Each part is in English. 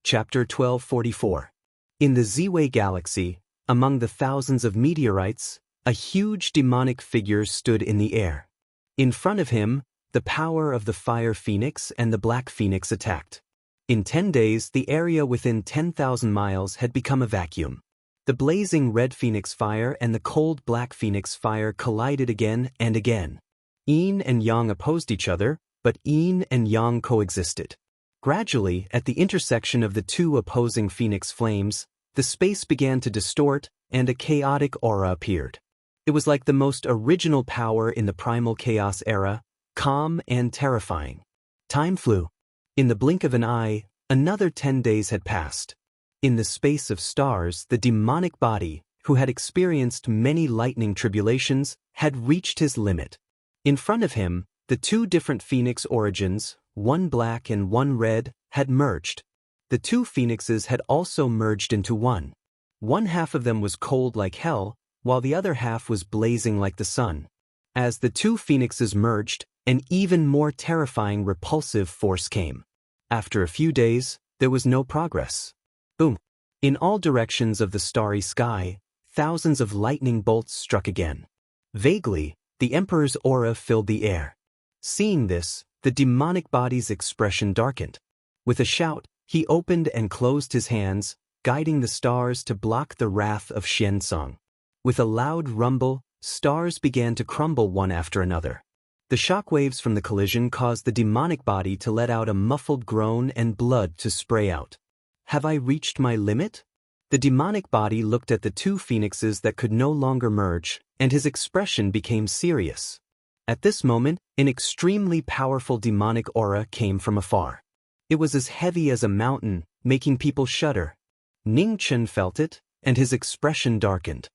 Chapter 1244. In the Z-Way galaxy, among the thousands of meteorites, a huge demonic figure stood in the air. In front of him, the power of the Fire Phoenix and the Black Phoenix attacked. In 10 days, the area within 10,000 miles had become a vacuum. The blazing Red Phoenix fire and the cold Black Phoenix fire collided again and again. Yin and Yang opposed each other, but Yin and Yang coexisted. Gradually, at the intersection of the two opposing phoenix flames, the space began to distort, and a chaotic aura appeared. It was like the most original power in the primal chaos era, calm and terrifying. Time flew. In the blink of an eye, another 10 days had passed. In the space of stars, the demonic body, who had experienced many lightning tribulations, had reached his limit. In front of him, the two different phoenix origins, one black and one red, had merged. The two phoenixes had also merged into one. One half of them was cold like hell, while the other half was blazing like the sun. As the two phoenixes merged, an even more terrifying repulsive force came. After a few days, there was no progress. Boom! In all directions of the starry sky, thousands of lightning bolts struck again. Vaguely, the Emperor's aura filled the air. Seeing this, the demonic body's expression darkened. With a shout, he opened and closed his hands, guiding the stars to block the wrath of Xiansong. With a loud rumble, stars began to crumble one after another. The shockwaves from the collision caused the demonic body to let out a muffled groan and blood to spray out. Have I reached my limit? The demonic body looked at the two phoenixes that could no longer merge, and his expression became serious. At this moment, an extremely powerful demonic aura came from afar. It was as heavy as a mountain, making people shudder. Ning Chen felt it, and his expression darkened.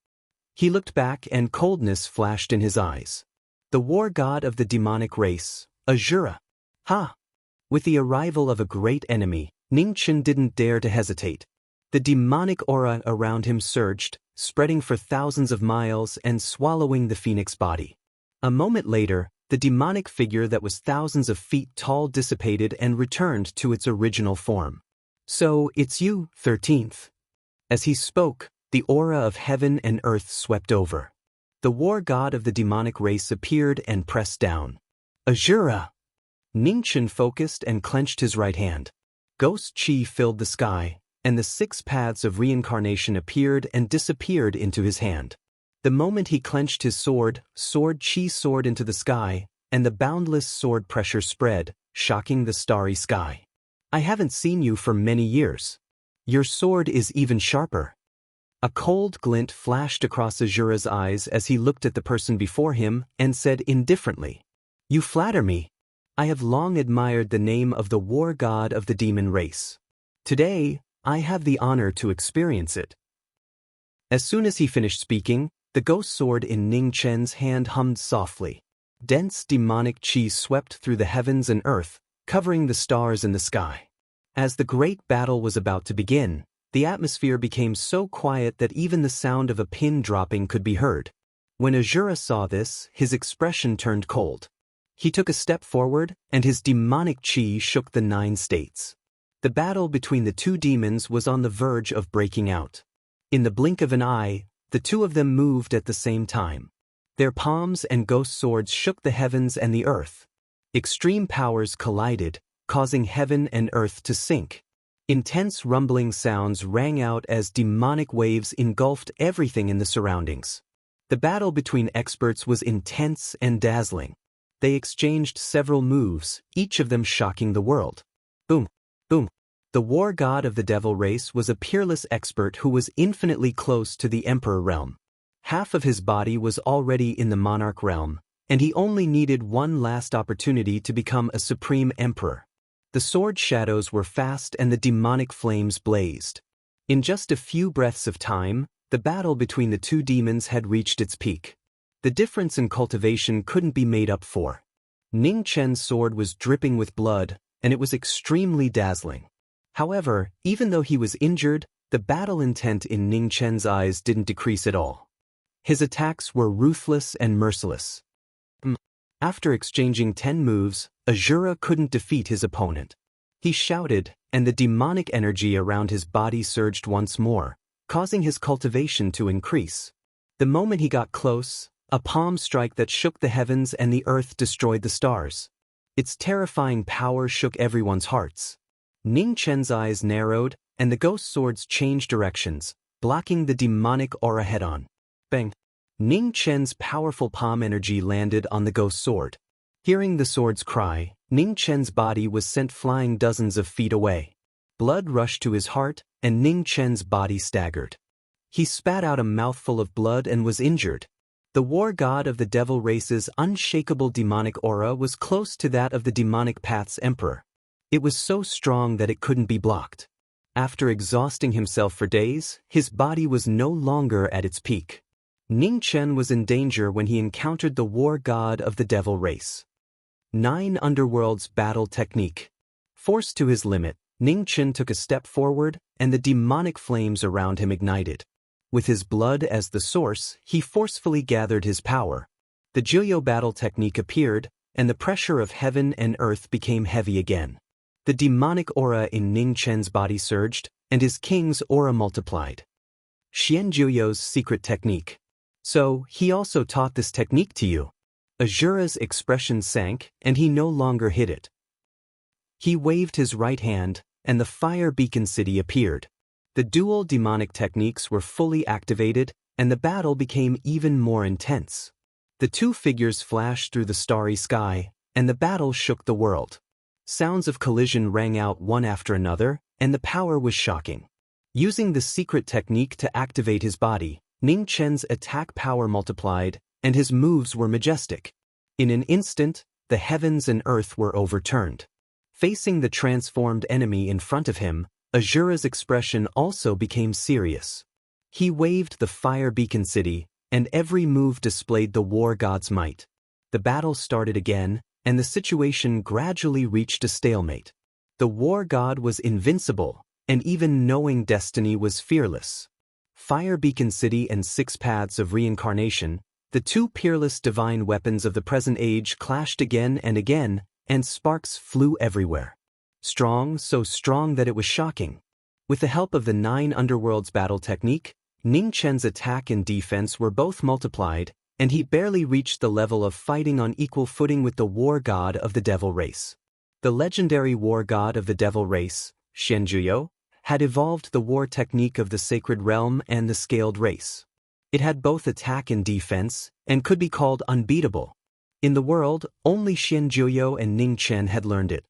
He looked back and coldness flashed in his eyes. The war god of the demonic race, Azura. Ha! With the arrival of a great enemy, Ning Chen didn't dare to hesitate. The demonic aura around him surged, spreading for thousands of miles and swallowing the phoenix body. A moment later, the demonic figure that was thousands of feet tall dissipated and returned to its original form. So, it's you, 13th. As he spoke, the aura of heaven and earth swept over. The war god of the demonic race appeared and pressed down. Azura! Ning Chen focused and clenched his right hand. Ghost chi filled the sky, and the 6 paths of reincarnation appeared and disappeared into his hand. The moment he clenched his sword chi soared into the sky, and the boundless sword pressure spread, shocking the starry sky. I haven't seen you for many years. Your sword is even sharper. A cold glint flashed across Azura's eyes as he looked at the person before him and said indifferently, "You flatter me. I have long admired the name of the war god of the demon race. Today, I have the honor to experience it." As soon as he finished speaking, the ghost sword in Ning Chen's hand hummed softly. Dense demonic chi swept through the heavens and earth, covering the stars in the sky. As the great battle was about to begin, the atmosphere became so quiet that even the sound of a pin dropping could be heard. When Azura saw this, his expression turned cold. He took a step forward, and his demonic chi shook the 9 states. The battle between the two demons was on the verge of breaking out. In the blink of an eye, the two of them moved at the same time. Their palms and ghost swords shook the heavens and the earth. Extreme powers collided, causing heaven and earth to sink. Intense rumbling sounds rang out as demonic waves engulfed everything in the surroundings. The battle between experts was intense and dazzling. They exchanged several moves, each of them shocking the world. Boom! Boom! The war god of the devil race was a peerless expert who was infinitely close to the emperor realm. Half of his body was already in the monarch realm, and he only needed one last opportunity to become a supreme emperor. The sword shadows were fast and the demonic flames blazed. In just a few breaths of time, the battle between the two demons had reached its peak. The difference in cultivation couldn't be made up for. Ning Chen's sword was dripping with blood, and it was extremely dazzling. However, even though he was injured, the battle intent in Ning Chen's eyes didn't decrease at all. His attacks were ruthless and merciless. After exchanging 10 moves, Azura couldn't defeat his opponent. He shouted, and the demonic energy around his body surged once more, causing his cultivation to increase. The moment he got close, a palm strike that shook the heavens and the earth destroyed the stars. Its terrifying power shook everyone's hearts. Ning Chen's eyes narrowed, and the ghost swords changed directions, blocking the demonic aura head-on. Bang! Ning Chen's powerful palm energy landed on the ghost sword. Hearing the sword's cry, Ning Chen's body was sent flying dozens of feet away. Blood rushed to his heart, and Ning Chen's body staggered. He spat out a mouthful of blood and was injured. The war god of the devil race's unshakable demonic aura was close to that of the demonic path's emperor. It was so strong that it couldn't be blocked. After exhausting himself for days, his body was no longer at its peak. Ning Chen was in danger when he encountered the war god of the devil race. 9 Underworld's battle technique. Forced to his limit, Ning Chen took a step forward, and the demonic flames around him ignited. With his blood as the source, he forcefully gathered his power. The Jiuyo battle technique appeared, and the pressure of heaven and earth became heavy again. The demonic aura in Ning Chen's body surged, and his king's aura multiplied. Xian Jiuyo's secret technique. So, he also taught this technique to you. Azura's expression sank, and he no longer hid it. He waved his right hand, and the fire beacon city appeared. The dual demonic techniques were fully activated, and the battle became even more intense. The two figures flashed through the starry sky, and the battle shook the world. Sounds of collision rang out one after another, and the power was shocking. Using the secret technique to activate his body, Ning Chen's attack power multiplied, and his moves were majestic. In an instant, the heavens and earth were overturned. Facing the transformed enemy in front of him, Azura's expression also became serious. He waved the fire beacon city, and every move displayed the war god's might. The battle started again, and the situation gradually reached a stalemate. The war god was invincible, and even knowing destiny was fearless. Fire beacon city and 6 paths of reincarnation, the two peerless divine weapons of the present age clashed again, and sparks flew everywhere. Strong, so strong that it was shocking. With the help of the 9 Underworld's battle technique, Ning Chen's attack and defense were both multiplied, and he barely reached the level of fighting on equal footing with the war god of the devil race. The legendary war god of the devil race, Xian Jiuyo, had evolved the war technique of the sacred realm and the scaled race. It had both attack and defense, and could be called unbeatable. In the world, only Xian Jiuyo and Ning Chen had learned it.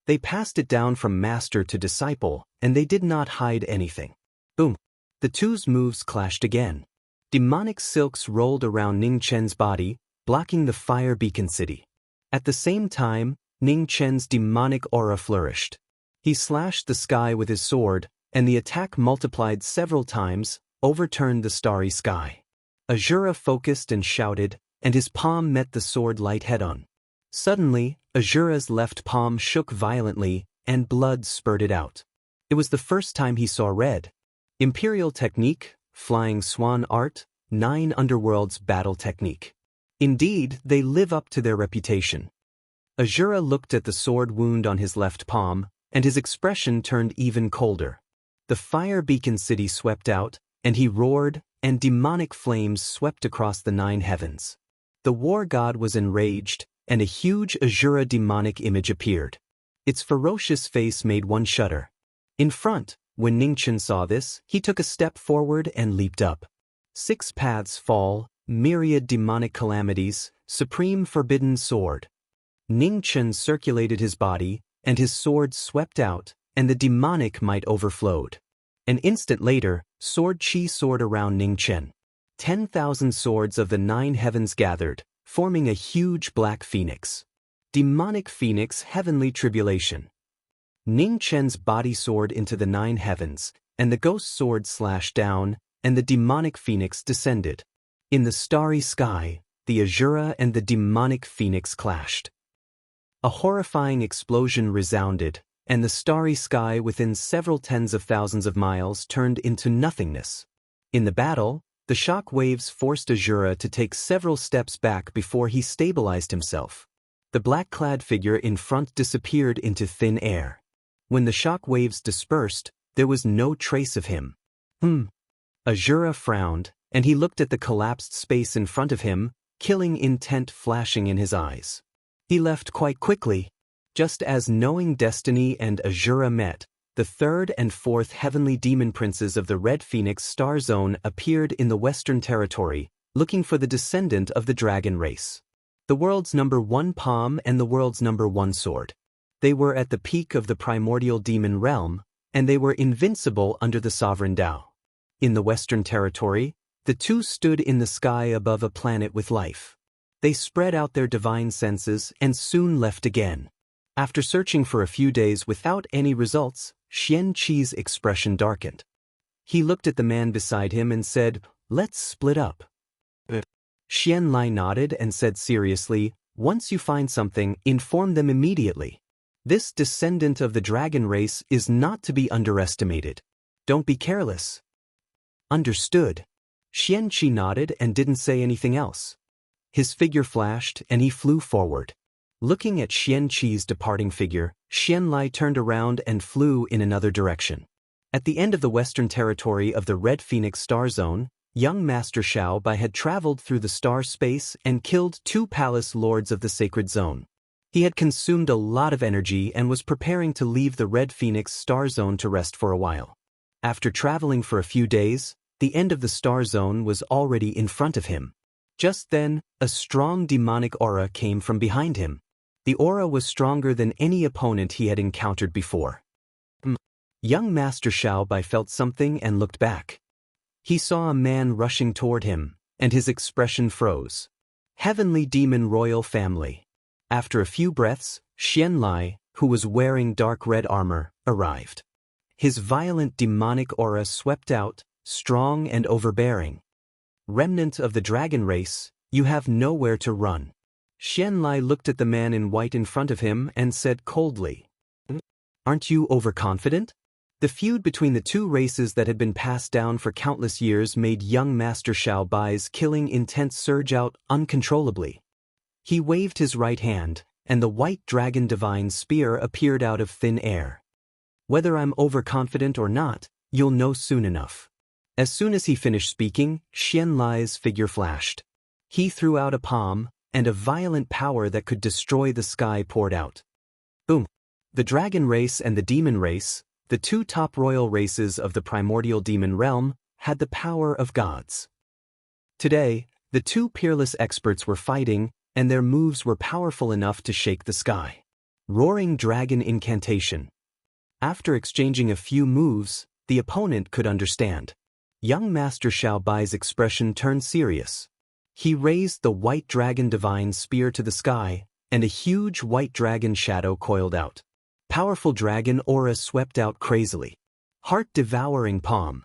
They passed it down from master to disciple, and they did not hide anything. Boom! The two's moves clashed again. Demonic silks rolled around Ning Chen's body, blocking the fire beacon city. At the same time, Ning Chen's demonic aura flourished. He slashed the sky with his sword, and the attack multiplied several times, overturned the starry sky. Azura focused and shouted, and his palm met the sword light head-on. Suddenly, Azura's left palm shook violently, and blood spurted out. It was the first time he saw red. Imperial technique, flying swan art, 9 Underworld's battle technique. Indeed, they live up to their reputation. Azura looked at the sword wound on his left palm, and his expression turned even colder. The fire beacon city swept out, and he roared, and demonic flames swept across the 9 heavens. The war god was enraged, and a huge Azura demonic image appeared. Its ferocious face made one shudder. In front, when Ning Chen saw this, he took a step forward and leaped up. 6 paths fall, myriad demonic calamities, supreme forbidden sword. Ning Chen circulated his body, and his sword swept out, and the demonic might overflowed. An instant later, sword chi soared around Ning Chen. 10,000 swords of the 9 heavens gathered, forming a huge black phoenix. Demonic phoenix heavenly tribulation. Ning Chen's body soared into the 9 heavens, and the ghost sword slashed down, and the demonic phoenix descended. In the starry sky, the Azura and the demonic phoenix clashed. A horrifying explosion resounded, and the starry sky within several tens of thousands of miles turned into nothingness. In the battle, the shock waves forced Azura to take several steps back before he stabilized himself. The black-clad figure in front disappeared into thin air. When the shock waves dispersed, there was no trace of him. Azura frowned, and he looked at the collapsed space in front of him, killing intent flashing in his eyes. He left quite quickly. Just as knowing destiny and Azura met, the third and fourth heavenly demon princes of the Red Phoenix star zone appeared in the Western Territory, looking for the descendant of the dragon race. The world's #1 palm and the world's #1 sword. They were at the peak of the primordial demon realm, and they were invincible under the sovereign Tao. In the Western Territory, the two stood in the sky above a planet with life. They spread out their divine senses and soon left again. After searching for a few days without any results, Xian Qi's expression darkened. He looked at the man beside him and said, "Let's split up." Xian Lai nodded and said seriously, "Once you find something, inform them immediately. This descendant of the dragon race is not to be underestimated. Don't be careless." "Understood." Xian Qi nodded and didn't say anything else. His figure flashed and he flew forward. Looking at Xian Qi's departing figure, Xian Lai turned around and flew in another direction. At the end of the Western Territory of the Red Phoenix star zone, young Master Xiao Bai had traveled through the star space and killed 2 palace lords of the sacred zone. He had consumed a lot of energy and was preparing to leave the Red Phoenix star zone to rest for a while. After traveling for a few days, the end of the star zone was already in front of him. Just then, a strong demonic aura came from behind him. The aura was stronger than any opponent he had encountered before. Young Master Xiao Bai felt something and looked back. He saw a man rushing toward him, and his expression froze. Heavenly Demon Royal Family. After a few breaths, Xian Lai, who was wearing dark red armor, arrived. His violent demonic aura swept out, strong and overbearing. "Remnant of the dragon race, you have nowhere to run." Xian Lai looked at the man in white in front of him and said coldly, "Aren't you overconfident?" The feud between the two races that had been passed down for countless years made young Master Xiao Bai's killing intent surge out uncontrollably. He waved his right hand, and the white dragon divine spear appeared out of thin air. "Whether I'm overconfident or not, you'll know soon enough." As soon as he finished speaking, Xian Lai's figure flashed. He threw out a palm, and a violent power that could destroy the sky poured out. Boom! The dragon race and the demon race, the two top royal races of the primordial demon realm, had the power of gods. Today, the two peerless experts were fighting, and their moves were powerful enough to shake the sky. Roaring Dragon Incantation. After exchanging a few moves, the opponent could understand. Young Master Xiao Bai's expression turned serious. He raised the white dragon divine spear to the sky, and a huge white dragon shadow coiled out. Powerful dragon aura swept out crazily. Heart-devouring palm.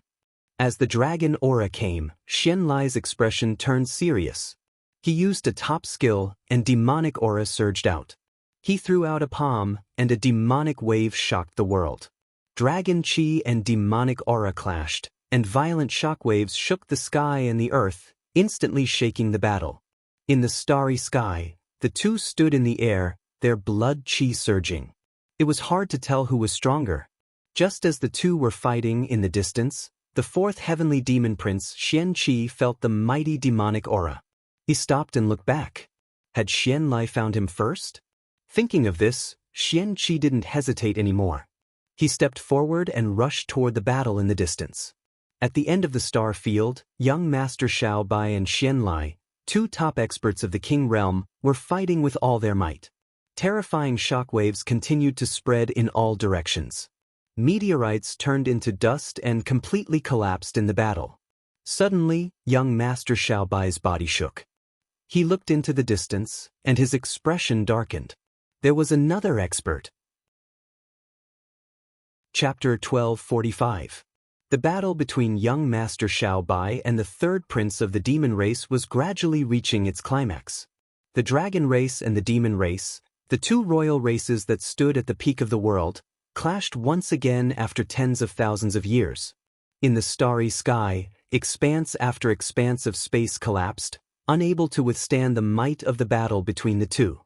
As the dragon aura came, Xian Lai's expression turned serious. He used a top skill, and demonic aura surged out. He threw out a palm, and a demonic wave shocked the world. Dragon chi and demonic aura clashed, and violent shockwaves shook the sky and the earth, instantly shaking the battle. In the starry sky, the two stood in the air, their blood chi surging. It was hard to tell who was stronger. Just as the two were fighting in the distance, the fourth heavenly demon prince Xian Qi felt the mighty demonic aura. He stopped and looked back. Had Xian Lai found him first? Thinking of this, Xian Qi didn't hesitate anymore. He stepped forward and rushed toward the battle in the distance. At the end of the star field, young Master Xiao Bai and Xian Lai, two top experts of the King Realm, were fighting with all their might. Terrifying shockwaves continued to spread in all directions. Meteorites turned into dust and completely collapsed in the battle. Suddenly, young Master Xiao Bai's body shook. He looked into the distance, and his expression darkened. There was another expert. Chapter 1245. The battle between young Master Xiao Bai and the third prince of the demon race was gradually reaching its climax. The dragon race and the demon race, the two royal races that stood at the peak of the world, clashed once again after tens of thousands of years. In the starry sky, expanse after expanse of space collapsed, unable to withstand the might of the battle between the two.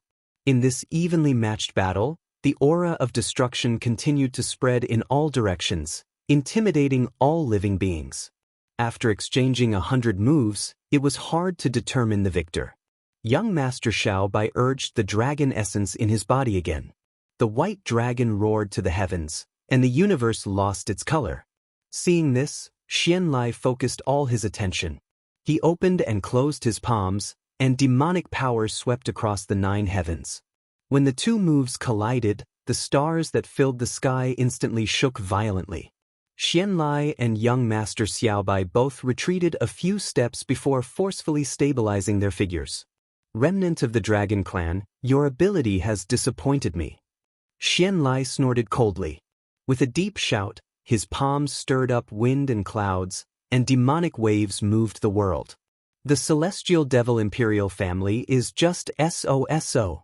In this evenly matched battle, The aura of destruction continued to spread in all directions, intimidating all living beings. After exchanging 100 moves, it was hard to determine the victor. Young Master Xiaobai urged the dragon essence in his body again. The white dragon roared to the heavens, and the universe lost its color. Seeing this, Xianlai focused all his attention. He opened and closed his palms, and demonic power swept across the 9 heavens. When the two moves collided, the stars that filled the sky instantly shook violently. Xianlai and young Master Xiaobai both retreated a few steps before forcefully stabilizing their figures. Remnant of the Dragon Clan, your ability has disappointed me. Xianlai snorted coldly. With a deep shout, his palms stirred up wind and clouds, and demonic waves moved the world. The Celestial Devil Imperial family is just SOSO.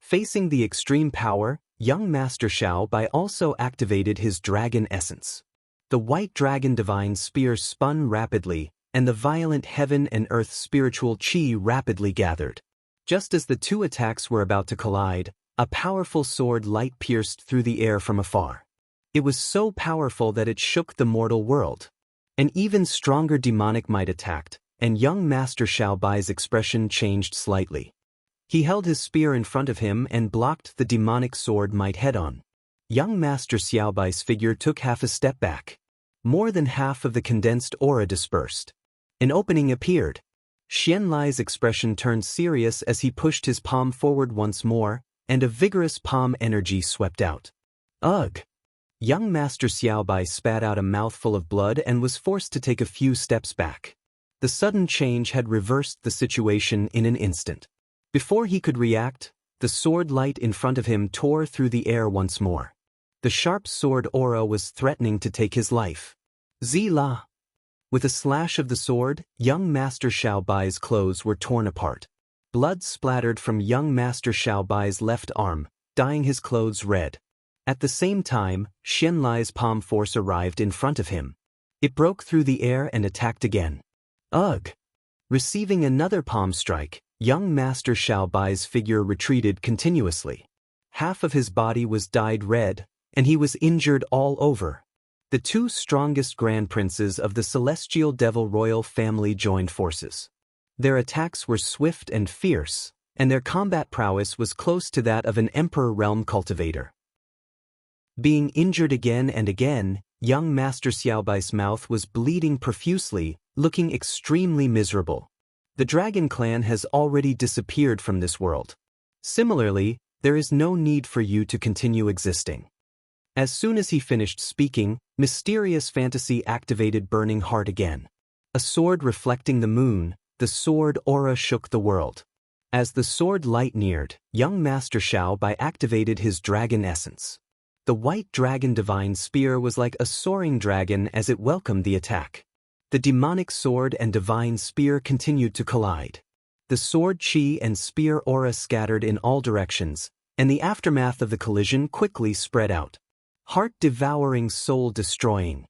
Facing the extreme power, young Master Xiaobai also activated his dragon essence. The white dragon divine spear spun rapidly, and the violent heaven and earth spiritual chi rapidly gathered. Just as the two attacks were about to collide, a powerful sword light pierced through the air from afar. It was so powerful that it shook the mortal world. An even stronger demonic might attacked, and young Master Xiaobai's expression changed slightly. He held his spear in front of him and blocked the demonic sword might head-on. Young Master Xiaobai's figure took half a step back. More than half of the condensed aura dispersed. An opening appeared. Xianlai's expression turned serious as he pushed his palm forward once more, and a vigorous palm energy swept out. Ugh! Young Master Xiaobai spat out a mouthful of blood and was forced to take a few steps back. The sudden change had reversed the situation in an instant. Before he could react, the sword light in front of him tore through the air once more. The sharp sword aura was threatening to take his life. Zila! With a slash of the sword, young Master Xiaobai's clothes were torn apart. Blood splattered from young Master Xiaobai's left arm, dyeing his clothes red. At the same time, Xianlai's palm force arrived in front of him. It broke through the air and attacked again. Ugh! Receiving another palm strike, young Master Xiaobai's figure retreated continuously. Half of his body was dyed red, and he was injured all over. The two strongest grand princes of the Celestial Devil royal family joined forces. Their attacks were swift and fierce, and their combat prowess was close to that of an Emperor realm cultivator. Being injured again and again, young Master Xiaobai's mouth was bleeding profusely, looking extremely miserable. The Dragon Clan has already disappeared from this world. Similarly, there is no need for you to continue existing. As soon as he finished speaking, mysterious fantasy activated Burning Heart again. A sword reflecting the moon, the sword aura shook the world. As the sword light neared, young Master Xiaobai activated his dragon essence. The white dragon divine spear was like a soaring dragon as it welcomed the attack. The demonic sword and divine spear continued to collide. The sword chi and spear aura scattered in all directions, and the aftermath of the collision quickly spread out. Heart-devouring, soul-destroying.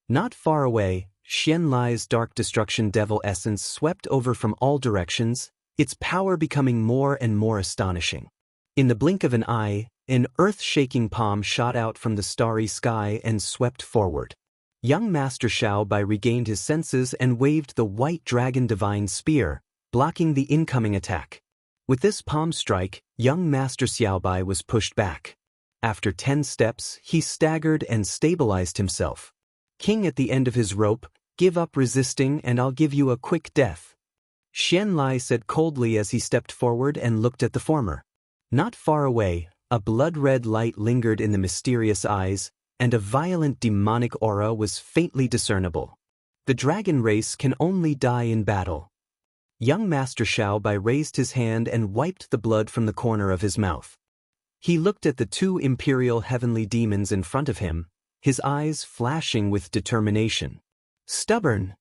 Not far away, Xianlai's dark destruction devil essence swept over from all directions, its power becoming more and more astonishing. In the blink of an eye, an earth-shaking palm shot out from the starry sky and swept forward. Young Master Xiaobai regained his senses and waved the white dragon divine spear, blocking the incoming attack. With this palm strike, young Master Xiaobai was pushed back. After 10 steps, he staggered and stabilized himself. King at the end of his rope, give up resisting and I'll give you a quick death. Xianlai said coldly as he stepped forward and looked at the former. Not far away, a blood-red light lingered in the mysterious eyes, and a violent demonic aura was faintly discernible. The dragon race can only die in battle. Young Master Xiaobai raised his hand and wiped the blood from the corner of his mouth. He looked at the two imperial heavenly demons in front of him, his eyes flashing with determination. Stubborn!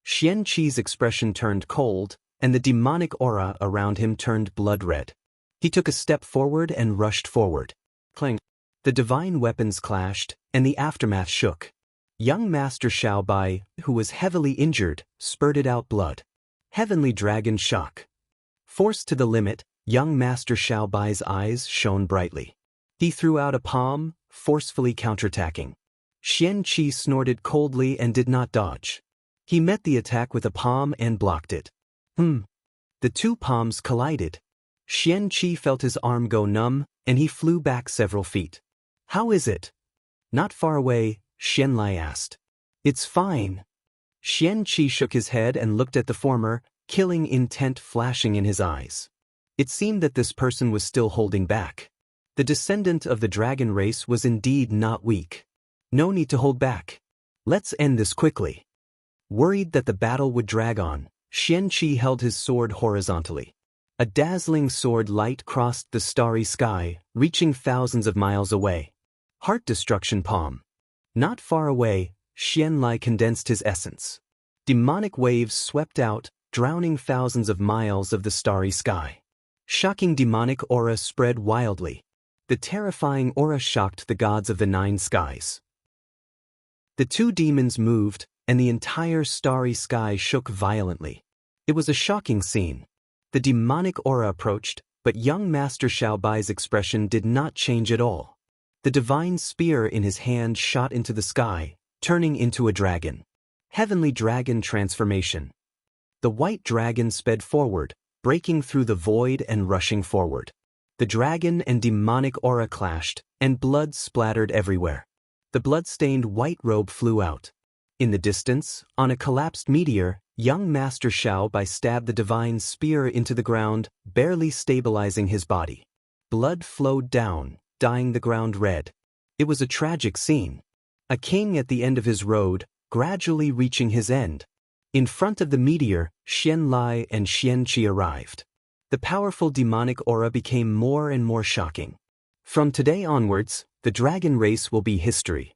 Xian Qi's expression turned cold, and the demonic aura around him turned blood-red. He took a step forward and rushed forward. Clang! The divine weapons clashed, and the aftermath shook. Young Master Xiaobai, who was heavily injured, spurted out blood. Heavenly Dragon Shock. Forced to the limit, young Master Xiaobai's eyes shone brightly. He threw out a palm, forcefully counterattacking. Xianqi snorted coldly and did not dodge. He met the attack with a palm and blocked it. The two palms collided. Xianqi felt his arm go numb, and he flew back several feet. How is it? Not far away, Xianlai asked. It's fine. Xianqi shook his head and looked at the former, killing intent flashing in his eyes. It seemed that this person was still holding back. The descendant of the dragon race was indeed not weak. No need to hold back. Let's end this quickly. Worried that the battle would drag on, Xianqi held his sword horizontally. A dazzling sword light crossed the starry sky, reaching thousands of miles away. Heart destruction palm. Not far away, Xianlai condensed his essence. Demonic waves swept out, drowning thousands of miles of the starry sky. Shocking demonic aura spread wildly. The terrifying aura shocked the gods of the nine skies. The two demons moved, and the entire starry sky shook violently. It was a shocking scene. The demonic aura approached, but young Master Xiaobai's expression did not change at all. The divine spear in his hand shot into the sky, turning into a dragon. Heavenly dragon transformation. The white dragon sped forward, breaking through the void and rushing forward. The dragon and demonic aura clashed, and blood splattered everywhere. The blood-stained white robe flew out. In the distance, on a collapsed meteor, young Master Xiaobai stabbed the divine spear into the ground, barely stabilizing his body. Blood flowed down, dyeing the ground red. It was a tragic scene. A king at the end of his road, gradually reaching his end. In front of the meteor, Xianlai and Xianqi arrived. The powerful demonic aura became more and more shocking. From today onwards, the dragon race will be history.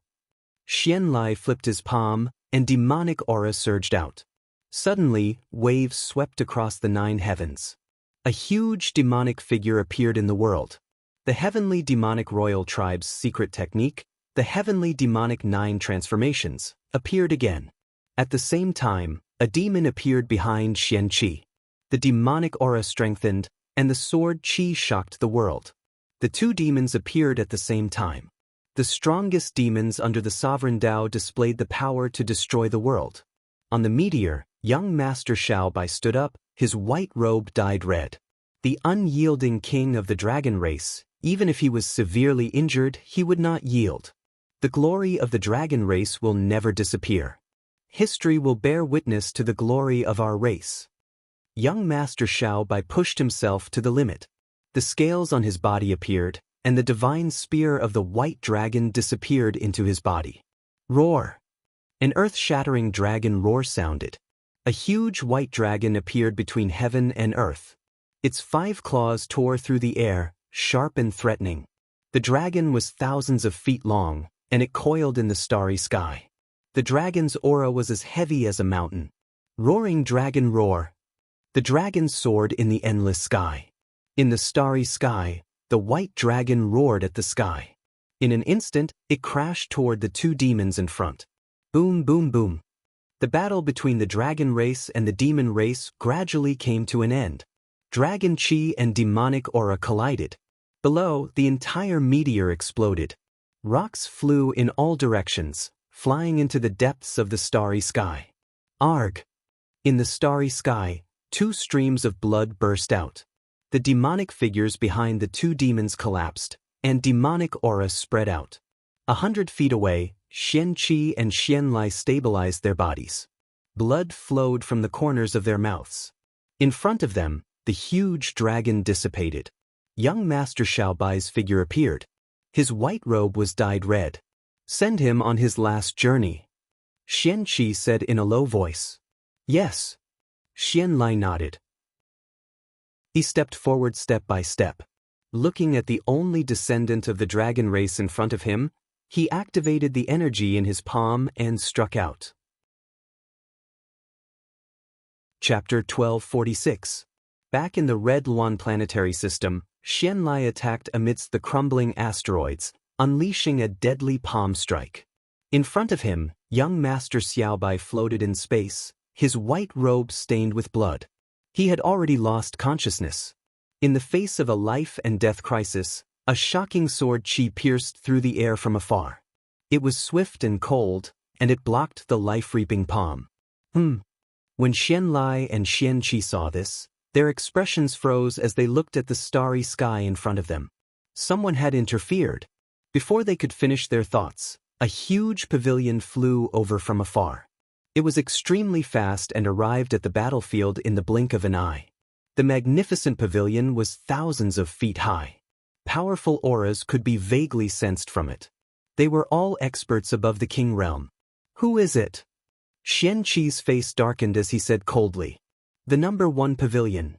Xianlai flipped his palm, and demonic aura surged out. Suddenly, waves swept across the nine heavens. A huge demonic figure appeared in the world. The heavenly demonic royal tribe's secret technique, the heavenly demonic nine transformations, appeared again. At the same time, a demon appeared behind Xianqi. The demonic aura strengthened, and the sword qi shocked the world. The two demons appeared at the same time. The strongest demons under the sovereign Tao displayed the power to destroy the world. On the meteor, young Master Xiaobai stood up, his white robe dyed red. The unyielding king of the dragon race, even if he was severely injured, he would not yield. The glory of the dragon race will never disappear. History will bear witness to the glory of our race. Young Master Xiaobai pushed himself to the limit. The scales on his body appeared, and the divine spear of the white dragon disappeared into his body. Roar! An earth-shattering dragon roar sounded. A huge white dragon appeared between heaven and earth. Its 5 claws tore through the air, sharp and threatening. The dragon was thousands of feet long, and it coiled in the starry sky. The dragon's aura was as heavy as a mountain. Roaring dragon roar. The dragon soared in the endless sky. In the starry sky, the white dragon roared at the sky. In an instant, it crashed toward the two demons in front. Boom, boom, boom. The battle between the dragon race and the demon race gradually came to an end. Dragon qi and demonic aura collided. Below, the entire meteor exploded. Rocks flew in all directions, flying into the depths of the starry sky. Arg! In the starry sky, 2 streams of blood burst out. The demonic figures behind the two demons collapsed, and demonic aura spread out. 100 feet away, Xianqi and Xianlai stabilized their bodies. Blood flowed from the corners of their mouths. In front of them, the huge dragon dissipated. Young Master Xiaobai's figure appeared. His white robe was dyed red. Send him on his last journey. Xianqi said in a low voice. Yes. Xianlai nodded. He stepped forward step by step. Looking at the only descendant of the dragon race in front of him, he activated the energy in his palm and struck out. Chapter 1246. Back in the Red Luan planetary system, Xianlai attacked amidst the crumbling asteroids, unleashing a deadly palm strike. In front of him, young Master Xiaobai floated in space, his white robe stained with blood. He had already lost consciousness. In the face of a life-and-death crisis, A shocking sword chi pierced through the air from afar. It was swift and cold, and it blocked the life-reaping palm. When Xianlai and Xianqi saw this, their expressions froze as they looked at the starry sky in front of them. Someone had interfered. Before they could finish their thoughts, a huge pavilion flew over from afar. It was extremely fast and arrived at the battlefield in the blink of an eye. The magnificent pavilion was thousands of feet high. Powerful auras could be vaguely sensed from it. They were all experts above the king realm. Who is it? Xianqi's face darkened as he said coldly. The number 1 pavilion.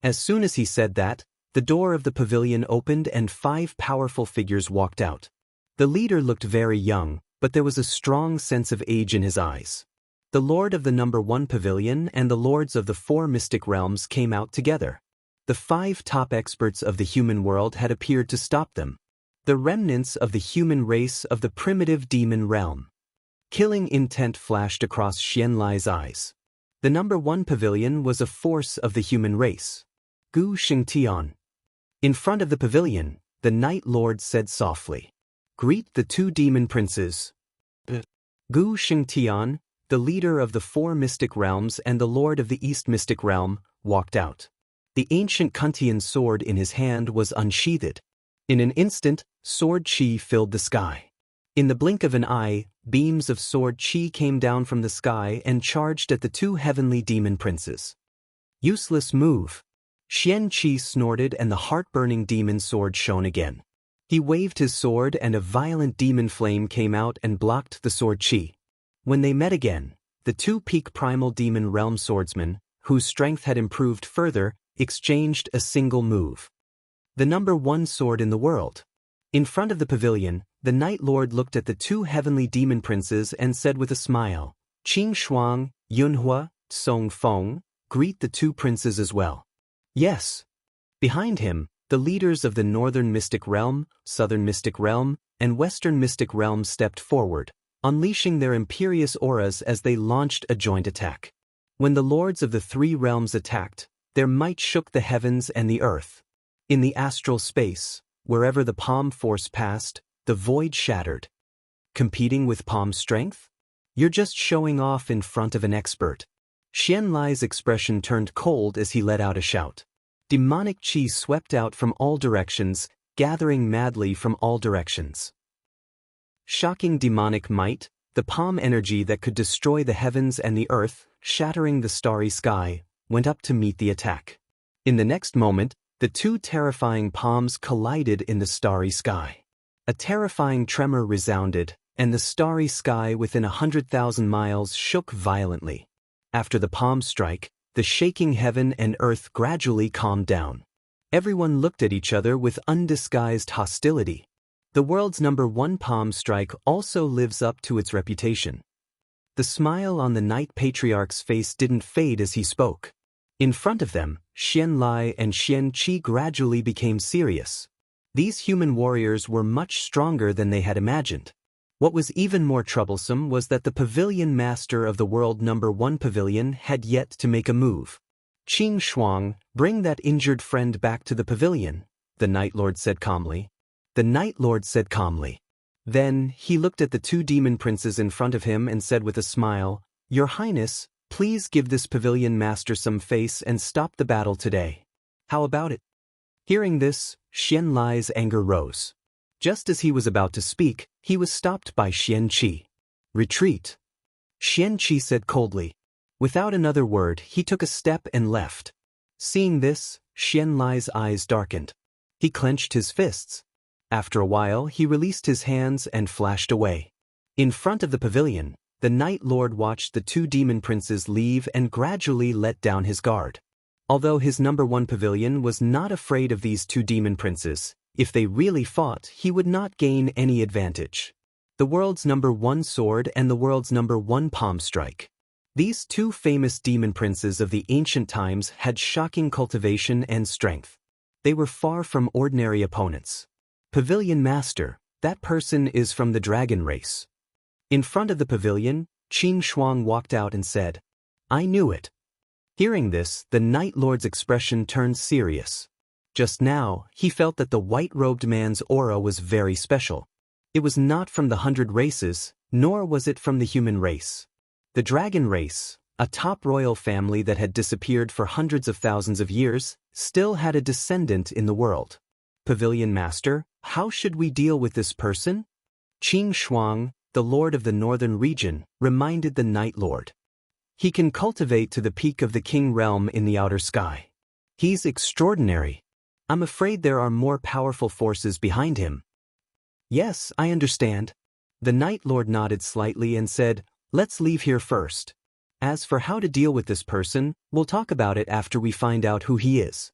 As soon as he said that, the door of the pavilion opened and 5 powerful figures walked out. The leader looked very young, but there was a strong sense of age in his eyes. The lord of the number 1 pavilion and the lords of the 4 mystic realms came out together. The 5 top experts of the human world had appeared to stop them. The remnants of the human race of the primitive demon realm. Killing intent flashed across Xianlai's eyes. The number 1 pavilion was a force of the human race. Gu Xingtian. In front of the pavilion, the Night Lord said softly, "Greet the 2 demon princes." Gu Xingtian, the leader of the 4 mystic realms and the lord of the East mystic realm, walked out. The ancient Kuntian sword in his hand was unsheathed. In an instant, sword chi filled the sky. In the blink of an eye, beams of sword chi came down from the sky and charged at the 2 heavenly demon princes. Useless move. Xianqi snorted and the heart-burning demon sword shone again. He waved his sword and a violent demon flame came out and blocked the sword chi. When they met again, the 2 peak primal demon realm swordsmen, whose strength had improved further, exchanged a single move. The number 1 sword in the world. In front of the pavilion, the Night Lord looked at the 2 heavenly demon princes and said with a smile, "Qing Shuang, Yunhua, Song Feng, greet the 2 princes as well." Yes. Behind him, the leaders of the Northern Mystic Realm, Southern Mystic Realm, and Western Mystic Realm stepped forward, unleashing their imperious auras as they launched a joint attack. When the lords of the 3 realms attacked, their might shook the heavens and the earth. In the astral space, wherever the palm force passed, the void shattered. Competing with palm strength? You're just showing off in front of an expert. Xianlai's expression turned cold as he let out a shout. Demonic chi swept out from all directions, gathering madly from all directions. Shocking demonic might, the palm energy that could destroy the heavens and the earth, shattering the starry sky, went up to meet the attack. In the next moment, the 2 terrifying palms collided in the starry sky. A terrifying tremor resounded, and the starry sky within 100,000 miles shook violently. After the palm strike, the shaking heaven and earth gradually calmed down. Everyone looked at each other with undisguised hostility. The world's number 1 palm strike also lives up to its reputation. The smile on the Night Patriarch's face didn't fade as he spoke. In front of them, Xianlai and Xianqi gradually became serious. These human warriors were much stronger than they had imagined. What was even more troublesome was that the pavilion master of the world number 1 pavilion had yet to make a move. "Qing Shuang, bring that injured friend back to the pavilion," the Night Lord said calmly. The Night Lord said calmly. Then, he looked at the 2 demon princes in front of him and said with a smile, "Your Highness, please give this pavilion master some face and stop the battle today. How about it?" Hearing this, Xianlai's anger rose. Just as he was about to speak, he was stopped by Xianqi. "Retreat," Xianqi said coldly. Without another word, he took a step and left. Seeing this, Xianlai's eyes darkened. He clenched his fists. After a while, he released his hands and flashed away. In front of the pavilion, the Night Lord watched the 2 demon princes leave and gradually let down his guard. Although his number 1 pavilion was not afraid of these 2 demon princes, if they really fought, he would not gain any advantage. The world's number 1 sword and the world's number 1 palm strike. These 2 famous demon princes of the ancient times had shocking cultivation and strength. They were far from ordinary opponents. Pavilion Master, that person is from the dragon race. In front of the pavilion, Qing Shuang walked out and said, "I knew it." Hearing this, the Night Lord's expression turned serious. Just now, he felt that the white-robed man's aura was very special. It was not from the 100 races, nor was it from the human race. The dragon race, a top royal family that had disappeared for hundreds of thousands of years, still had a descendant in the world. Pavilion Master, how should we deal with this person? Qing Shuang, the lord of the northern region, reminded the Night Lord. He can cultivate to the peak of the king realm in the outer sky. He's extraordinary. I'm afraid there are more powerful forces behind him. Yes, I understand. The Night Lord nodded slightly and said, let's leave here first. As for how to deal with this person, we'll talk about it after we find out who he is.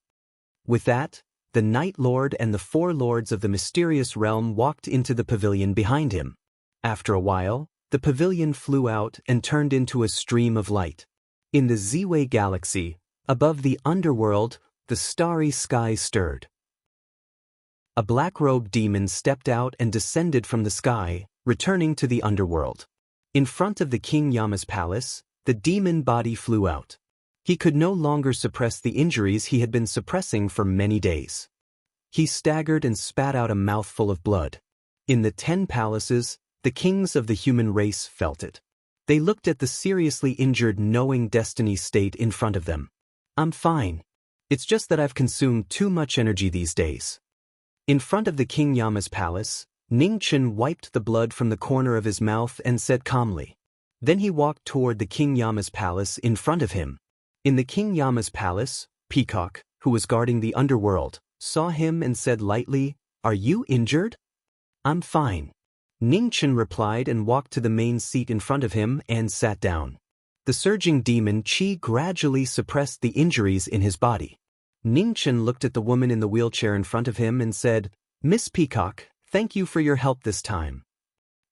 With that, the Night Lord and the 4 lords of the mysterious realm walked into the pavilion behind him. After a while, the pavilion flew out and turned into a stream of light. In the Z-Way galaxy, above the underworld, the starry sky stirred. A black-robed demon stepped out and descended from the sky, returning to the underworld. In front of the King Yama's palace, the demon body flew out. He could no longer suppress the injuries he had been suppressing for many days. He staggered and spat out a mouthful of blood. In the 10 palaces, the kings of the human race felt it. They looked at the seriously injured knowing destiny state in front of them. I'm fine. It's just that I've consumed too much energy these days. In front of the King Yama's palace, Ning Chen wiped the blood from the corner of his mouth and said calmly. Then he walked toward the King Yama's palace in front of him. In the King Yama's palace, Peacock, who was guarding the underworld, saw him and said lightly, "Are you injured?" "I'm fine." Ning Chen replied and walked to the main seat in front of him and sat down. The surging demon Qi gradually suppressed the injuries in his body. Ning Chen looked at the woman in the wheelchair in front of him and said, "Miss Peacock, thank you for your help this time."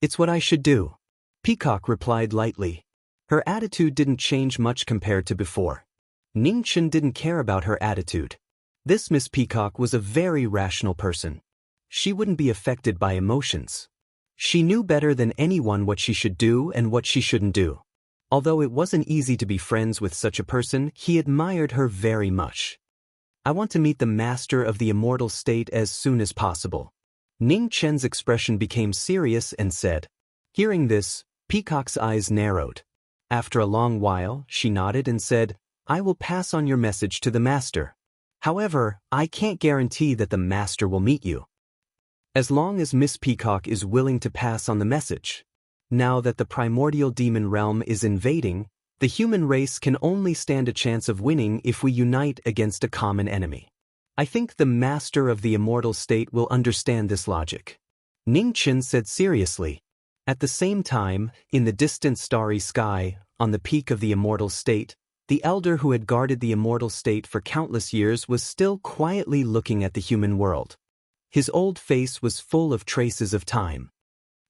"It's what I should do." Peacock replied lightly. Her attitude didn't change much compared to before. Ning Chen didn't care about her attitude. This Miss Peacock was a very rational person. She wouldn't be affected by emotions. She knew better than anyone what she should do and what she shouldn't do. Although it wasn't easy to be friends with such a person, he admired her very much. "I want to meet the master of the immortal state as soon as possible." Ning Chen's expression became serious and said. Hearing this, Peacock's eyes narrowed. After a long while, she nodded and said, "I will pass on your message to the master. However, I can't guarantee that the master will meet you. As long as Miss Peacock is willing to pass on the message. Now that the primordial demon realm is invading, the human race can only stand a chance of winning if we unite against a common enemy. I think the master of the immortal state will understand this logic." Ning Chen said seriously. At the same time, in the distant starry sky, on the peak of the immortal state, the elder who had guarded the immortal state for countless years was still quietly looking at the human world. His old face was full of traces of time.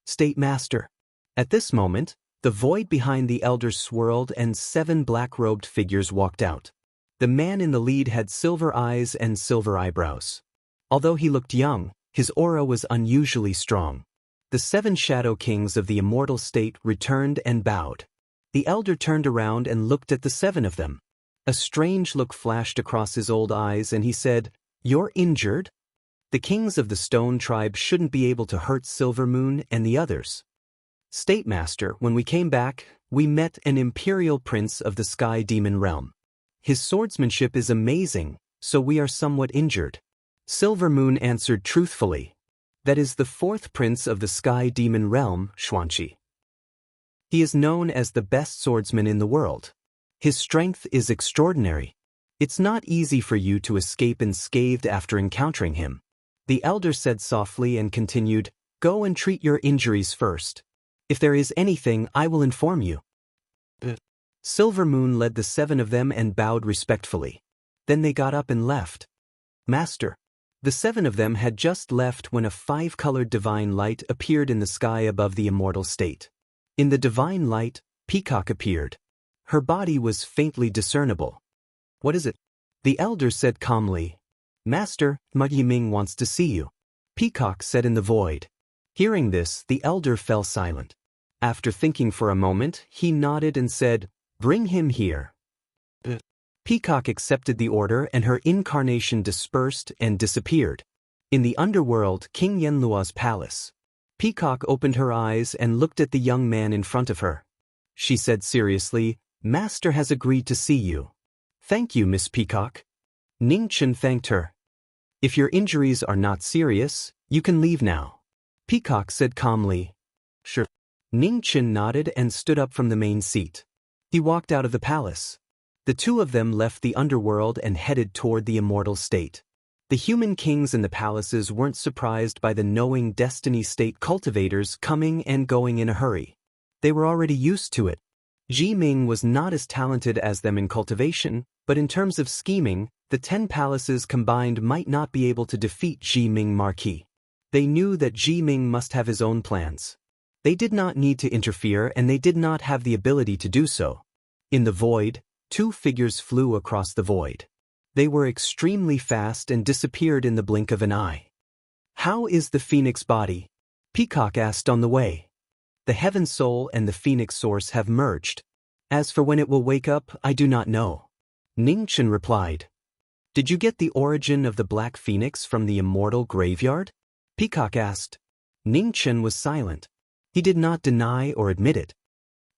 "State Master." At this moment, the void behind the elder swirled and 7 black-robed figures walked out. The man in the lead had silver eyes and silver eyebrows. Although he looked young, his aura was unusually strong. The 7 shadow kings of the immortal state returned and bowed. The elder turned around and looked at the 7 of them. A strange look flashed across his old eyes and he said, "You're injured? The kings of the stone tribe shouldn't be able to hurt Silver Moon and the others." "State Master, when we came back, we met an imperial prince of the sky demon realm. His swordsmanship is amazing, so we are somewhat injured." Silver Moon answered truthfully. "That is the 4th prince of the sky demon realm, Xuanqi. He is known as the best swordsman in the world. His strength is extraordinary. It's not easy for you to escape unscathed after encountering him." The elder said softly and continued, "Go and treat your injuries first. If there is anything, I will inform you." Silver Moon led the 7 of them and bowed respectfully. Then they got up and left. "Master." The 7 of them had just left when a 5-colored divine light appeared in the sky above the immortal state. In the divine light, Peacock appeared. Her body was faintly discernible. "What is it?" The elder said calmly. "Master, Ma Yiming wants to see you." Peacock said in the void. Hearing this, the elder fell silent. After thinking for a moment, he nodded and said, "Bring him here." Peacock accepted the order and her incarnation dispersed and disappeared. In the underworld, King Yenlua's palace. Peacock opened her eyes and looked at the young man in front of her. She said seriously, "Master has agreed to see you." "Thank you, Miss Peacock." Ning Chen thanked her. "If your injuries are not serious, you can leave now," Peacock said calmly. "Sure." Ning Chen nodded and stood up from the main seat. He walked out of the palace. The two of them left the underworld and headed toward the immortal state. The human kings in the palaces weren't surprised by the knowing destiny state cultivators coming and going in a hurry. They were already used to it. Ji Ming was not as talented as them in cultivation, but in terms of scheming, the 10 palaces combined might not be able to defeat Ji Ming Marquis. They knew that Ji Ming must have his own plans. They did not need to interfere and they did not have the ability to do so. In the void, 2 figures flew across the void. They were extremely fast and disappeared in the blink of an eye. "How is the phoenix body?" Peacock asked on the way. "The heaven soul and the phoenix source have merged. As for when it will wake up, I do not know," Ning Chen replied. "Did you get the origin of the black phoenix from the immortal graveyard?" Peacock asked. Ning Chen was silent. He did not deny or admit it.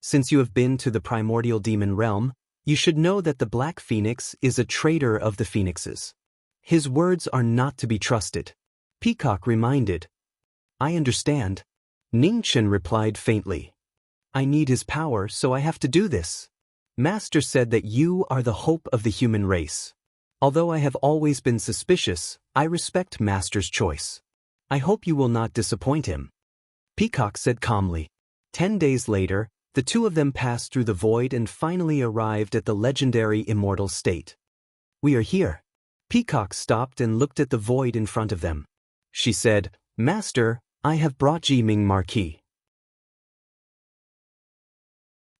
"Since you have been to the primordial demon realm, you should know that the Black Phoenix is a traitor of the phoenixes. His words are not to be trusted," Peacock reminded. "I understand," Ning Chen replied faintly. "I need his power, so I have to do this. Master said that you are the hope of the human race. Although I have always been suspicious, I respect Master's choice. I hope you will not disappoint him," Peacock said calmly. 10 days later, the two of them passed through the void and finally arrived at the legendary immortal state. "We are here." Peacock stopped and looked at the void in front of them. She said, "Master, I have brought Ji Ming Marquis."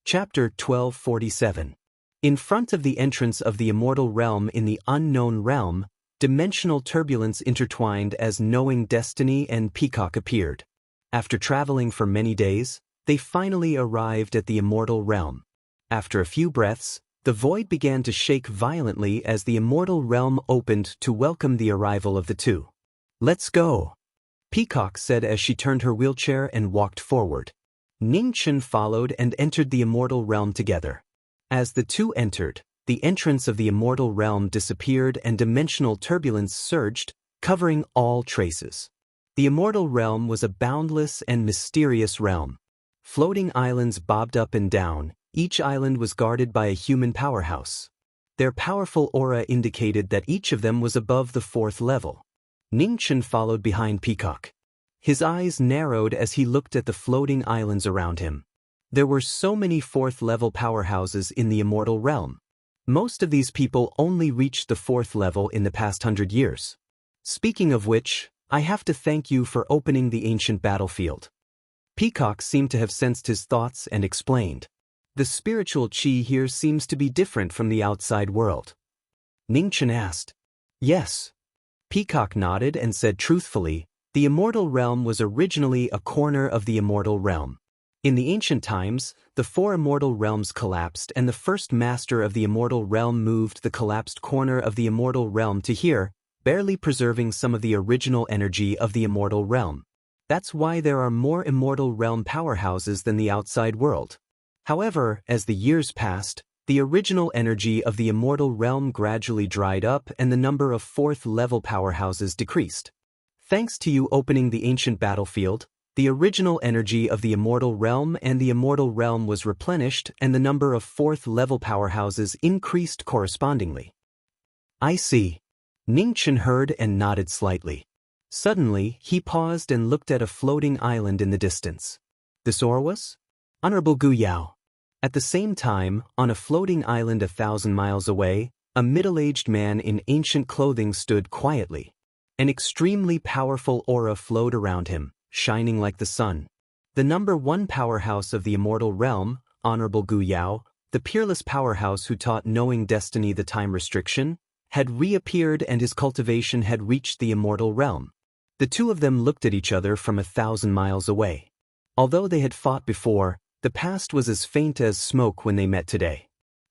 Chapter 1247. In front of the entrance of the immortal realm in the unknown realm, dimensional turbulence intertwined as knowing destiny and Peacock appeared. After traveling for many days, they finally arrived at the immortal realm. After a few breaths, the void began to shake violently as the immortal realm opened to welcome the arrival of the two. "Let's go," Peacock said as she turned her wheelchair and walked forward. Ning Chen followed and entered the immortal realm together. As the two entered, the entrance of the immortal realm disappeared and dimensional turbulence surged, covering all traces. The immortal realm was a boundless and mysterious realm. Floating islands bobbed up and down, each island was guarded by a human powerhouse. Their powerful aura indicated that each of them was above the 4th level. Ning Chen followed behind Peacock. His eyes narrowed as he looked at the floating islands around him. There were so many 4th level powerhouses in the immortal realm. Most of these people only reached the 4th level in the past 100 years. "Speaking of which, I have to thank you for opening the ancient battlefield." Peacock seemed to have sensed his thoughts and explained. "The spiritual qi here seems to be different from the outside world." Ning Chen asked. "Yes." Peacock nodded and said truthfully, "The immortal realm was originally a corner of the immortal realm. In the ancient times, the 4 immortal realms collapsed and the first master of the immortal realm moved the collapsed corner of the immortal realm to here, barely preserving some of the original energy of the immortal realm. That's why there are more immortal realm powerhouses than the outside world. However, as the years passed, the original energy of the immortal realm gradually dried up and the number of 4th level powerhouses decreased. Thanks to you opening the ancient battlefield, the original energy of the immortal realm and the immortal realm was replenished and the number of 4th level powerhouses increased correspondingly." "I see." Ning Chen heard and nodded slightly. Suddenly, he paused and looked at a floating island in the distance. "This was? Honorable Gu Yao." At the same time, on a floating island 1,000 miles away, a middle-aged man in ancient clothing stood quietly. An extremely powerful aura flowed around him, shining like the sun. The number 1 powerhouse of the immortal realm, Honorable Gu Yao, the peerless powerhouse who taught knowing destiny the time restriction, had reappeared and his cultivation had reached the immortal realm. The two of them looked at each other from 1,000 miles away. Although they had fought before, the past was as faint as smoke when they met today.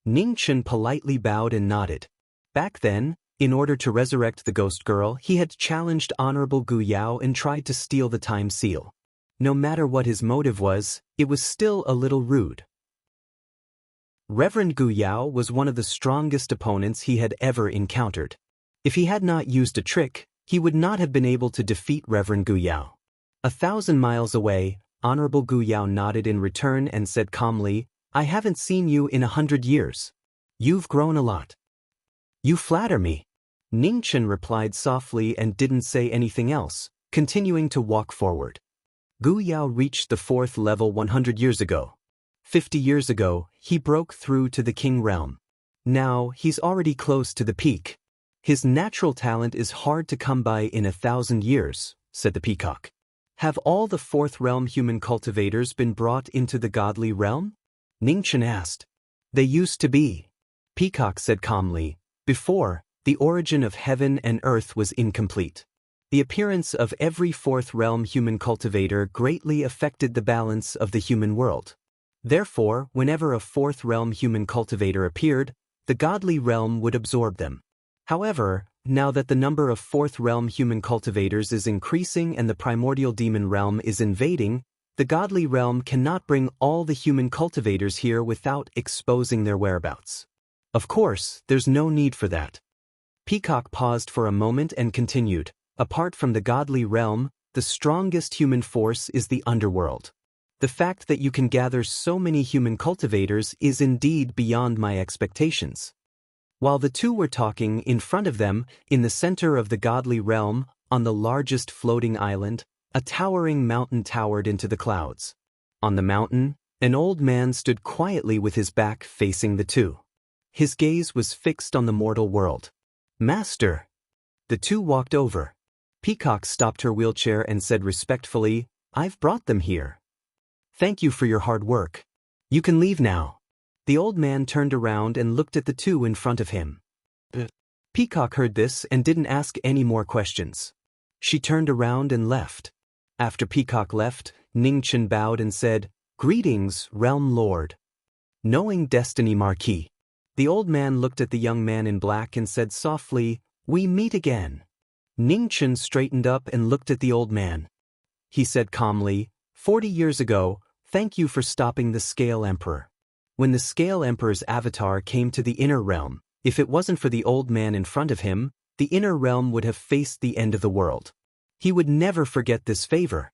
Ningchen politely bowed and nodded. Back then, in order to resurrect the ghost girl, he had challenged Honorable Gu Yao and tried to steal the time seal. No matter what his motive was, it was still a little rude. Reverend Gu Yao was one of the strongest opponents he had ever encountered. If he had not used a trick, he would not have been able to defeat Reverend Gu Yao. 1,000 miles away, Honorable Gu Yao nodded in return and said calmly, "I haven't seen you in 100 years. You've grown a lot." "You flatter me." Ningchen replied softly and didn't say anything else, continuing to walk forward. Gu Yao reached the 4th level 100 years ago. 50 years ago, he broke through to the King realm. Now, he's already close to the peak. "His natural talent is hard to come by in 1,000 years, said the peacock. "Have all the 4th realm human cultivators been brought into the godly realm?" Ningchen asked. "They used to be," Peacock said calmly. "Before, the origin of heaven and earth was incomplete. The appearance of every 4th realm human cultivator greatly affected the balance of the human world. Therefore, whenever a 4th realm human cultivator appeared, the godly realm would absorb them. However, now that the number of 4th realm human cultivators is increasing and the primordial demon realm is invading, the godly realm cannot bring all the human cultivators here without exposing their whereabouts. Of course, there's no need for that." Peacock paused for a moment and continued, "Apart from the godly realm, the strongest human force is the underworld. The fact that you can gather so many human cultivators is indeed beyond my expectations." While the two were talking, in front of them, in the center of the godly realm, on the largest floating island, a towering mountain towered into the clouds. On the mountain, an old man stood quietly with his back facing the two. His gaze was fixed on the mortal world. "Master." The two walked over. Peacock stopped her wheelchair and said respectfully, "I've brought them here. Thank you for your hard work. You can leave now." The old man turned around and looked at the two in front of him. Peacock heard this and didn't ask any more questions. She turned around and left. After Peacock left, Ningchen bowed and said, "Greetings, Realm Lord." "Knowing Destiny Marquis." The old man looked at the young man in black and said softly, "We meet again." Ningchen straightened up and looked at the old man. He said calmly, 40 years ago, thank you for stopping the Scale Emperor. When the Scale Emperor's avatar came to the inner realm, if it wasn't for the old man in front of him, the inner realm would have faced the end of the world. He would never forget this favor.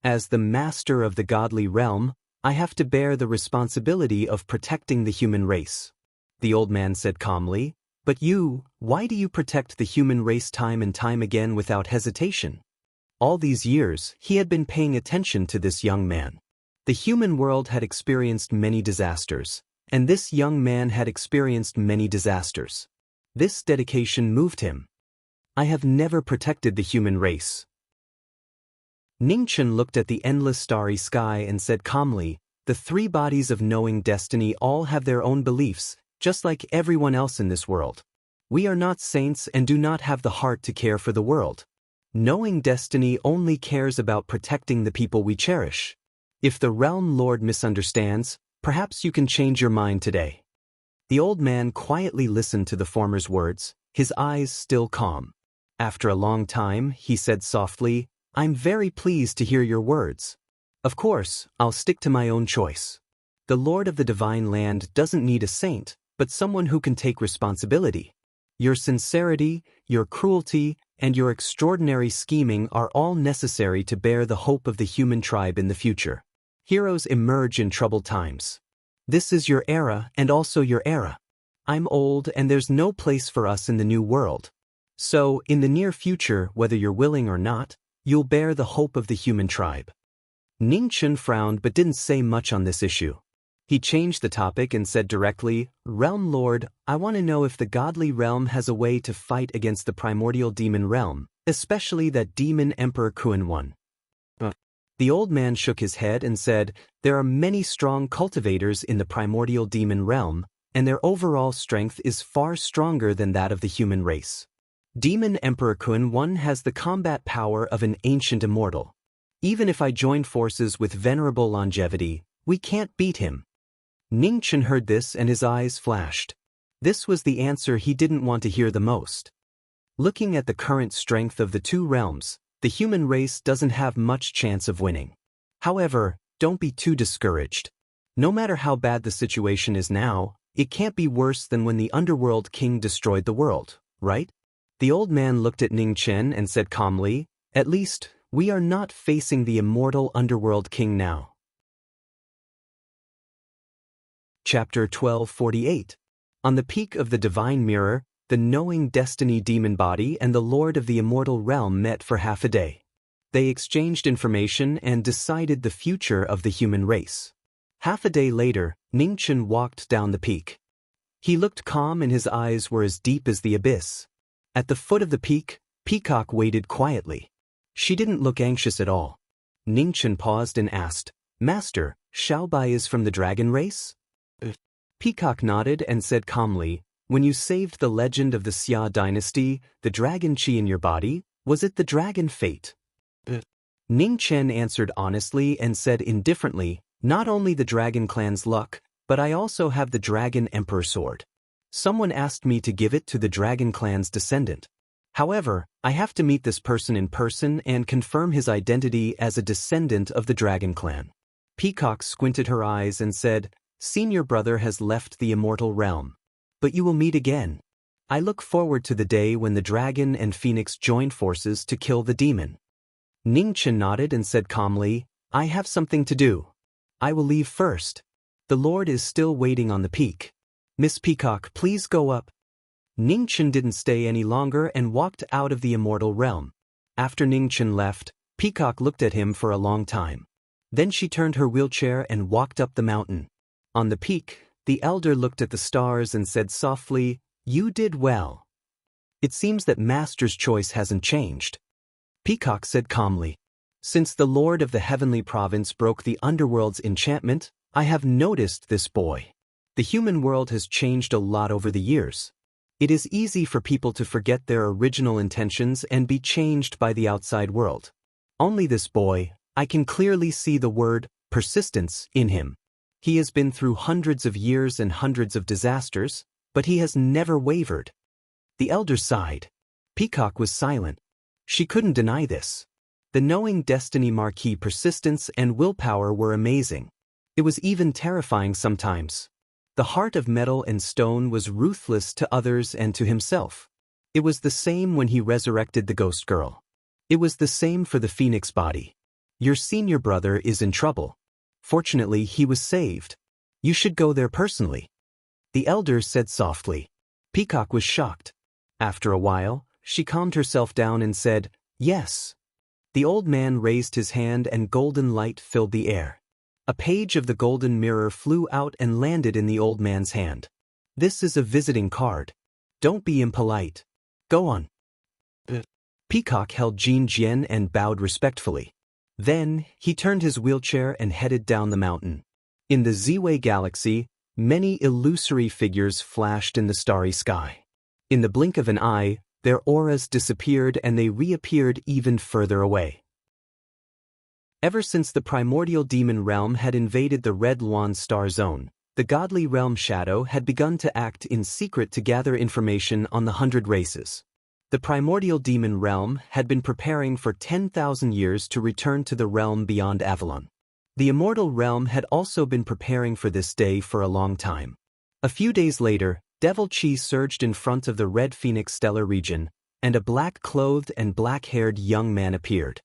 As the master of the godly realm, I have to bear the responsibility of protecting the human race. The old man said calmly, "But you, why do you protect the human race time and time again without hesitation?" All these years, he had been paying attention to this young man. The human world had experienced many disasters, and this young man had experienced many disasters. This dedication moved him. "I have never protected the human race." Ningchen looked at the endless starry sky and said calmly, "The 3 bodies of knowing destiny all have their own beliefs, just like everyone else in this world. We are not saints and do not have the heart to care for the world. Knowing destiny only cares about protecting the people we cherish. If the Realm Lord misunderstands, perhaps you can change your mind today." The old man quietly listened to the former's words, his eyes still calm. After a long time, he said softly, "I'm very pleased to hear your words. Of course, I'll stick to my own choice. The Lord of the Divine Land doesn't need a saint, but someone who can take responsibility. Your sincerity, your cruelty, and your extraordinary scheming are all necessary to bear the hope of the human tribe in the future. Heroes emerge in troubled times. This is your era and also your era. I'm old and there's no place for us in the new world. So, in the near future, whether you're willing or not, you'll bear the hope of the human tribe." Ningchen frowned but didn't say much on this issue. He changed the topic and said directly, "Realm Lord, I want to know if the godly realm has a way to fight against the primordial demon realm, especially that demon Emperor Kun one." The old man shook his head and said, "There are many strong cultivators in the primordial demon realm, and their overall strength is far stronger than that of the human race. Demon Emperor Kun one has the combat power of an ancient immortal. Even if I join forces with venerable longevity, we can't beat him." Ningchen heard this and his eyes flashed. This was the answer he didn't want to hear the most. Looking at the current strength of the two realms, the human race doesn't have much chance of winning. However, don't be too discouraged. No matter how bad the situation is now, it can't be worse than when the Underworld King destroyed the world, right? The old man looked at Ningchen and said calmly, "At least, we are not facing the immortal Underworld King now." Chapter 1248. On the peak of the Divine Mirror, the knowing destiny demon body and the Lord of the Immortal Realm met for half a day. They exchanged information and decided the future of the human race. Half a day later, Ningchen walked down the peak. He looked calm and his eyes were as deep as the abyss. At the foot of the peak, Peacock waited quietly. She didn't look anxious at all. Ningchen paused and asked, "Master, Xiaobai is from the dragon race?" Peacock nodded and said calmly, "When you saved the legend of the Xia dynasty, the dragon qi in your body, was it the dragon fate?" Ningchen answered honestly and said indifferently, "Not only the dragon clan's luck, but I also have the dragon emperor sword. Someone asked me to give it to the dragon clan's descendant. However, I have to meet this person in person and confirm his identity as a descendant of the dragon clan." Peacock squinted her eyes and said, "Senior brother has left the immortal realm. But you will meet again. I look forward to the day when the dragon and phoenix join forces to kill the demon." Ningchen nodded and said calmly, "I have something to do. I will leave first. The Lord is still waiting on the peak. Miss Peacock, please go up." Ningchen didn't stay any longer and walked out of the immortal realm. After Ningchen left, Peacock looked at him for a long time. Then she turned her wheelchair and walked up the mountain. On the peak, the elder looked at the stars and said softly, "You did well. It seems that Master's choice hasn't changed." Peacock said calmly, "Since the Lord of the Heavenly Province broke the Underworld's enchantment, I have noticed this boy. The human world has changed a lot over the years. It is easy for people to forget their original intentions and be changed by the outside world. Only this boy, I can clearly see the word persistence in him. He has been through hundreds of years and hundreds of disasters, but he has never wavered." The elder sighed. Peacock was silent. She couldn't deny this. The knowing destiny Marquis' persistence and willpower were amazing. It was even terrifying sometimes. The heart of metal and stone was ruthless to others and to himself. It was the same when he resurrected the ghost girl. It was the same for the phoenix body. Your senior brother is in trouble. Fortunately, he was saved. You should go there personally." The elder said softly. Peacock was shocked. After a while, she calmed herself down and said, "Yes." The old man raised his hand and golden light filled the air. A page of the golden mirror flew out and landed in the old man's hand. "This is a visiting card. Don't be impolite. Go on." Peacock held Jin Jian and bowed respectfully. Then, he turned his wheelchair and headed down the mountain. In the Ziwei galaxy, many illusory figures flashed in the starry sky. In the blink of an eye, their auras disappeared and they reappeared even further away. Ever since the primordial demon realm had invaded the Red Luan star zone, the godly realm Shadow had begun to act in secret to gather information on the 100 races. The primordial demon realm had been preparing for 10,000 years to return to the realm beyond Avalon. The immortal realm had also been preparing for this day for a long time. A few days later, Devil Qi surged in front of the Red Phoenix stellar region, and a black-clothed and black-haired young man appeared.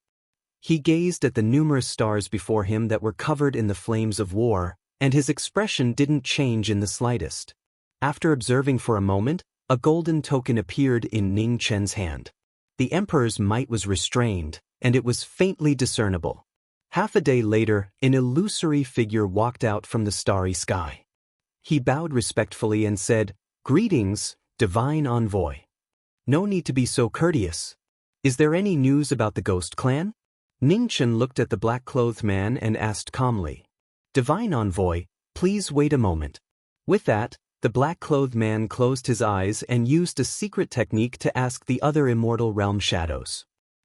He gazed at the numerous stars before him that were covered in the flames of war, and his expression didn't change in the slightest. After observing for a moment, a golden token appeared in Ning Chen's hand. The emperor's might was restrained, and it was faintly discernible. Half a day later, an illusory figure walked out from the starry sky. He bowed respectfully and said, "Greetings, divine envoy. No need to be so courteous. Is there any news about the ghost clan?" Ningchen looked at the black-clothed man and asked calmly, "Divine envoy, please wait a moment." With that, the black-clothed man closed his eyes and used a secret technique to ask the other immortal realm shadows.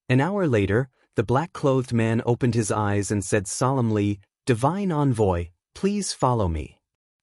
An hour later, the black-clothed man opened his eyes and said solemnly, "Divine envoy, please follow me."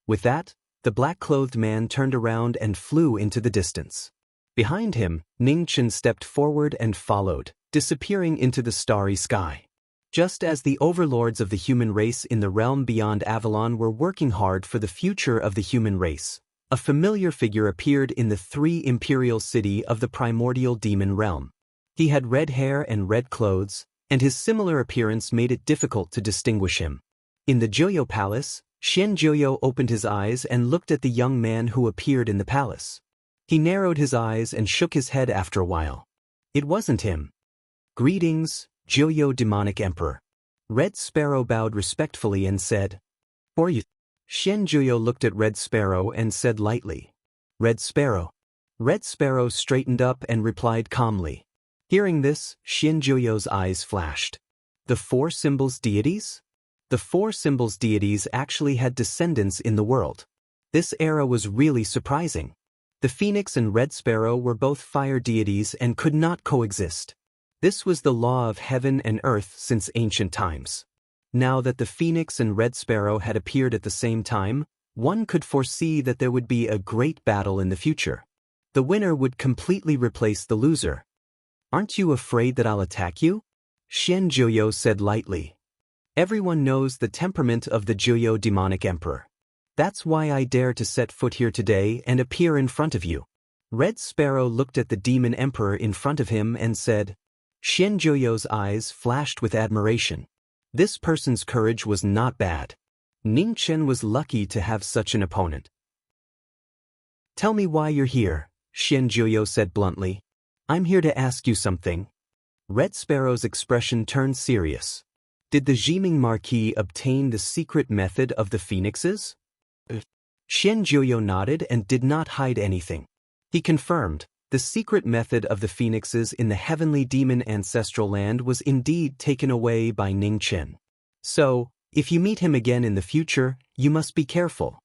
With that, the black-clothed man turned around and flew into the distance. Behind him, Ning Chen stepped forward and followed, disappearing into the starry sky. Just as the overlords of the human race in the realm beyond Avalon were working hard for the future of the human race, a familiar figure appeared in the 3 imperial city of the primordial demon realm. He had red hair and red clothes, and his similar appearance made it difficult to distinguish him. In the Joyo Palace, Xian Joyo opened his eyes and looked at the young man who appeared in the palace. He narrowed his eyes and shook his head after a while. It wasn't him. "Greetings, Joyo Demonic Emperor." Red Sparrow bowed respectfully and said, "For you." Xian Joyo looked at Red Sparrow and said lightly, "Red Sparrow." Red Sparrow straightened up and replied calmly. Hearing this, Xian Joyo's eyes flashed. The 4 symbols deities? The 4 symbols deities actually had descendants in the world. This era was really surprising. The Phoenix and Red Sparrow were both fire deities and could not coexist. This was the law of heaven and earth since ancient times. Now that the Phoenix and Red Sparrow had appeared at the same time, one could foresee that there would be a great battle in the future. The winner would completely replace the loser. "Aren't you afraid that I'll attack you?" Xian Joyo said lightly. "Everyone knows the temperament of the Joyo Demonic Emperor. That's why I dare to set foot here today and appear in front of you." Red Sparrow looked at the Demon Emperor in front of him and said. Xian Joyo's eyes flashed with admiration. This person's courage was not bad. Ning Chen was lucky to have such an opponent. "Tell me why you're here," Xian Joyo said bluntly. "I'm here to ask you something." Red Sparrow's expression turned serious. "Did the Jiming Marquis obtain the secret method of the phoenixes?" Xian Joyo nodded and did not hide anything. He confirmed, the secret method of the phoenixes in the heavenly demon ancestral land was indeed taken away by Ning Chen. "So, if you meet him again in the future, you must be careful."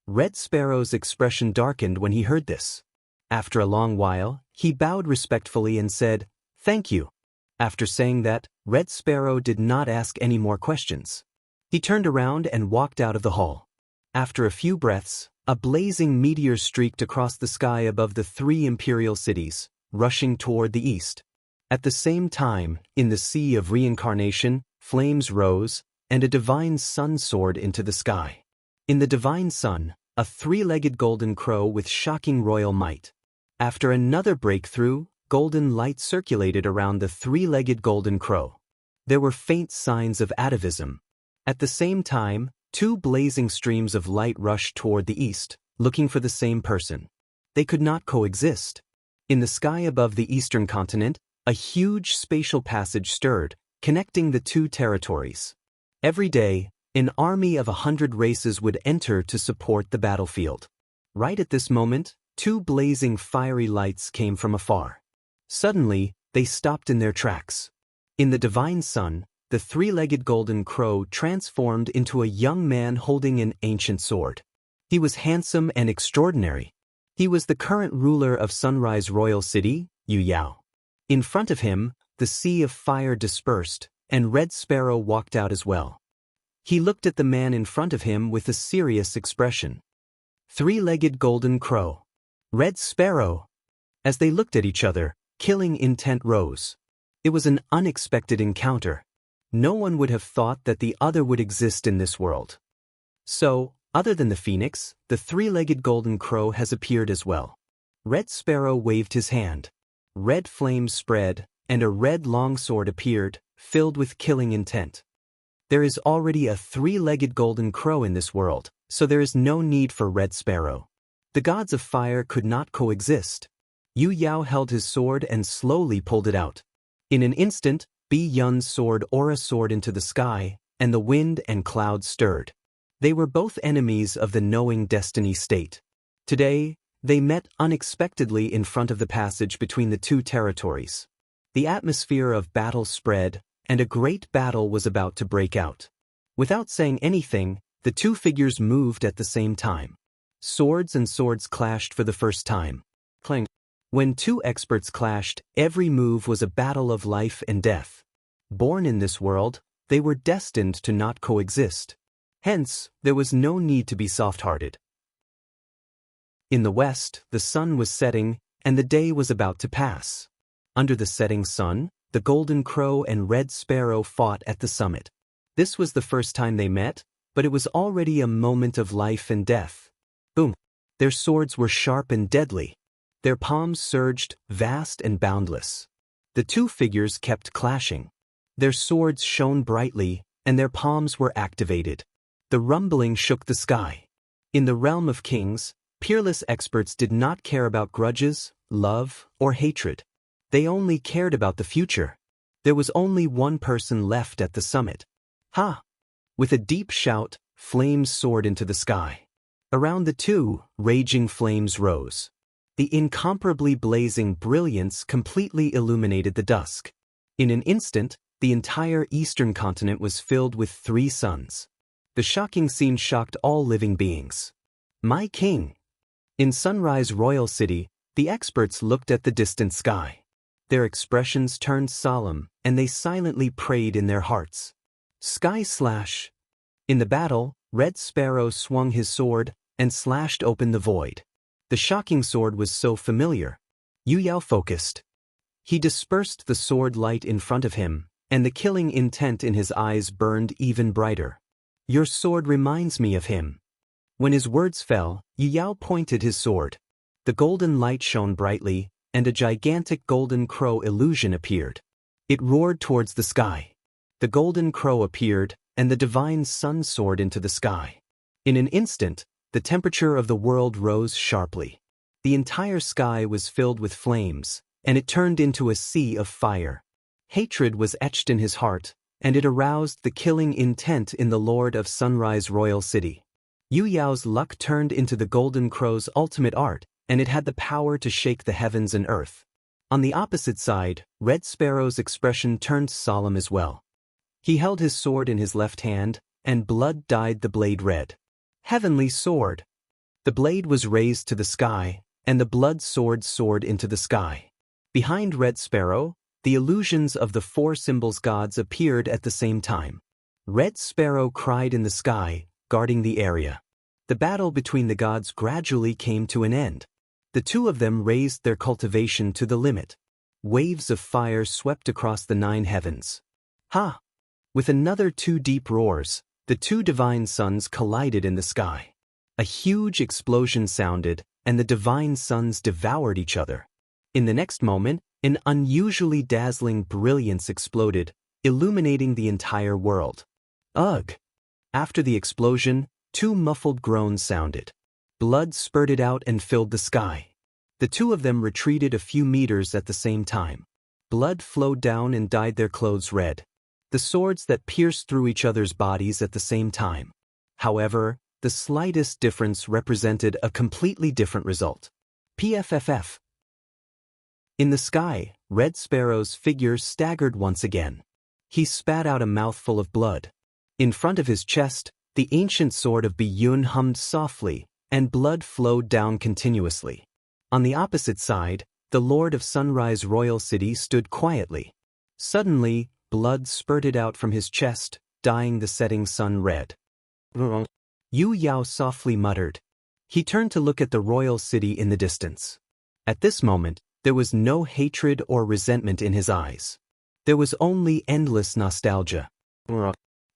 Red Sparrow's expression darkened when he heard this. After a long while, he bowed respectfully and said, "Thank you." After saying that, Red Sparrow did not ask any more questions. He turned around and walked out of the hall. After a few breaths, a blazing meteor streaked across the sky above the 3 imperial cities, rushing toward the east. At the same time, in the sea of reincarnation, flames rose, and a divine sun soared into the sky. In the divine sun, a 3-legged golden crow with shocking royal might. After another breakthrough, golden light circulated around the 3-legged golden crow. There were faint signs of atavism. At the same time, 2 blazing streams of light rushed toward the east, looking for the same person. They could not coexist. In the sky above the eastern continent, a huge spatial passage stirred, connecting the 2 territories. Every day, an army of 100 races would enter to support the battlefield. Right at this moment, 2 blazing fiery lights came from afar. Suddenly, they stopped in their tracks. In the divine sun, the 3-legged golden crow transformed into a young man holding an ancient sword. He was handsome and extraordinary. He was the current ruler of Sunrise Royal City, Yu Yao. In front of him, the sea of fire dispersed, and Red Sparrow walked out as well. He looked at the man in front of him with a serious expression. 3-legged golden crow. Red Sparrow. As they looked at each other, killing intent rose. It was an unexpected encounter. No one would have thought that the other would exist in this world. So, other than the phoenix, the 3-legged golden crow has appeared as well. Red Sparrow waved his hand. Red flames spread, and a red longsword appeared, filled with killing intent. There is already a 3-legged golden crow in this world, so there is no need for Red Sparrow. The gods of fire could not coexist. Yu Yao held his sword and slowly pulled it out. In an instant, Bi Yun's sword aura soared into the sky, and the wind and clouds stirred. They were both enemies of the knowing destiny state. Today, they met unexpectedly in front of the passage between the 2 territories. The atmosphere of battle spread, and a great battle was about to break out. Without saying anything, the 2 figures moved at the same time. Swords and swords clashed for the first time. Clang. When 2 experts clashed, every move was a battle of life and death. Born in this world, they were destined to not coexist. Hence, there was no need to be soft-hearted. In the west, the sun was setting, and the day was about to pass. Under the setting sun, the golden crow and red sparrow fought at the summit. This was the first time they met, but it was already a moment of life and death. Boom! Their swords were sharp and deadly. Their palms surged, vast and boundless. The two figures kept clashing. Their swords shone brightly, and their palms were activated. The rumbling shook the sky. In the realm of kings, peerless experts did not care about grudges, love, or hatred. They only cared about the future. There was only one person left at the summit. Ha! With a deep shout, flames soared into the sky. Around the two, raging flames rose. The incomparably blazing brilliance completely illuminated the dusk. In an instant, the entire eastern continent was filled with 3 suns. The shocking scene shocked all living beings. My king! In Sunrise Royal City, the experts looked at the distant sky. Their expressions turned solemn, and they silently prayed in their hearts. Sky slash! In the battle, Red Sparrow swung his sword and slashed open the void. The shocking sword was so familiar. Yu Yao focused. He dispersed the sword light in front of him, and the killing intent in his eyes burned even brighter. Your sword reminds me of him. When his words fell, Yu Yao pointed his sword. The golden light shone brightly, and a gigantic golden crow illusion appeared. It roared towards the sky. The golden crow appeared, and the divine sun soared into the sky. In an instant, the temperature of the world rose sharply. The entire sky was filled with flames, and it turned into a sea of fire. Hatred was etched in his heart, and it aroused the killing intent in the Lord of Sunrise Royal City. Yu Yao's luck turned into the golden crow's ultimate art, and it had the power to shake the heavens and earth. On the opposite side, Red Sparrow's expression turned solemn as well. He held his sword in his left hand, and blood dyed the blade red. Heavenly sword! The blade was raised to the sky, and the blood sword soared into the sky. Behind Red Sparrow, the illusions of the 4 symbols gods appeared at the same time. Red Sparrow cried in the sky, guarding the area. The battle between the gods gradually came to an end. The 2 of them raised their cultivation to the limit. Waves of fire swept across the 9 heavens. Ha! With another 2 deep roars, the 2 divine suns collided in the sky. A huge explosion sounded, and the divine suns devoured each other. In the next moment, an unusually dazzling brilliance exploded, illuminating the entire world. Ugh! After the explosion, 2 muffled groans sounded. Blood spurted out and filled the sky. The 2 of them retreated a few meters at the same time. Blood flowed down and dyed their clothes red. The swords that pierced through each other's bodies at the same time. However, the slightest difference represented a completely different result. PFFF. In the sky, Red Sparrow's figure staggered once again. He spat out a mouthful of blood. In front of his chest, the ancient sword of Biyun hummed softly, and blood flowed down continuously. On the opposite side, the Lord of Sunrise Royal City stood quietly. Suddenly, blood spurted out from his chest, dyeing the setting sun red. Yu Yao softly muttered. He turned to look at the royal city in the distance. At this moment, there was no hatred or resentment in his eyes. There was only endless nostalgia.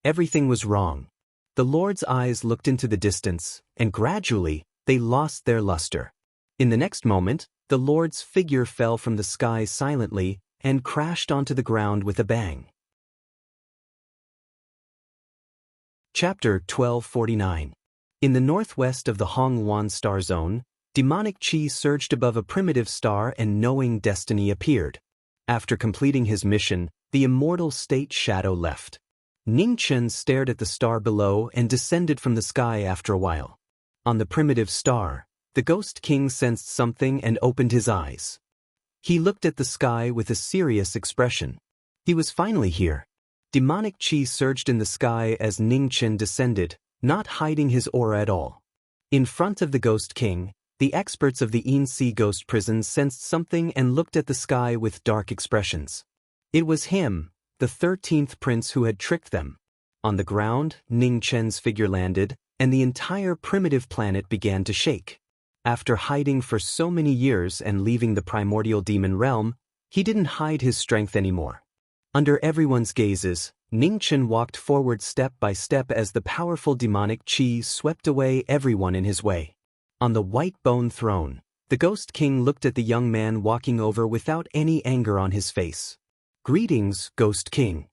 Everything was wrong. The Lord's eyes looked into the distance, and gradually, they lost their luster. In the next moment, the Lord's figure fell from the sky silently and crashed onto the ground with a bang. Chapter 1249. In the northwest of the Hongwan star zone, demonic chi surged above a primitive star and knowing destiny appeared. After completing his mission, the immortal state shadow left. Ningchen stared at the star below and descended from the sky after a while. On the primitive star, the Ghost King sensed something and opened his eyes. He looked at the sky with a serious expression. He was finally here. Demonic chi surged in the sky as Ningchen descended, not hiding his aura at all. In front of the Ghost King, the experts of the Yin-Si Ghost Prison sensed something and looked at the sky with dark expressions. It was him, the 13th prince who had tricked them. On the ground, Ning Chen's figure landed, and the entire primitive planet began to shake. After hiding for so many years and leaving the primordial demon realm, he didn't hide his strength anymore. Under everyone's gazes, Ning Chen walked forward step by step as the powerful demonic chi swept away everyone in his way. On the white bone throne, the Ghost King looked at the young man walking over without any anger on his face. "Greetings, Ghost King."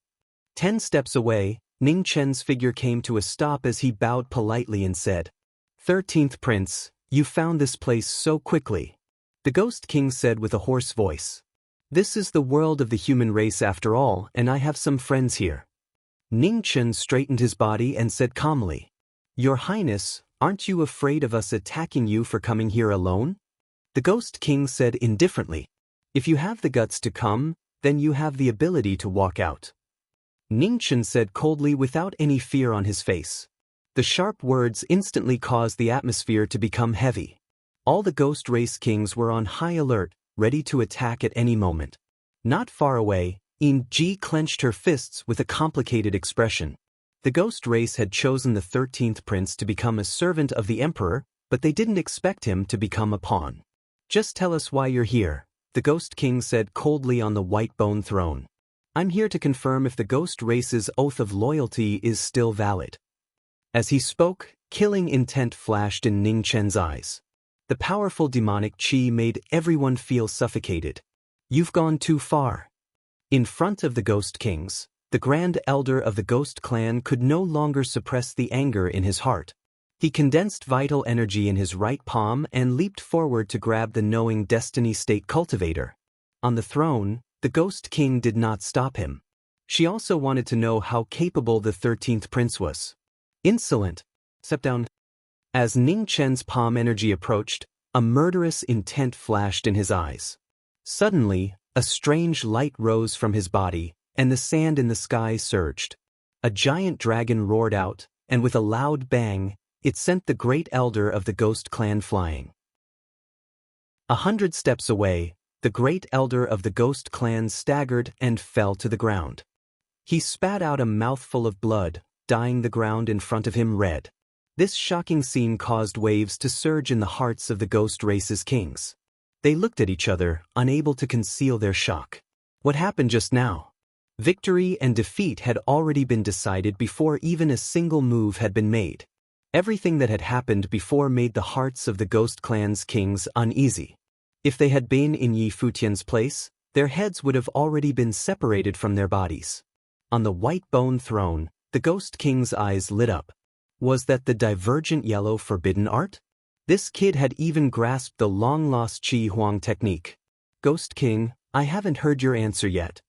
10 steps away, Ning Chen's figure came to a stop as he bowed politely and said, "13th Prince, you found this place so quickly." The Ghost King said with a hoarse voice, "This is the world of the human race after all, and I have some friends here." Ning Chen straightened his body and said calmly, "Your Highness, aren't you afraid of us attacking you for coming here alone?" The Ghost King said indifferently, "If you have the guts to come, then you have the ability to walk out." Ning Chen said coldly without any fear on his face. The sharp words instantly caused the atmosphere to become heavy. All the ghost race kings were on high alert, ready to attack at any moment. Not far away, Yin Ji clenched her fists with a complicated expression. The ghost race had chosen the 13th prince to become a servant of the emperor, but they didn't expect him to become a pawn. "Just tell us why you're here," the Ghost King said coldly on the white bone throne. "I'm here to confirm if the ghost race's oath of loyalty is still valid." As he spoke, killing intent flashed in Ning Chen's eyes. The powerful demonic chi made everyone feel suffocated. "You've gone too far." In front of the Ghost Kings, the Grand Elder of the Ghost Clan could no longer suppress the anger in his heart. He condensed vital energy in his right palm and leaped forward to grab the knowing Destiny State Cultivator. On the throne, the Ghost King did not stop him. She also wanted to know how capable the 13th prince was. "Insolent. Step down." As Ning Chen's palm energy approached, a murderous intent flashed in his eyes. Suddenly, a strange light rose from his body, and the sand in the sky surged. A giant dragon roared out, and with a loud bang, it sent the great elder of the Ghost Clan flying. 100 steps away, the great elder of the Ghost Clan staggered and fell to the ground. He spat out a mouthful of blood, dyeing the ground in front of him red. This shocking scene caused waves to surge in the hearts of the ghost race's kings. They looked at each other, unable to conceal their shock. What happened just now? Victory and defeat had already been decided before even a single move had been made. Everything that had happened before made the hearts of the Ghost Clan's kings uneasy. If they had been in Yi Futian's place, their heads would have already been separated from their bodies. On the white bone throne, the Ghost King's eyes lit up. Was that the divergent yellow forbidden art? This kid had even grasped the long-lost Qi Huang technique. "Ghost King, I haven't heard your answer yet."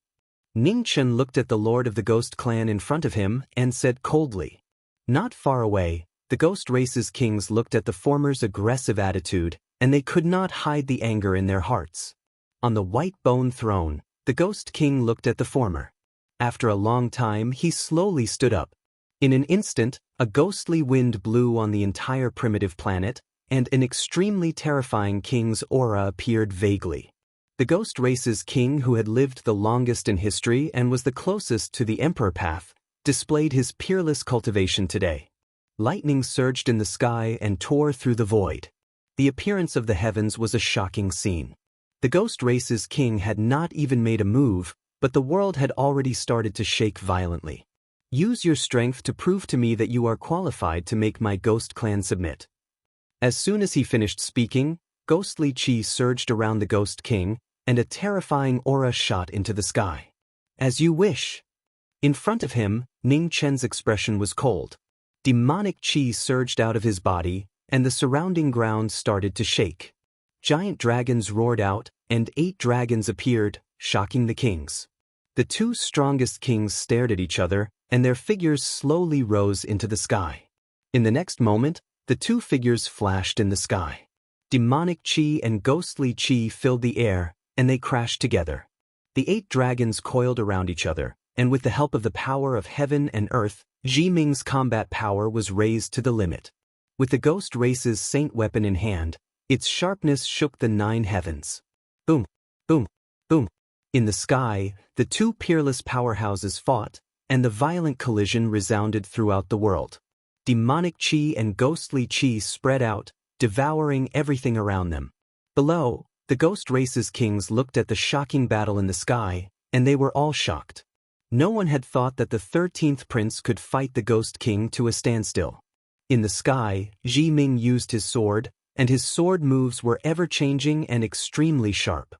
Ning Chen looked at the lord of the Ghost Clan in front of him and said coldly. Not far away, the ghost race's kings looked at the former's aggressive attitude, and they could not hide the anger in their hearts. On the white bone throne, the Ghost King looked at the former. After a long time, he slowly stood up. In an instant, a ghostly wind blew on the entire primitive planet, and an extremely terrifying king's aura appeared vaguely. The ghost race's king, who had lived the longest in history and was the closest to the emperor path, displayed his peerless cultivation today. Lightning surged in the sky and tore through the void. The appearance of the heavens was a shocking scene. The ghost race's king had not even made a move, but the world had already started to shake violently. "Use your strength to prove to me that you are qualified to make my Ghost Clan submit." As soon as he finished speaking, ghostly chi surged around the Ghost King, and a terrifying aura shot into the sky. "As you wish." In front of him, Ning Chen's expression was cold. Demonic chi surged out of his body, and the surrounding ground started to shake. Giant dragons roared out, and 8 dragons appeared, shocking the kings. The 2 strongest kings stared at each other, and their figures slowly rose into the sky. In the next moment, the 2 figures flashed in the sky. Demonic chi and ghostly chi filled the air, and they crashed together. The 8 dragons coiled around each other, and with the help of the power of heaven and earth, Ji Ming's combat power was raised to the limit. With the ghost race's saint weapon in hand, its sharpness shook the 9 heavens. Boom, boom, boom. In the sky, the 2 peerless powerhouses fought, and the violent collision resounded throughout the world. Demonic chi and ghostly chi spread out, devouring everything around them. Below, the ghost race's kings looked at the shocking battle in the sky, and they were all shocked. No one had thought that the 13th prince could fight the ghost king to a standstill. In the sky, Ji Ming used his sword, and his sword moves were ever-changing and extremely sharp.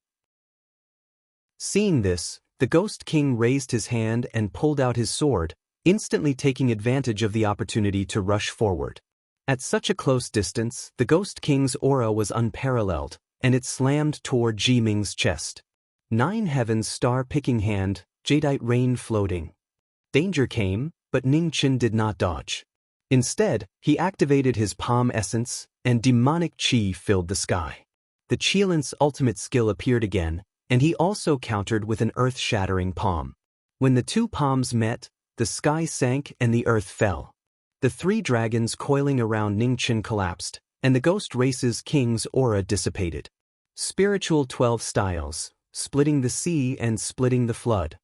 Seeing this, the ghost king raised his hand and pulled out his sword, instantly taking advantage of the opportunity to rush forward. At such a close distance, the ghost king's aura was unparalleled, and it slammed toward Ji Ming's chest. 9 heavens star-picking hand, jadeite rain floating. Danger came, but Ning Chen did not dodge. Instead, he activated his palm essence, and demonic chi filled the sky. The Qilin's ultimate skill appeared again, and he also countered with an earth-shattering palm. When the two palms met, the sky sank and the earth fell. The 3 dragons coiling around Ning Chen collapsed, and the ghost race's king's aura dissipated. Spiritual 12 styles, splitting the sea and splitting the flood.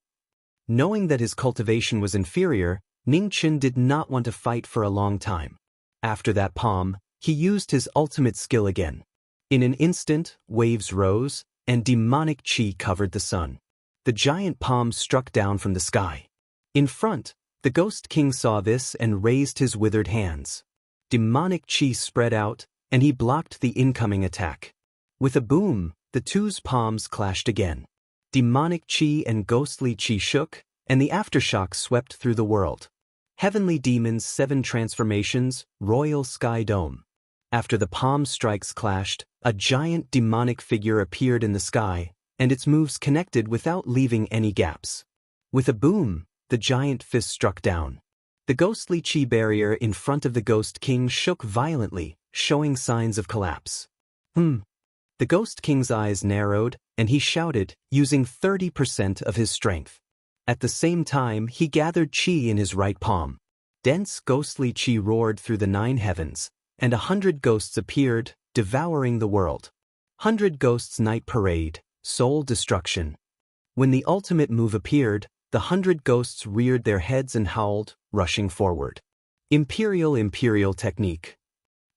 Knowing that his cultivation was inferior, Ning Chen did not want to fight for a long time. After that palm, he used his ultimate skill again. In an instant, waves rose, and demonic chi covered the sun. The giant palm struck down from the sky. In front, the ghost king saw this and raised his withered hands. Demonic chi spread out, and he blocked the incoming attack. With a boom, the two's palms clashed again. Demonic chi and ghostly chi shook, and the aftershock swept through the world. Heavenly Demons 7 transformations, Royal Sky Dome. After the palm strikes clashed, a giant demonic figure appeared in the sky, and its moves connected without leaving any gaps. With a boom, the giant fist struck down. The ghostly chi barrier in front of the Ghost King shook violently, showing signs of collapse. The Ghost King's eyes narrowed, and he shouted, using 30% of his strength. At the same time, he gathered chi in his right palm. Dense ghostly chi roared through the 9 heavens, and 100 ghosts appeared, devouring the world. 100 Ghosts Night Parade, Soul Destruction. When the ultimate move appeared, the 100 ghosts reared their heads and howled, rushing forward. Imperial Technique.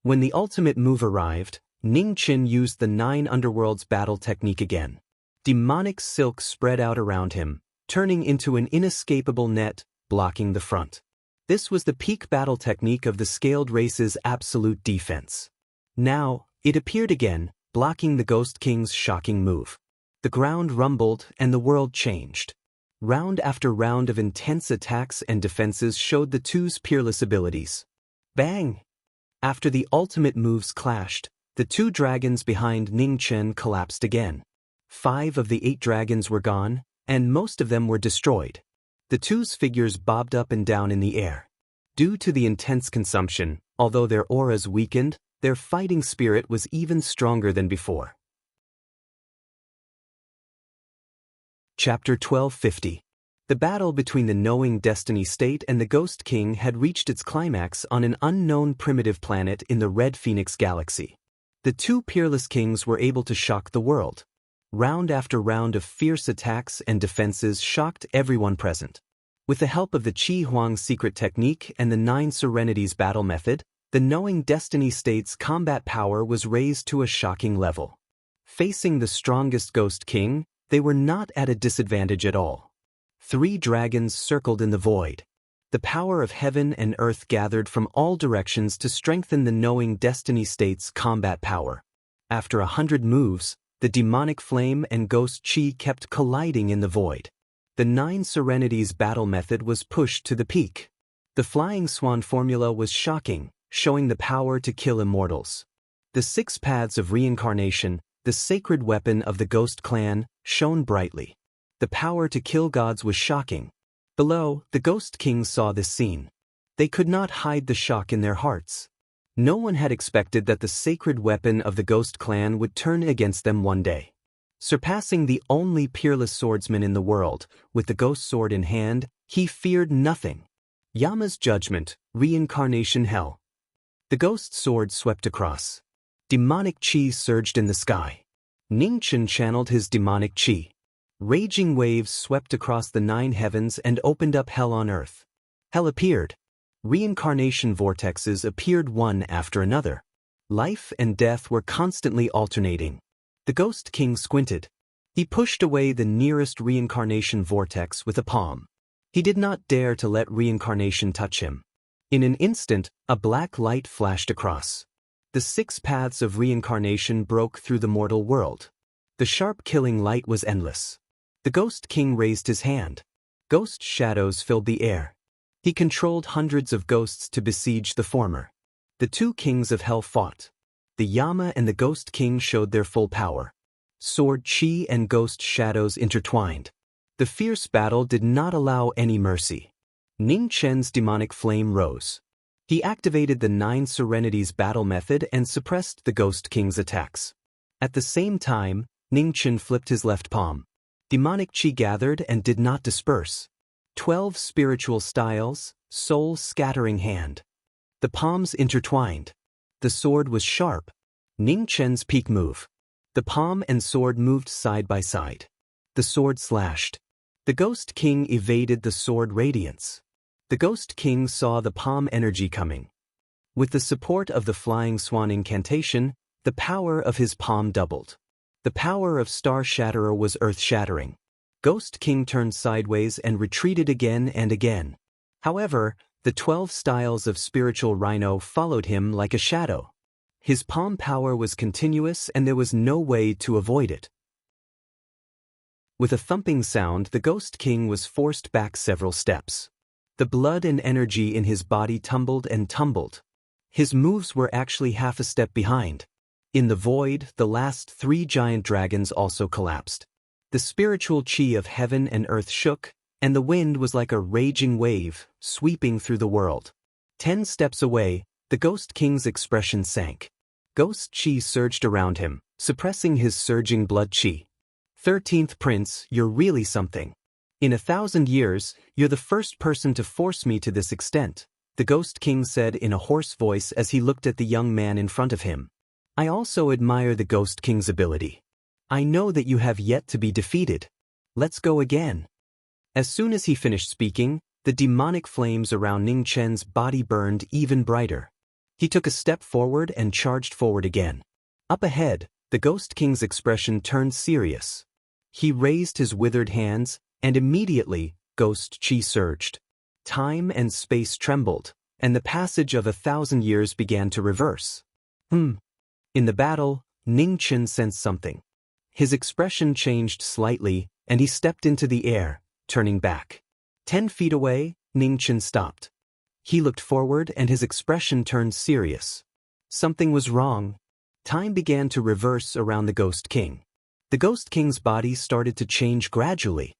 When the ultimate move arrived, Ning Chen used the 9 underworlds battle technique again. Demonic silk spread out around him, turning into an inescapable net, blocking the front. This was the peak battle technique of the scaled race's absolute defense. Now, it appeared again, blocking the Ghost King's shocking move. The ground rumbled and the world changed. Round after round of intense attacks and defenses showed the two's peerless abilities. Bang! After the ultimate moves clashed, the 2 dragons behind Ning Chen collapsed again. 5 of the 8 dragons were gone, and most of them were destroyed. The two's figures bobbed up and down in the air. Due to the intense consumption, although their auras weakened, their fighting spirit was even stronger than before. Chapter 1250. The battle between the Knowing Destiny State and the Ghost King had reached its climax on an unknown primitive planet in the Red Phoenix Galaxy. The 2 peerless kings were able to shock the world. Round after round of fierce attacks and defenses shocked everyone present. With the help of the Qi Huang secret technique and the 9 Serenities battle method, the Knowing Destiny State's combat power was raised to a shocking level. Facing the strongest Ghost King, they were not at a disadvantage at all. 3 dragons circled in the void. The power of heaven and earth gathered from all directions to strengthen the Knowing Destiny State's combat power. After 100 moves, the demonic flame and ghost chi kept colliding in the void. The 9 Serenities battle method was pushed to the peak. The Flying Swan formula was shocking, showing the power to kill immortals. The 6 paths of reincarnation, the sacred weapon of the Ghost Clan, shone brightly. The power to kill gods was shocking. Below, the Ghost Kings saw this scene. They could not hide the shock in their hearts. No one had expected that the sacred weapon of the Ghost Clan would turn against them one day. Surpassing the only peerless swordsman in the world, with the ghost sword in hand, he feared nothing. Yama's judgment, reincarnation hell. The ghost sword swept across. Demonic chi surged in the sky. Ning Chen channeled his demonic chi. Raging waves swept across the 9 heavens and opened up hell on earth. Hell appeared. Reincarnation vortexes appeared one after another. Life and death were constantly alternating. The Ghost King squinted. He pushed away the nearest reincarnation vortex with a palm. He did not dare to let reincarnation touch him. In an instant, a black light flashed across. The 6 paths of reincarnation broke through the mortal world. The sharp killing light was endless. The Ghost King raised his hand. Ghost shadows filled the air. He controlled hundreds of ghosts to besiege the former. The 2 kings of hell fought. The Yama and the Ghost King showed their full power. Sword chi and ghost shadows intertwined. The fierce battle did not allow any mercy. Ning Chen's demonic flame rose. He activated the 9 Serenities battle method and suppressed the Ghost King's attacks. At the same time, Ning Chen flipped his left palm. Demonic chi gathered and did not disperse. 12 spiritual styles, soul-scattering hand. The palms intertwined. The sword was sharp. Ning Chen's peak move. The palm and sword moved side by side. The sword slashed. The Ghost King evaded the sword radiance. The Ghost King saw the palm energy coming. With the support of the Flying Swan incantation, the power of his palm doubled. The power of Star Shatterer was earth-shattering. Ghost King turned sideways and retreated again and again. However, the 12 styles of spiritual rhino followed him like a shadow. His palm power was continuous and there was no way to avoid it. With a thumping sound, the Ghost King was forced back several steps. The blood and energy in his body tumbled and tumbled. His moves were actually half a step behind. In the void, the last 3 giant dragons also collapsed. The spiritual chi of heaven and earth shook, and the wind was like a raging wave, sweeping through the world. 10 steps away, the Ghost King's expression sank. Ghost chi surged around him, suppressing his surging blood chi. 13th Prince, you're really something. In 1,000 years, you're the first person to force me to this extent, the Ghost King said in a hoarse voice as he looked at the young man in front of him. I also admire the Ghost King's ability. I know that you have yet to be defeated. Let's go again. As soon as he finished speaking, the demonic flames around Ning Chen's body burned even brighter. He took a step forward and charged forward again. Up ahead, the Ghost King's expression turned serious. He raised his withered hands, and immediately, ghost chi surged. Time and space trembled, and the passage of 1,000 years began to reverse. In the battle, Ning Chen sensed something. His expression changed slightly, and he stepped into the air, turning back. 10 feet away, Ning Chen stopped. He looked forward and his expression turned serious. Something was wrong. Time began to reverse around the Ghost King. The Ghost King's body started to change gradually.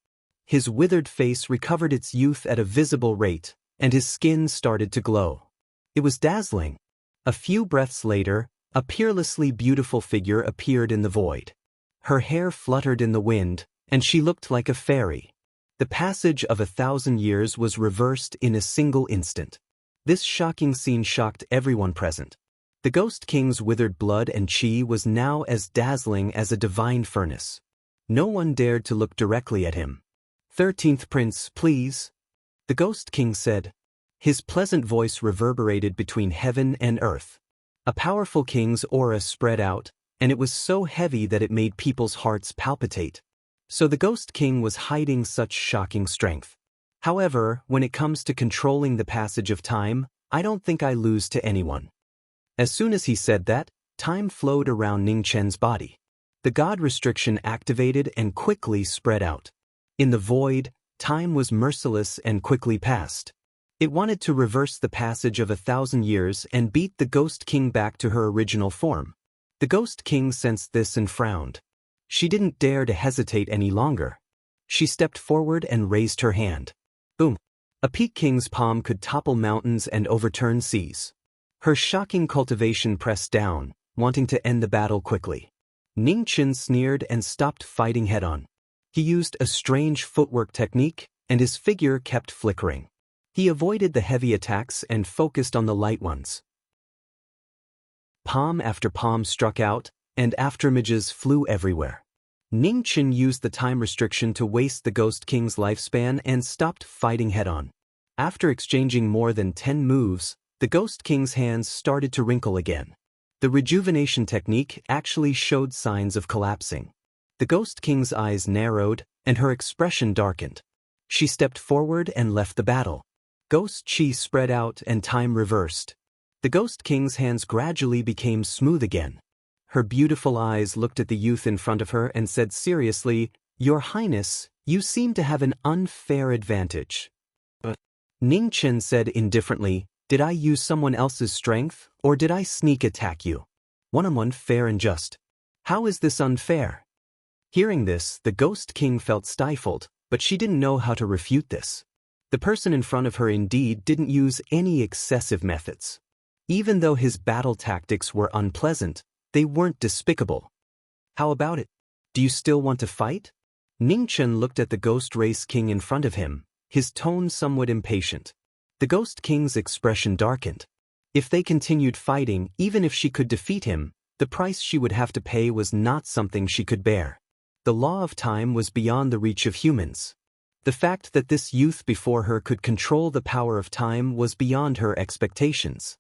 His withered face recovered its youth at a visible rate, and his skin started to glow. It was dazzling. A few breaths later, a peerlessly beautiful figure appeared in the void. Her hair fluttered in the wind, and she looked like a fairy. The passage of 1,000 years was reversed in a single instant. This shocking scene shocked everyone present. The Ghost King's withered blood and chi was now as dazzling as a divine furnace. No one dared to look directly at him. 13th Prince, please, the Ghost King said. His pleasant voice reverberated between heaven and earth. A powerful king's aura spread out, and it was so heavy that it made people's hearts palpitate. So the Ghost King was hiding such shocking strength. However, when it comes to controlling the passage of time, I don't think I lose to anyone. As soon as he said that, time flowed around Ning Chen's body. The God restriction activated and quickly spread out. In the void, time was merciless and quickly passed. It wanted to reverse the passage of 1,000 years and beat the Ghost King back to her original form. The Ghost King sensed this and frowned. She didn't dare to hesitate any longer. She stepped forward and raised her hand. Boom! A Peak King's palm could topple mountains and overturn seas. Her shocking cultivation pressed down, wanting to end the battle quickly. Ning Chen sneered and stopped fighting head-on. He used a strange footwork technique, and his figure kept flickering. He avoided the heavy attacks and focused on the light ones. Palm after palm struck out, and afterimages flew everywhere. Ning Chen used the time restriction to waste the Ghost King's lifespan and stopped fighting head-on. After exchanging more than 10 moves, the Ghost King's hands started to wrinkle again. The rejuvenation technique actually showed signs of collapsing. The Ghost King's eyes narrowed, and her expression darkened. She stepped forward and left the battle. Ghost Chi spread out and time reversed. The Ghost King's hands gradually became smooth again. Her beautiful eyes looked at the youth in front of her and said seriously, "Your Highness, you seem to have an unfair advantage." But Ning Chen said indifferently, "Did I use someone else's strength, or did I sneak attack you? One-on-one, fair and just. How is this unfair?" Hearing this, the Ghost King felt stifled, but she didn't know how to refute this. The person in front of her indeed didn't use any excessive methods. Even though his battle tactics were unpleasant, they weren't despicable. "How about it? Do you still want to fight?" Ning Chen looked at the Ghost Race King in front of him, his tone somewhat impatient. The Ghost King's expression darkened. If they continued fighting, even if she could defeat him, the price she would have to pay was not something she could bear. The law of time was beyond the reach of humans. The fact that this youth before her could control the power of time was beyond her expectations.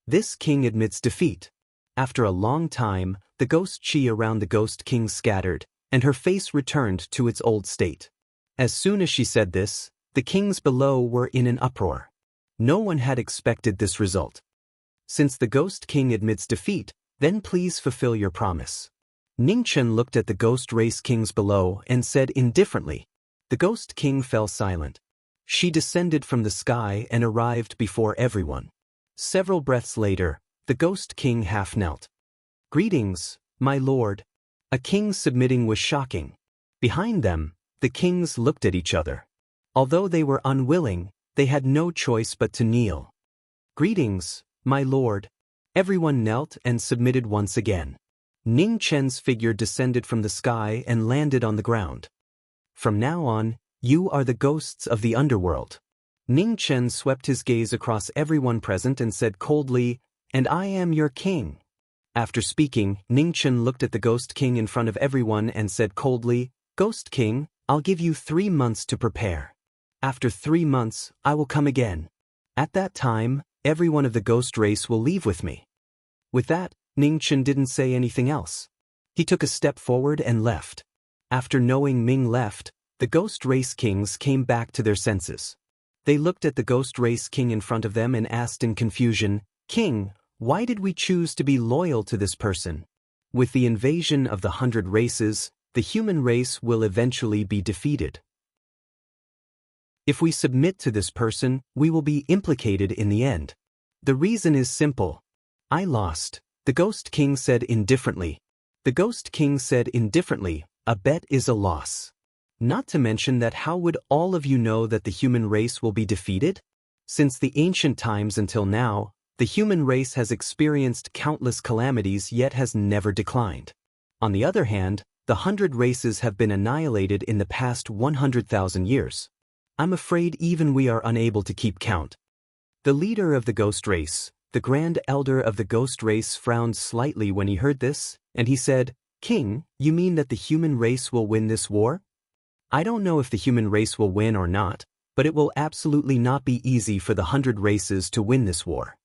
This king admits defeat. After a long time, the Ghost Chi around the Ghost King scattered, and her face returned to its old state. As soon as she said this, the kings below were in an uproar. No one had expected this result. "Since the Ghost King admits defeat, then please fulfill your promise." Ning Chen looked at the Ghost Race Kings below and said indifferently. The Ghost King fell silent. She descended from the sky and arrived before everyone. Several breaths later, the Ghost King half knelt. "Greetings, my lord." A king submitting was shocking. Behind them, the kings looked at each other. Although they were unwilling, they had no choice but to kneel. "Greetings, my lord." Everyone knelt and submitted once again. Ning Chen's figure descended from the sky and landed on the ground. "From now on, you are the ghosts of the underworld." Ning Chen swept his gaze across everyone present and said coldly, "And I am your king." After speaking, Ning Chen looked at the Ghost King in front of everyone and said coldly, "Ghost King, I'll give you 3 months to prepare. After 3 months, I will come again. At that time, everyone of the ghost race will leave with me." With that, Ning Chen didn't say anything else. He took a step forward and left. After knowing Ming left, the Ghost Race Kings came back to their senses. They looked at the Ghost Race King in front of them and asked in confusion, "King, why did we choose to be loyal to this person? With the invasion of the 100 races, the human race will eventually be defeated. If we submit to this person, we will be implicated in the end. The reason is simple. I lost." The Ghost King said indifferently. The Ghost King said indifferently, "A bet is a loss. Not to mention that how would all of you know that the human race will be defeated? Since the ancient times until now, the human race has experienced countless calamities yet has never declined. On the other hand, the 100 races have been annihilated in the past 100,000 years. I'm afraid even we are unable to keep count." The leader of the ghost race, the Grand Elder of the Ghost Race, frowned slightly when he heard this, and he said, "King, you mean that the human race will win this war?" "I don't know if the human race will win or not, but it will absolutely not be easy for the 100 races to win this war."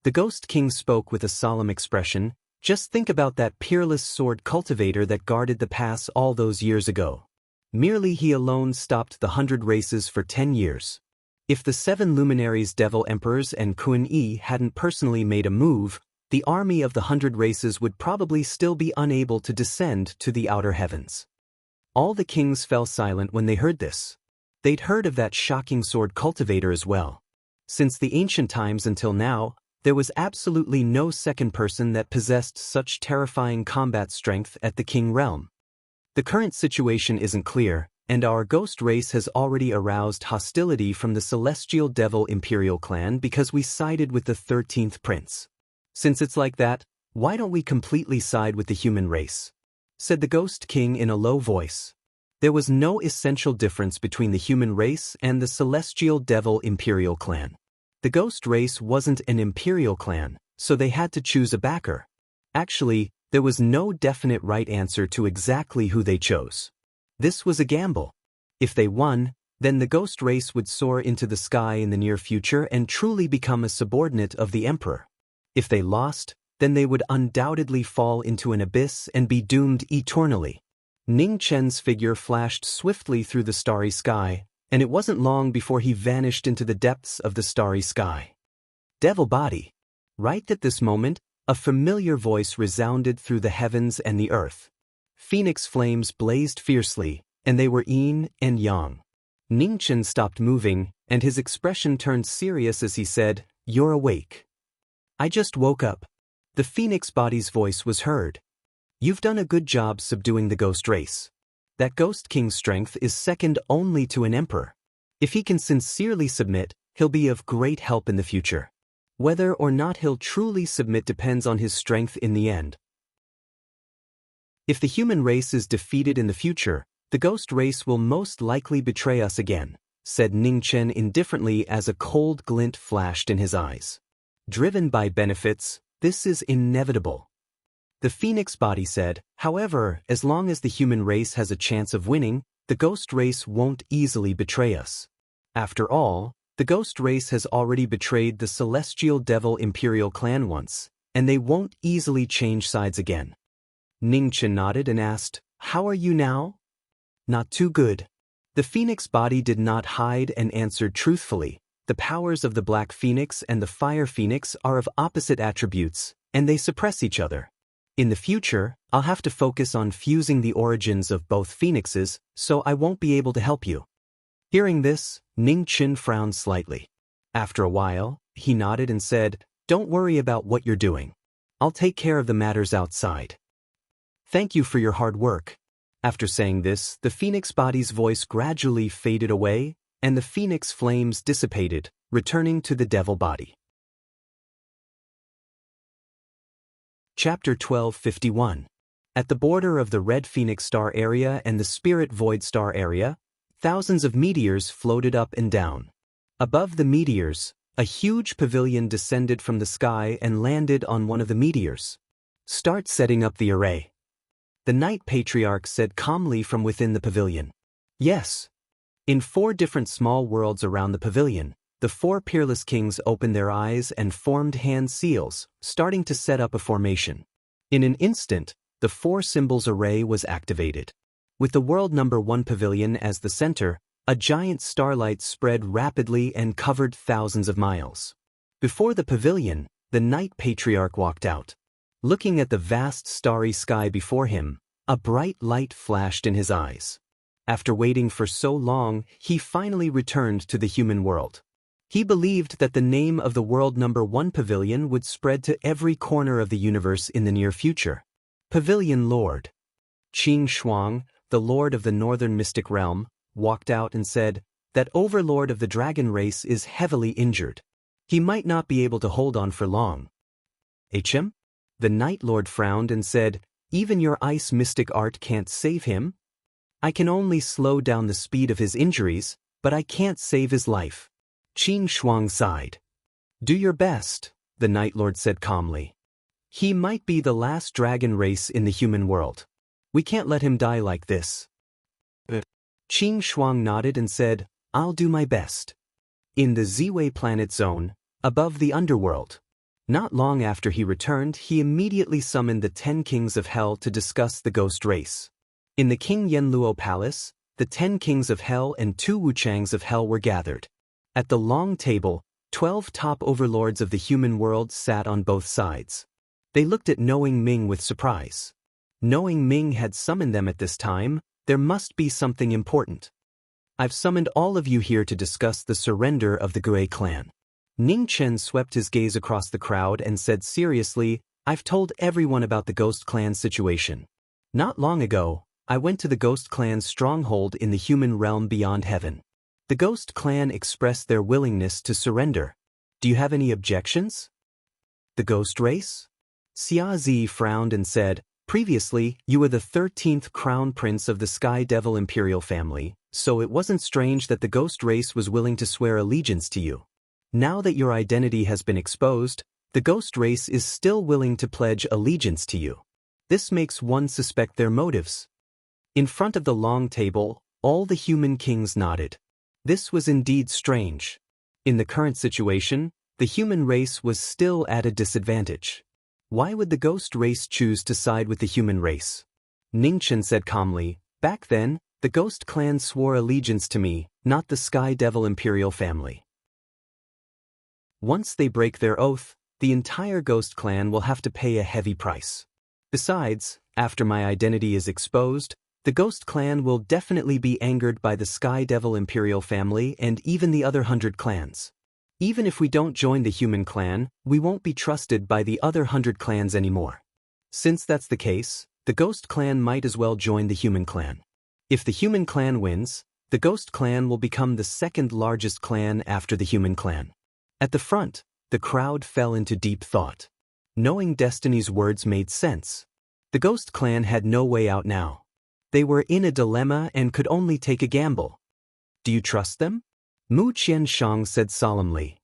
The Ghost King spoke with a solemn expression. "Just think about that peerless sword cultivator that guarded the pass all those years ago. Merely he alone stopped the 100 races for 10 years. If the 7 luminaries Devil Emperors and Kun Yi hadn't personally made a move, the army of the 100 races would probably still be unable to descend to the outer heavens." All the kings fell silent when they heard this. They'd heard of that shocking sword cultivator as well. Since the ancient times until now, there was absolutely no second person that possessed such terrifying combat strength at the king realm. The current situation isn't clear, and our ghost race has already aroused hostility from the Celestial Devil Imperial clan because we sided with the 13th prince. Since it's like that, why don't we completely side with the human race?" said the Ghost King in a low voice. There was no essential difference between the human race and the Celestial Devil Imperial clan. The ghost race wasn't an imperial clan, so they had to choose a backer. Actually, There was no definite right answer to exactly who they chose. This was a gamble. If they won, then the ghost race would soar into the sky in the near future and truly become a subordinate of the emperor. If they lost, then they would undoubtedly fall into an abyss and be doomed eternally. Ning Chen's figure flashed swiftly through the starry sky, and it wasn't long before he vanished into the depths of the starry sky. Devil body. Right at this moment, a familiar voice resounded through the heavens and the earth. Phoenix flames blazed fiercely, and they were yin and yang. Ning Chen stopped moving, and his expression turned serious as he said, "You're awake." "I just woke up." The Phoenix body's voice was heard. "You've done a good job subduing the ghost race. That Ghost King's strength is second only to an emperor. If he can sincerely submit, he'll be of great help in the future. Whether or not he'll truly submit depends on his strength in the end. If the human race is defeated in the future, the ghost race will most likely betray us again," said Ning Chen indifferently as a cold glint flashed in his eyes. "Driven by benefits, this is inevitable." The Phoenix body said, "However, as long as the human race has a chance of winning, the ghost race won't easily betray us. After all, the ghost race has already betrayed the celestial devil imperial clan once, and they won't easily change sides again." Ning Chen nodded and asked, "How are you now?" "Not too good." The Phoenix body did not hide and answered truthfully. The powers of the Black Phoenix and the Fire Phoenix are of opposite attributes, and they suppress each other. In the future, I'll have to focus on fusing the origins of both phoenixes, so I won't be able to help you." Hearing this, Ning Chen frowned slightly. After a while, he nodded and said, "Don't worry about what you're doing. I'll take care of the matters outside. Thank you for your hard work." After saying this, the Phoenix body's voice gradually faded away, and the Phoenix flames dissipated, returning to the devil body. Chapter 1251. At the border of the Red Phoenix Star area and the Spirit Void Star area, thousands of meteors floated up and down. Above the meteors, a huge pavilion descended from the sky and landed on one of the meteors. "Start setting up the array," the Night Patriarch said calmly from within the pavilion. "Yes." In 4 different small worlds around the pavilion, the 4 peerless kings opened their eyes and formed hand seals, starting to set up a formation. In an instant, the 4 symbols array was activated. With the world number 1 pavilion as the center, a giant starlight spread rapidly and covered thousands of miles. Before the pavilion, the Night Patriarch walked out. Looking at the vast starry sky before him, a bright light flashed in his eyes. After waiting for so long, he finally returned to the human world. He believed that the name of the world number 1 pavilion would spread to every corner of the universe in the near future. Pavilion Lord Qing Shuang, the Lord of the Northern Mystic Realm, walked out and said, "That overlord of the dragon race is heavily injured. He might not be able to hold on for long." "HM?" The Night Lord frowned and said, "Even your ice mystic art can't save him? I can only slow down the speed of his injuries, but I can't save his life." Qing Shuang sighed. "Do your best," the Night Lord said calmly. "He might be the last dragon race in the human world. We can't let him die like this." Qing Shuang nodded and said, "I'll do my best." In the Ziwei planet zone, above the underworld. Not long after he returned, he immediately summoned the 10 kings of hell to discuss the ghost race. In the King Yenluo Palace, the 10 kings of hell and 2 Wuchangs of hell were gathered. At the long table, 12 top overlords of the human world sat on both sides. They looked at Knowing Ming with surprise. Knowing Ming had summoned them at this time, there must be something important. "I've summoned all of you here to discuss the surrender of the Gui clan." Ning Chen swept his gaze across the crowd and said seriously, "I've told everyone about the Ghost Clan situation. Not long ago, I went to the Ghost Clan's stronghold in the human realm beyond heaven. The Ghost Clan expressed their willingness to surrender. Do you have any objections?" "The Ghost Race?" Xia Zi frowned and said, "Previously, you were the 13th crown prince of the Sky Devil Imperial family, so it wasn't strange that the Ghost Race was willing to swear allegiance to you. Now that your identity has been exposed, the Ghost Race is still willing to pledge allegiance to you. This makes one suspect their motives. In front of the long table, all the human kings nodded. This was indeed strange. In the current situation, the human race was still at a disadvantage. Why would the ghost race choose to side with the human race? Ningchen said calmly, "Back then, the ghost clan swore allegiance to me, not the Sky Devil Imperial family. Once they break their oath, the entire ghost clan will have to pay a heavy price. Besides, after my identity is exposed, the ghost clan will definitely be angered by the Sky Devil Imperial family and even the other 100 clans. Even if we don't join the human clan, we won't be trusted by the other 100 clans anymore. Since that's the case, the ghost clan might as well join the human clan. If the human clan wins, the ghost clan will become the second largest clan after the human clan." At the front, the crowd fell into deep thought. Knowing Destiny's words made sense. The ghost clan had no way out now. They were in a dilemma and could only take a gamble. "Do you trust them?" Mu Qianshang said solemnly.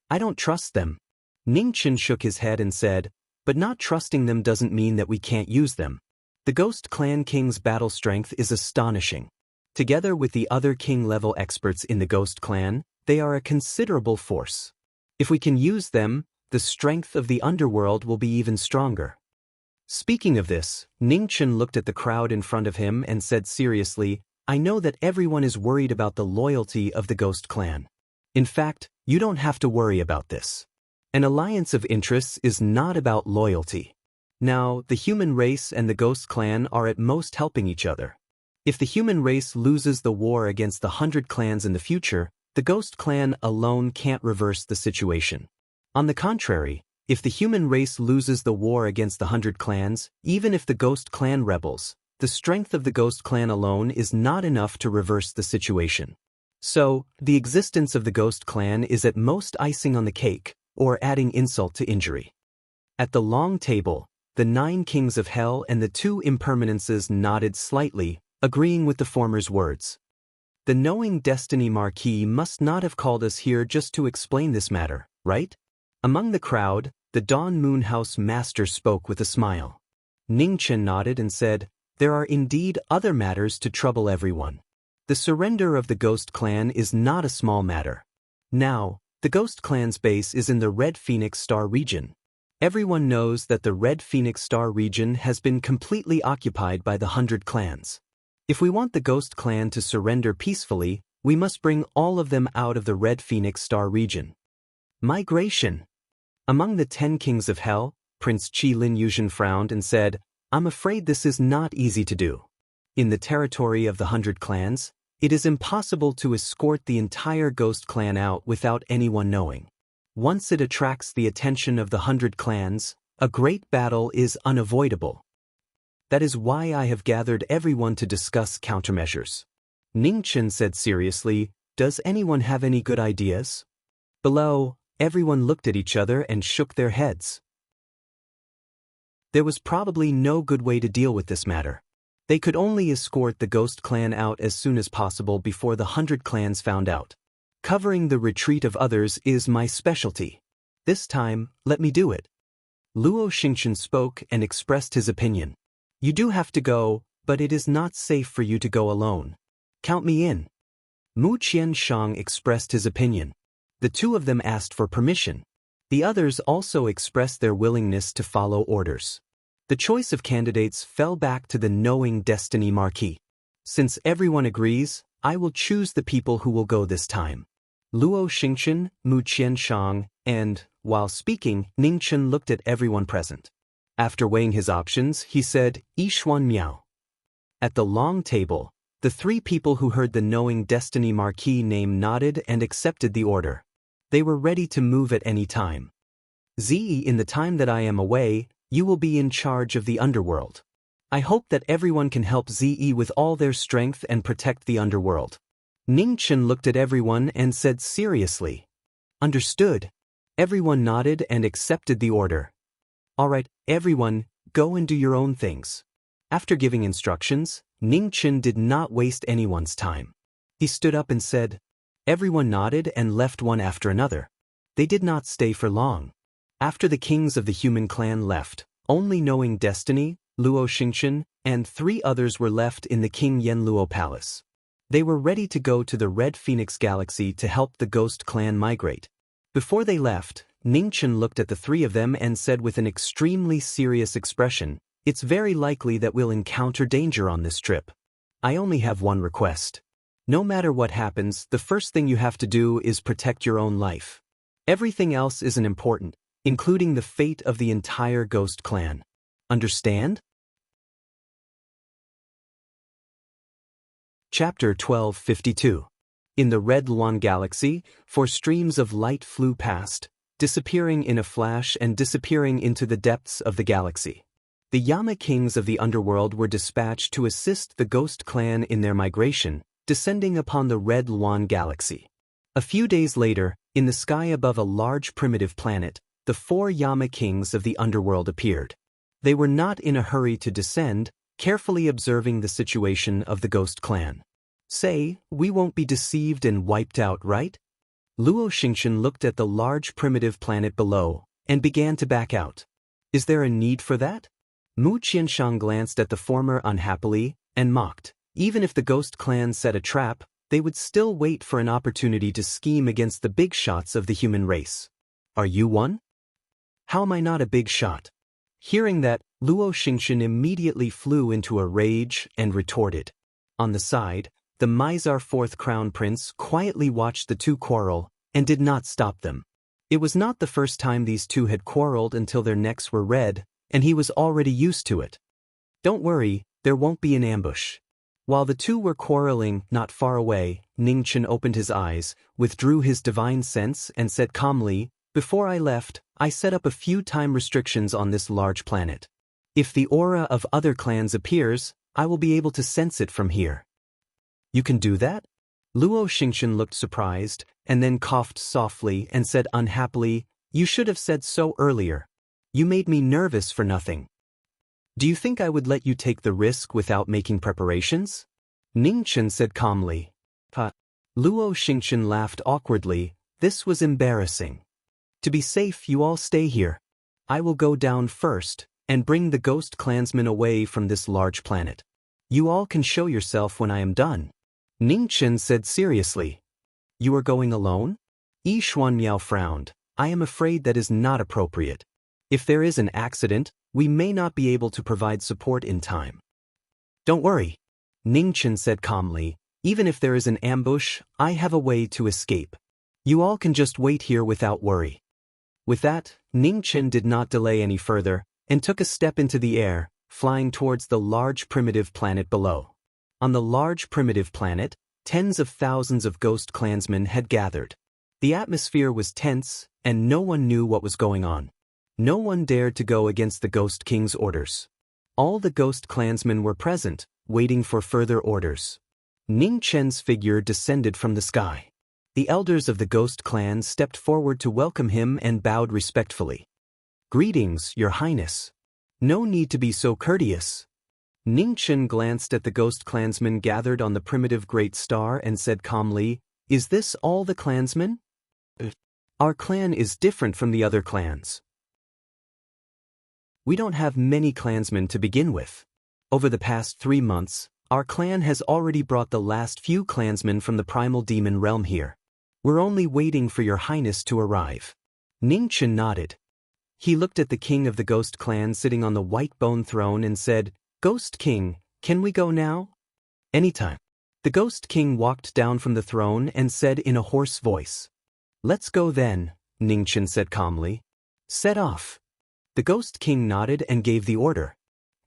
"I don't trust them." Ningchen shook his head and said, "But not trusting them doesn't mean that we can't use them. The Ghost Clan King's battle strength is astonishing. Together with the other king-level experts in the Ghost Clan, they are a considerable force. If we can use them, the strength of the underworld will be even stronger." Speaking of this, Ningchen looked at the crowd in front of him and said seriously, "I know that everyone is worried about the loyalty of the Ghost Clan. In fact, you don't have to worry about this. An alliance of interests is not about loyalty. Now, the human race and the Ghost Clan are at most helping each other. If the human race loses the war against the 100 clans in the future, the Ghost Clan alone can't reverse the situation. On the contrary, if the human race loses the war against the 100 clans, even if the Ghost Clan rebels, the strength of the Ghost Clan alone is not enough to reverse the situation. So, the existence of the Ghost Clan is at most icing on the cake, or adding insult to injury." At the long table, the 9 kings of hell and the 2 impermanences nodded slightly, agreeing with the former's words. "The knowing Destiny Marquis must not have called us here just to explain this matter, right?" Among the crowd, the Dawn Moon House master spoke with a smile. Ningchen nodded and said, "There are indeed other matters to trouble everyone. The surrender of the Ghost Clan is not a small matter. Now, the Ghost Clan's base is in the Red Phoenix Star region. Everyone knows that the Red Phoenix Star region has been completely occupied by the 100 clans. If we want the Ghost Clan to surrender peacefully, we must bring all of them out of the Red Phoenix Star region." Migration. Among the 10 kings of hell, Prince Qi Lin Yuzhen frowned and said, "I'm afraid this is not easy to do. In the territory of the 100 clans, it is impossible to escort the entire Ghost Clan out without anyone knowing. Once it attracts the attention of the 100 clans, a great battle is unavoidable. That is why I have gathered everyone to discuss countermeasures." Ningchen said seriously, "Does anyone have any good ideas?" Below, everyone looked at each other and shook their heads. There was probably no good way to deal with this matter. They could only escort the Ghost Clan out as soon as possible before the 100 clans found out. Covering the retreat of others is my specialty. This time, let me do it. Luo Xingchen spoke and expressed his opinion. "You do have to go, but it is not safe for you to go alone. Count me in." Mu Qianshang expressed his opinion. The 2 of them asked for permission. The others also expressed their willingness to follow orders. The choice of candidates fell back to the knowing Destiny Marquis. "Since everyone agrees, I will choose the people who will go this time." Luo Xingchen, Mu Qianshang, and, while speaking, Ningchen looked at everyone present. After weighing his options, he said, "Yishuan Miao." At the long table, the 3 people who heard the knowing Destiny Marquis name nodded and accepted the order. They were ready to move at any time. "Zi, in the time that I am away, you will be in charge of the underworld. I hope that everyone can help Zi with all their strength and protect the underworld." Ningchen looked at everyone and said seriously, "Understood." Everyone nodded and accepted the order. "All right, everyone, go and do your own things." After giving instructions, Ningchen did not waste anyone's time. He stood up and said, Everyone nodded and left one after another. They did not stay for long. After the kings of the human clan left, only knowing Destiny, Luo Xingchen, and 3 others were left in the King Yenluo Palace. They were ready to go to the Red Phoenix Galaxy to help the Ghost Clan migrate. Before they left, Ningchen looked at the 3 of them and said with an extremely serious expression, "It's very likely that we'll encounter danger on this trip. I only have one request. No matter what happens, the first thing you have to do is protect your own life. Everything else isn't important, including the fate of the entire Ghost Clan. Understand?" Chapter 1252. In the Red Luan Galaxy, 4 streams of light flew past, disappearing in a flash and disappearing into the depths of the galaxy. The Yama Kings of the underworld were dispatched to assist the Ghost Clan in their migration, descending upon the Red Luan Galaxy. A few days later, in the sky above a large primitive planet, the 4 Yama Kings of the underworld appeared. They were not in a hurry to descend, carefully observing the situation of the Ghost Clan. "Say, we won't be deceived and wiped out, right?" Luo Xingchen looked at the large primitive planet below, and began to back out. "Is there a need for that?" Mu Qianshang glanced at the former unhappily, and mocked. Even if the Ghost Clan set a trap, they would still wait for an opportunity to scheme against the big shots of the human race. "Are you one?" "How am I not a big shot?" Hearing that, Luo Xingchen immediately flew into a rage and retorted. On the side, the Mizar 4th Crown Prince quietly watched the 2 quarrel, and did not stop them. It was not the first time these 2 had quarreled until their necks were red, and he was already used to it. "Don't worry, there won't be an ambush." While the 2 were quarreling not far away, Ningchen opened his eyes, withdrew his divine sense and said calmly, "Before I left, I set up a few time restrictions on this large planet. If the aura of other clans appears, I will be able to sense it from here." "You can do that?" Luo Xingchen looked surprised, and then coughed softly and said unhappily, "You should have said so earlier. You made me nervous for nothing. Do you think I would let you take the risk without making preparations?" Ningchen said calmly. Luo Xingchen laughed awkwardly. This was embarrassing. "To be safe, you all stay here. I will go down first, and bring the Ghost Clansmen away from this large planet. You all can show yourself when I am done." Ningchen said seriously. "You are going alone?" Yi Xuanmiao frowned. "I am afraid that is not appropriate. If there is an accident, we may not be able to provide support in time." "Don't worry," Ningchen said calmly. "Even if there is an ambush, I have a way to escape. You all can just wait here without worry." With that, Ningchen did not delay any further, and took a step into the air, flying towards the large primitive planet below. On the large primitive planet, tens of thousands of Ghost Clansmen had gathered. The atmosphere was tense, and no one knew what was going on. No one dared to go against the Ghost King's orders. All the Ghost Clansmen were present, waiting for further orders. Ningchen's figure descended from the sky. The elders of the Ghost Clan stepped forward to welcome him and bowed respectfully. "Greetings, Your Highness. No need to be so courteous." Ningchen glanced at the Ghost Clansmen gathered on the primitive Great Star and said calmly, "Is this all the clansmen? Our clan is different from the other clans. We don't have many clansmen to begin with. Over the past 3 months, our clan has already brought the last few clansmen from the primal demon realm here. We're only waiting for Your Highness to arrive." Ningchen nodded. He looked at the king of the Ghost Clan sitting on the white bone throne and said, "Ghost King, can we go now?" "Anytime." The Ghost King walked down from the throne and said in a hoarse voice. "Let's go then," Ningchen said calmly. "Set off." The Ghost King nodded and gave the order.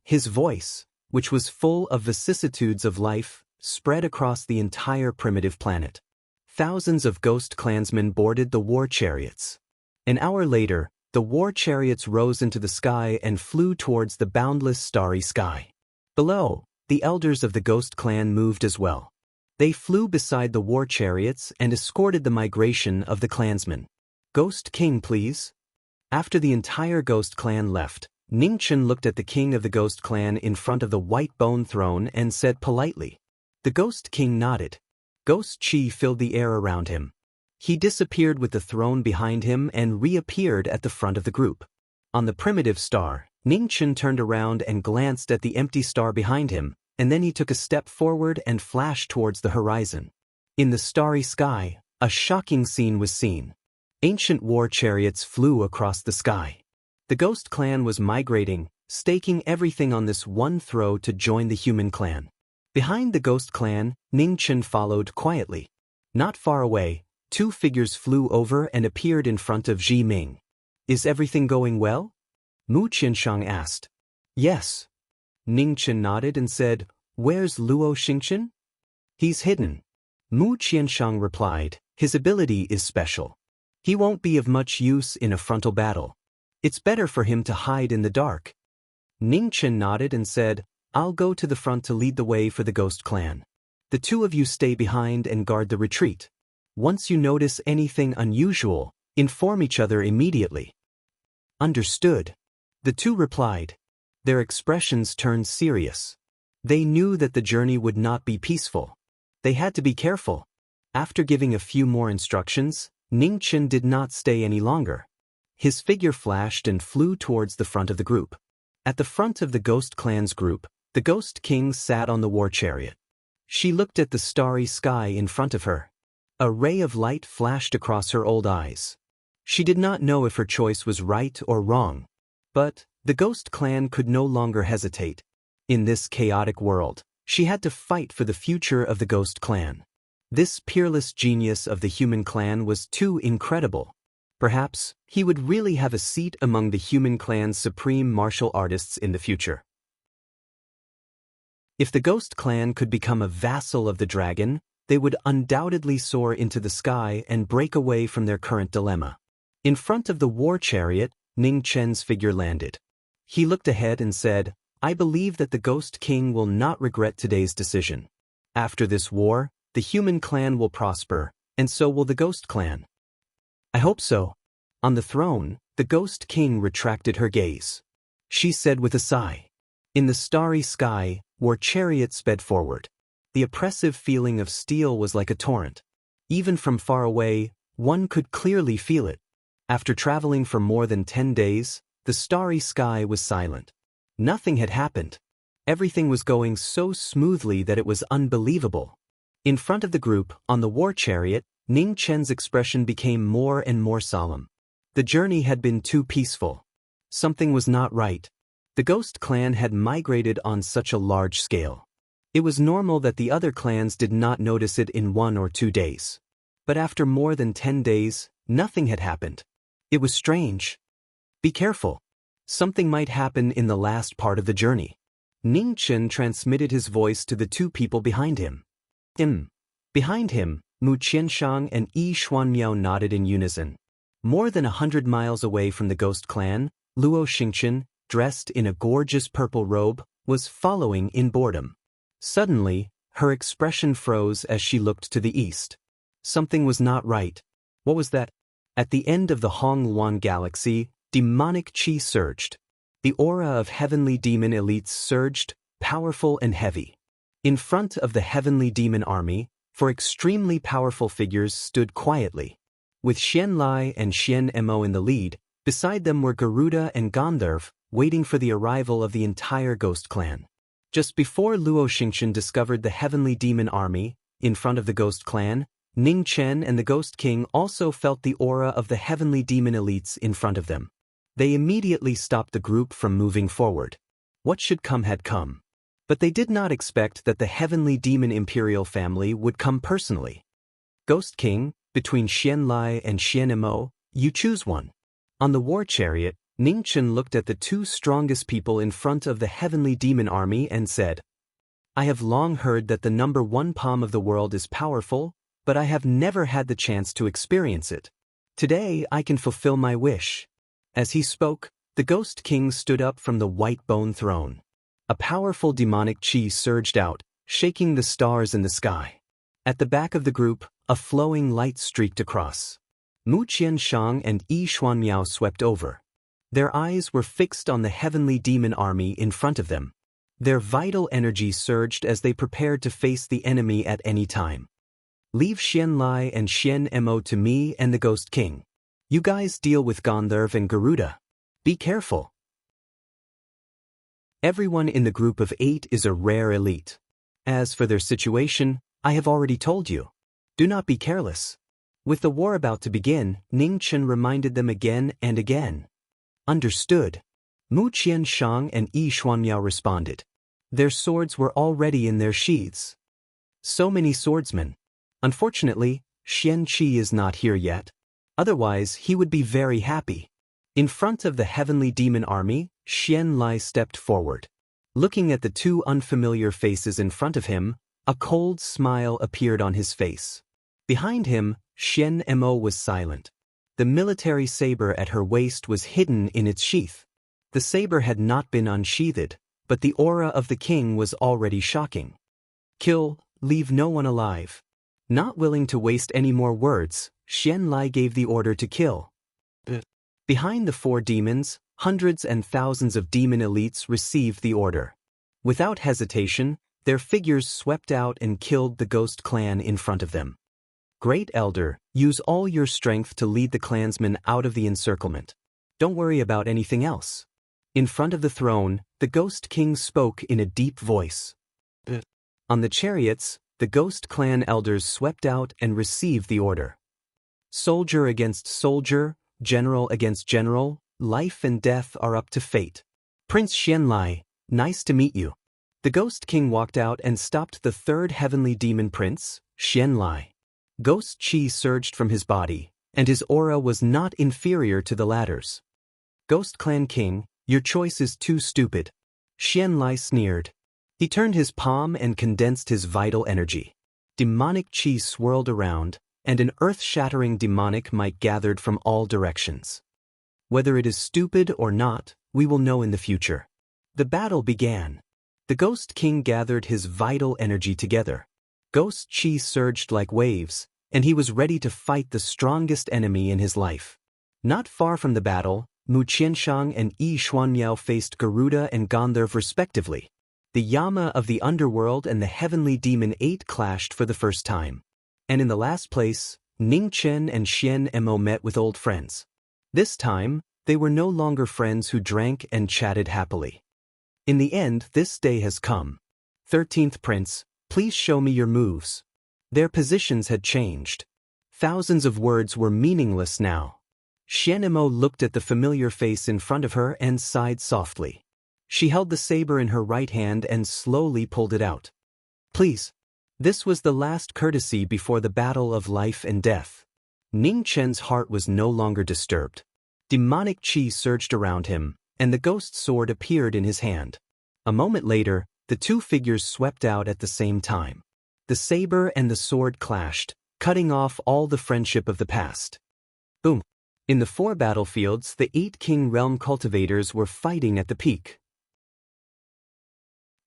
His voice, which was full of vicissitudes of life, spread across the entire primitive planet. Thousands of Ghost Clansmen boarded the war chariots. An hour later, the war chariots rose into the sky and flew towards the boundless starry sky. Below, the elders of the Ghost Clan moved as well. They flew beside the war chariots and escorted the migration of the clansmen. "Ghost King, please." After the entire Ghost Clan left, Ningchen looked at the king of the Ghost Clan in front of the white bone throne and said politely. The Ghost King nodded. Ghost Chi filled the air around him. He disappeared with the throne behind him and reappeared at the front of the group. On the primitive star, Ningchen turned around and glanced at the empty star behind him, and then he took a step forward and flashed towards the horizon. In the starry sky, a shocking scene was seen. Ancient war chariots flew across the sky. The ghost clan was migrating, staking everything on this one throw to join the human clan. Behind the ghost clan, Ningchen followed quietly. Not far away, two figures flew over and appeared in front of Ji Ming. "Is everything going well?" Mu Qianshang asked. "Yes." Ningchen nodded and said, "Where's Luo Xingchen?" "He's hidden." Mu Qianshang replied, "His ability is special. He won't be of much use in a frontal battle. It's better for him to hide in the dark." Ningchen nodded and said, "I'll go to the front to lead the way for the ghost clan. The two of you stay behind and guard the retreat. Once you notice anything unusual, inform each other immediately." "Understood." The two replied. Their expressions turned serious. They knew that the journey would not be peaceful. They had to be careful. After giving a few more instructions, Ningchen did not stay any longer. His figure flashed and flew towards the front of the group. At the front of the ghost clan's group, the ghost king sat on the war chariot. She looked at the starry sky in front of her. A ray of light flashed across her old eyes. She did not know if her choice was right or wrong. But the ghost clan could no longer hesitate. In this chaotic world, she had to fight for the future of the ghost clan. This peerless genius of the human clan was too incredible. Perhaps he would really have a seat among the human clan's supreme martial artists in the future. If the ghost clan could become a vassal of the dragon, they would undoubtedly soar into the sky and break away from their current dilemma. In front of the war chariot, Ning Chen's figure landed. He looked ahead and said, "I believe that the Ghost King will not regret today's decision. After this war, the human clan will prosper, and so will the Ghost Clan." "I hope so." On the throne, the Ghost King retracted her gaze. She said with a sigh. In the starry sky, war chariots sped forward. The oppressive feeling of steel was like a torrent. Even from far away, one could clearly feel it. After traveling for more than 10 days, the starry sky was silent. Nothing had happened. Everything was going so smoothly that it was unbelievable. In front of the group, on the war chariot, Ning Chen's expression became more and more solemn. The journey had been too peaceful. Something was not right. The ghost clan had migrated on such a large scale. It was normal that the other clans did not notice it in 1 or 2 days. But after more than 10 days, nothing had happened. It was strange. "Be careful. Something might happen in the last part of the journey." Ning Chen transmitted his voice to the two people behind him. Behind him, Mu Qianshang and Yi Xuanmiao nodded in unison. More than 100 miles away from the ghost clan, Luo Xingchen, dressed in a gorgeous purple robe, was following in boredom. Suddenly, her expression froze as she looked to the east. Something was not right. What was that? At the end of the Hongluan galaxy, demonic qi surged. The aura of heavenly demon elites surged, powerful and heavy. In front of the heavenly demon army, 4 extremely powerful figures stood quietly. With Xian Lai and Xian Mo in the lead, beside them were Garuda and Gandharv, waiting for the arrival of the entire ghost clan. Just before Luo Xingchen discovered the heavenly demon army, in front of the ghost clan, Ning Chen and the Ghost King also felt the aura of the heavenly demon elites in front of them. They immediately stopped the group from moving forward. What should come had come. But they did not expect that the heavenly demon imperial family would come personally. "Ghost King, between Xian Lai and Xian Mo, you choose one." On the war chariot, Ning Chen looked at the 2 strongest people in front of the heavenly demon army and said, "I have long heard that the number 1 palm of the world is powerful, but I have never had the chance to experience it. Today I can fulfill my wish." As he spoke, the Ghost King stood up from the white bone throne. A powerful demonic qi surged out, shaking the stars in the sky. At the back of the group, a flowing light streaked across. Mu Qianshang and Yi Xuanmiao swept over. Their eyes were fixed on the heavenly demon army in front of them. Their vital energy surged as they prepared to face the enemy at any time. "Leave Xian Lai and Xian Mo to me and the Ghost King. You guys deal with Gandharv and Garuda. Be careful." Everyone in the group of 8 is a rare elite. As for their situation, I have already told you. Do not be careless. With the war about to begin, Ning Chen reminded them again and again. Understood. Mu Qianshang and Yi Xuanmiao responded. Their swords were already in their sheaths. So many swordsmen. Unfortunately, Xian Qi is not here yet. Otherwise, he would be very happy. In front of the heavenly demon army, Xian Lai stepped forward. Looking at the 2 unfamiliar faces in front of him, a cold smile appeared on his face. Behind him, Xian Mo was silent. The military saber at her waist was hidden in its sheath. The saber had not been unsheathed, but the aura of the king was already shocking. Kill, leave no one alive. Not willing to waste any more words, Xian Lai gave the order to kill. Behind the 4 demons, hundreds and thousands of demon elites received the order. Without hesitation, their figures swept out and killed the ghost clan in front of them. Great Elder, use all your strength to lead the clansmen out of the encirclement. Don't worry about anything else. In front of the throne, the Ghost King spoke in a deep voice. On the chariots, the Ghost Clan elders swept out and received the order. Soldier against soldier, general against general, life and death are up to fate. Prince Xianlai, nice to meet you. The Ghost King walked out and stopped the 3rd heavenly demon prince, Xianlai. Ghost Qi surged from his body, and his aura was not inferior to the latter's. Ghost Clan King, your choice is too stupid. Xianlai sneered. He turned his palm and condensed his vital energy. Demonic qi swirled around, and an earth-shattering demonic might gathered from all directions. Whether it is stupid or not, we will know in the future. The battle began. The Ghost King gathered his vital energy together. Ghost qi surged like waves, and he was ready to fight the strongest enemy in his life. Not far from the battle, Mu Qianshang and Yi Xuanmiao faced Garuda and Gandharv respectively. The Yama of the underworld and the heavenly demon 8 clashed for the first time. And in the last place, Ning Chen and Xian Mo met with old friends. This time, they were no longer friends who drank and chatted happily. In the end, this day has come. 13th Prince, please show me your moves. Their positions had changed. Thousands of words were meaningless now. Xian Mo looked at the familiar face in front of her and sighed softly. She held the saber in her right hand and slowly pulled it out. Please. This was the last courtesy before the battle of life and death. Ning Chen's heart was no longer disturbed. Demonic qi surged around him, and the ghost sword appeared in his hand. A moment later, the 2 figures swept out at the same time. The saber and the sword clashed, cutting off all the friendship of the past. Boom! In the 4 battlefields, the 8 King Realm cultivators were fighting at the peak.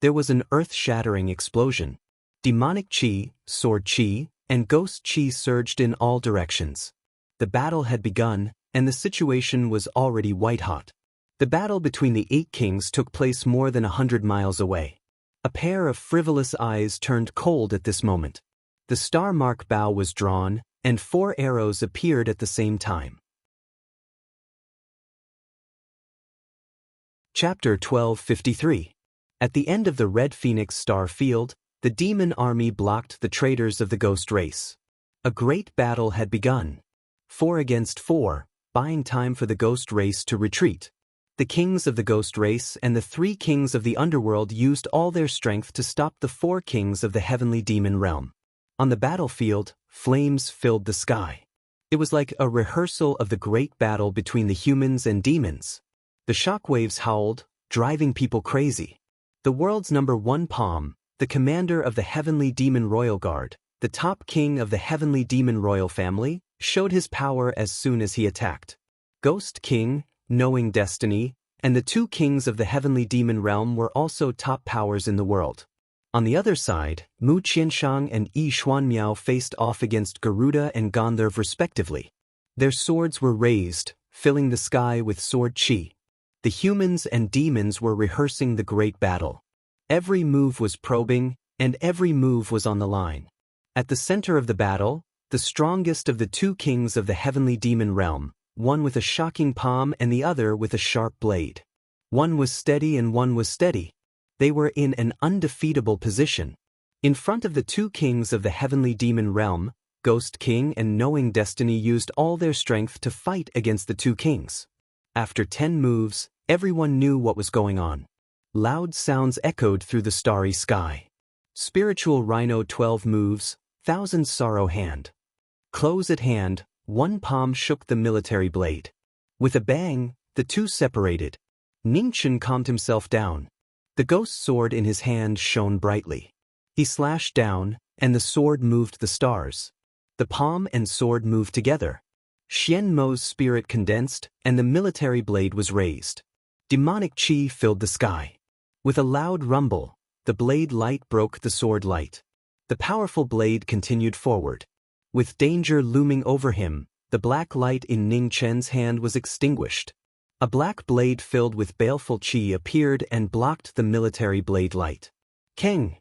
There was an earth-shattering explosion. Demonic qi, sword qi, and ghost qi surged in all directions. The battle had begun, and the situation was already white-hot. The battle between the 8 kings took place more than 100 miles away. A pair of frivolous eyes turned cold at this moment. The star mark bow was drawn, and 4 arrows appeared at the same time. Chapter 1253. At the end of the Red Phoenix star field, the demon army blocked the traitors of the ghost race. A great battle had begun. 4 against 4, buying time for the ghost race to retreat. The kings of the ghost race and the 3 kings of the underworld used all their strength to stop the 4 kings of the heavenly demon realm. On the battlefield, flames filled the sky. It was like a rehearsal of the great battle between the humans and demons. The shockwaves howled, driving people crazy. The world's #1 Palm, the commander of the heavenly demon royal guard, the top king of the heavenly demon royal family, showed his power as soon as he attacked. Ghost King, knowing destiny, and the 2 kings of the heavenly demon realm were also top powers in the world. On the other side, Mu Qianshang and Yi Xuanmiao faced off against Garuda and Gandharv respectively. Their swords were raised, filling the sky with sword qi. The humans and demons were rehearsing the great battle. Every move was probing, and every move was on the line. At the center of the battle, the strongest of the 2 kings of the heavenly demon realm, one with a shocking palm and the other with a sharp blade. One was steady and one was steady. They were in an undefeatable position. In front of the two kings of the heavenly demon realm, Ghost King and Knowing Destiny used all their strength to fight against the two kings. After 10 moves, everyone knew what was going on. Loud sounds echoed through the starry sky. Spiritual Rhino 12 moves, Thousand Sorrow Hand. Close at hand, one palm shook the military blade. With a bang, the two separated. Ningchen calmed himself down. The ghost sword in his hand shone brightly. He slashed down, and the sword moved the stars. The palm and sword moved together. Xian Mo's spirit condensed, and the military blade was raised. Demonic chi filled the sky. With a loud rumble, the blade light broke the sword light. The powerful blade continued forward. With danger looming over him, the black light in Ning Chen's hand was extinguished. A black blade filled with baleful chi appeared and blocked the military blade light. Keng!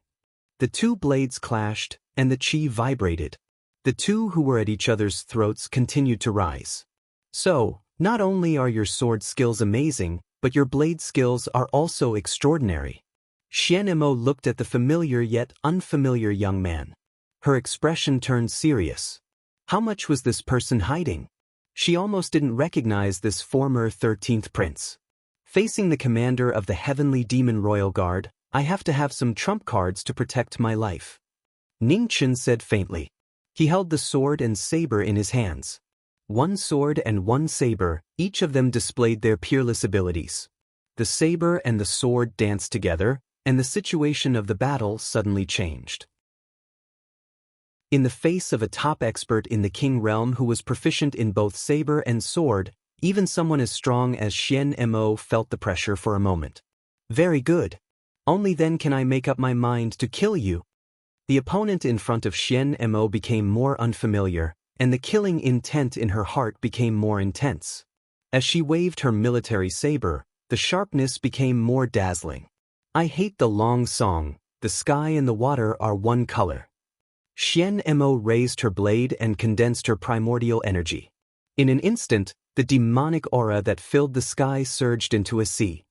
The two blades clashed, and the chi vibrated. The two who were at each other's throats continued to rise. So, not only are your sword skills amazing, but your blade skills are also extraordinary. Xian Mo looked at the familiar yet unfamiliar young man. Her expression turned serious. How much was this person hiding? She almost didn't recognize this former 13th prince. Facing the commander of the heavenly demon royal guard, I have to have some trump cards to protect my life. Ningchen said faintly. He held the sword and saber in his hands. One sword and one saber, each of them displayed their peerless abilities. The saber and the sword danced together, and the situation of the battle suddenly changed. In the face of a top expert in the King realm who was proficient in both saber and sword, even someone as strong as Xian Mo felt the pressure for a moment. Very good. Only then can I make up my mind to kill you. The opponent in front of Xian Mo became more unfamiliar, and the killing intent in her heart became more intense. As she waved her military saber, the sharpness became more dazzling. I hate the long song, the sky and the water are one color. Xian Mo raised her blade and condensed her primordial energy. In an instant, the demonic aura that filled the sky surged into a sea.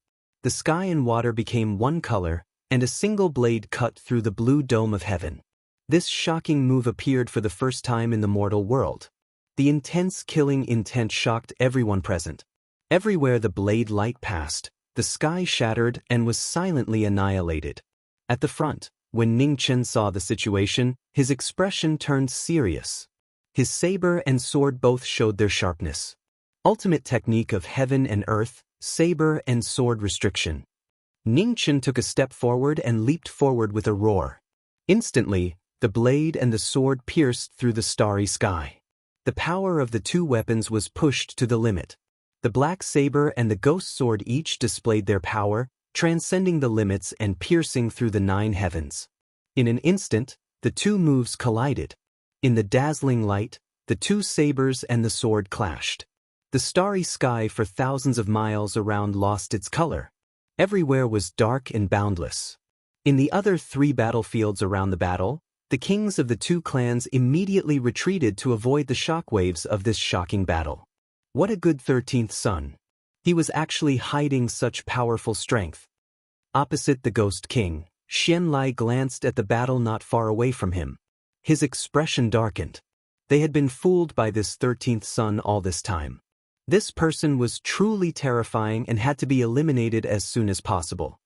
The sky and water became one color, and a single blade cut through the blue dome of heaven. This shocking move appeared for the first time in the mortal world. The intense killing intent shocked everyone present. Everywhere the blade light passed, the sky shattered and was silently annihilated. At the front, when Ningchen saw the situation, his expression turned serious. His saber and sword both showed their sharpness. Ultimate technique of heaven and earth, saber and sword restriction. Ningchen took a step forward and leaped forward with a roar. Instantly, the blade and the sword pierced through the starry sky. The power of the two weapons was pushed to the limit. The black saber and the ghost sword each displayed their power, transcending the limits and piercing through the 9 heavens. In an instant, the two moves collided. In the dazzling light, the two sabers and the sword clashed. The starry sky for thousands of miles around lost its color. Everywhere was dark and boundless. In the other 3 battlefields around the battle, the kings of the 2 clans immediately retreated to avoid the shockwaves of this shocking battle. What a good 13th son. He was actually hiding such powerful strength. Opposite the Ghost King, Xian Lai glanced at the battle not far away from him. His expression darkened. They had been fooled by this 13th son all this time. This person was truly terrifying and had to be eliminated as soon as possible.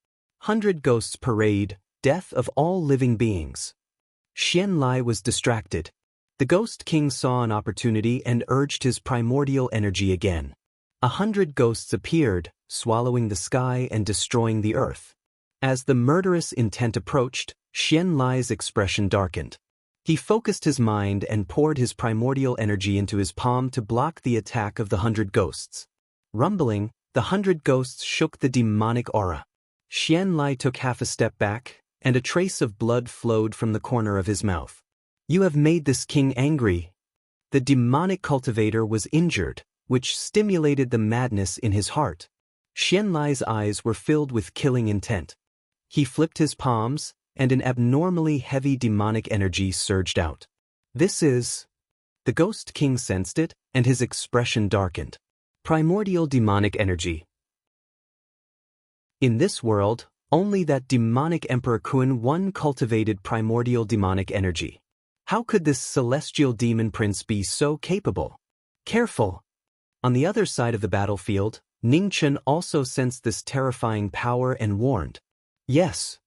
100 Ghosts Parade, death of all living beings. Xian Lai was distracted. The Ghost King saw an opportunity and urged his primordial energy again. 100 ghosts appeared, swallowing the sky and destroying the earth. As the murderous intent approached, Xian Lai's expression darkened. He focused his mind and poured his primordial energy into his palm to block the attack of the 100 ghosts. Rumbling, the 100 ghosts shook the demonic aura. Xian Lai took half a step back, and a trace of blood flowed from the corner of his mouth. You have made this king angry. The demonic cultivator was injured, which stimulated the madness in his heart. Xian Lai's eyes were filled with killing intent. He flipped his palms, and an abnormally heavy demonic energy surged out. This is... The Ghost King sensed it, and his expression darkened. Primordial demonic energy. In this world, only that demonic Emperor Kun One cultivated primordial demonic energy. How could this celestial demon prince be so capable? Careful! On the other side of the battlefield, Ning Chen also sensed this terrifying power and warned. Yes.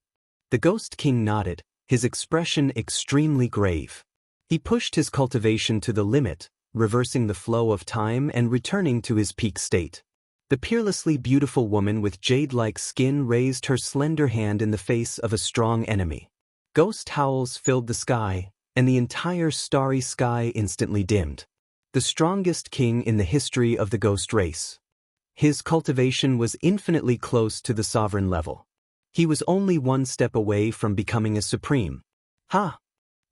The Ghost King nodded, his expression extremely grave. He pushed his cultivation to the limit, reversing the flow of time and returning to his peak state. The peerlessly beautiful woman with jade-like skin raised her slender hand in the face of a strong enemy. Ghost howls filled the sky, and the entire starry sky instantly dimmed. The strongest king in the history of the ghost race. His cultivation was infinitely close to the sovereign level. He was only one step away from becoming a supreme. Ha!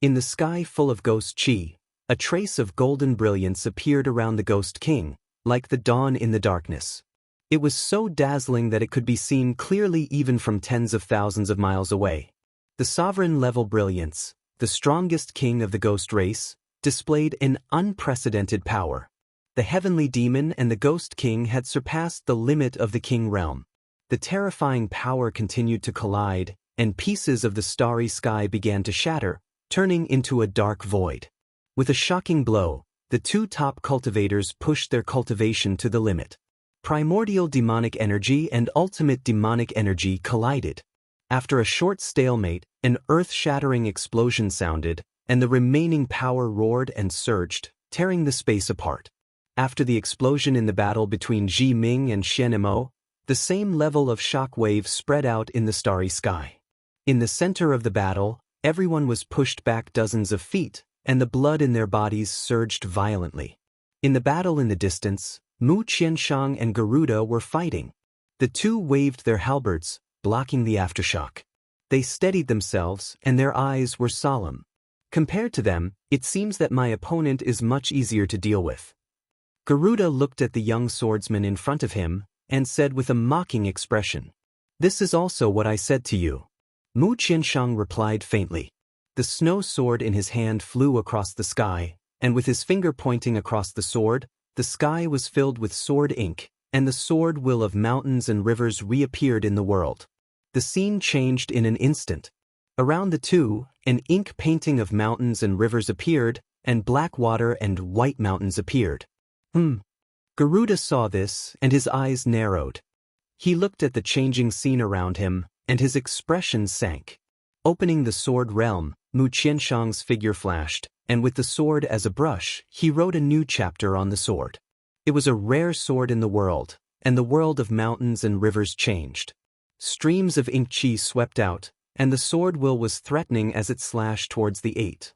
In the sky full of ghost chi, a trace of golden brilliance appeared around the Ghost King, like the dawn in the darkness. It was so dazzling that it could be seen clearly even from tens of thousands of miles away. The sovereign-level brilliance, the strongest king of the ghost race, displayed an unprecedented power. The heavenly demon and the Ghost King had surpassed the limit of the king realm. The terrifying power continued to collide, and pieces of the starry sky began to shatter, turning into a dark void. With a shocking blow, the two top cultivators pushed their cultivation to the limit. Primordial demonic energy and ultimate demonic energy collided. After a short stalemate, an earth-shattering explosion sounded, and the remaining power roared and surged, tearing the space apart. After the explosion in the battle between Ji Ming and Xian Mo, the same level of shock wave spread out in the starry sky. In the center of the battle, everyone was pushed back dozens of feet, and the blood in their bodies surged violently. In the battle in the distance, Mu Qianshang and Garuda were fighting. The two waved their halberds, blocking the aftershock. They steadied themselves, and their eyes were solemn. Compared to them, it seems that my opponent is much easier to deal with. Garuda looked at the young swordsman in front of him, and said with a mocking expression, "This is also what I said to you." Mu Qianshang replied faintly. The snow sword in his hand flew across the sky, and with his finger pointing across the sword, the sky was filled with sword ink, and the sword will of mountains and rivers reappeared in the world. The scene changed in an instant. Around the two, an ink painting of mountains and rivers appeared, and black water and white mountains appeared. Garuda saw this, and his eyes narrowed. He looked at the changing scene around him, and his expression sank. Opening the sword realm, Mu Qianshang's figure flashed, and with the sword as a brush, he wrote a new chapter on the sword. It was a rare sword in the world, and the world of mountains and rivers changed. Streams of ink chi swept out, and the sword will was threatening as it slashed towards the eight.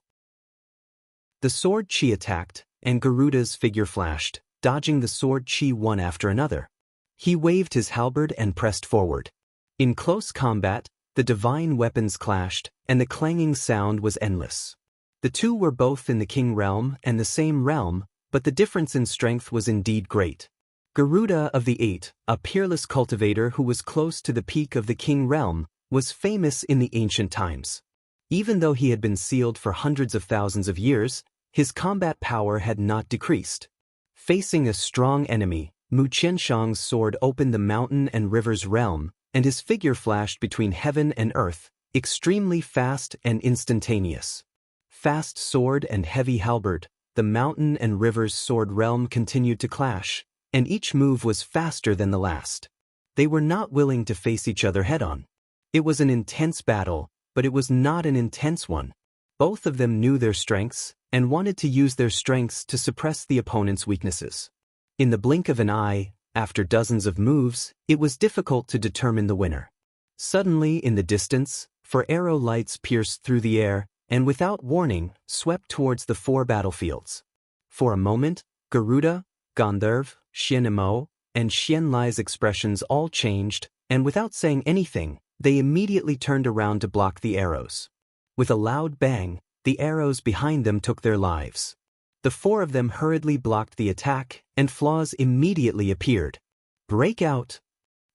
The sword chi attacked, and Garuda's figure flashed, dodging the sword chi one after another. He waved his halberd and pressed forward. In close combat, the divine weapons clashed, and the clanging sound was endless. The two were both in the king realm and the same realm, but the difference in strength was indeed great. Garuda of the Eight, a peerless cultivator who was close to the peak of the king realm, was famous in the ancient times. Even though he had been sealed for hundreds of thousands of years, his combat power had not decreased. Facing a strong enemy, Mu Qianshang's sword opened the mountain and river's realm, and his figure flashed between heaven and earth, extremely fast and instantaneous. Fast sword and heavy halberd, the mountain and river's sword realm continued to clash, and each move was faster than the last. They were not willing to face each other head-on. It was an intense battle, but it was not an intense one. Both of them knew their strengths, and wanted to use their strengths to suppress the opponent's weaknesses. In the blink of an eye, after dozens of moves, it was difficult to determine the winner. Suddenly, in the distance, four arrow lights pierced through the air, and without warning, swept towards the four battlefields. For a moment, Garuda, Gandharv, Xian Mo, and Xian Lai's expressions all changed, and without saying anything, they immediately turned around to block the arrows. With a loud bang, the arrows behind them took their lives. The four of them hurriedly blocked the attack, and flaws immediately appeared. "Break out!"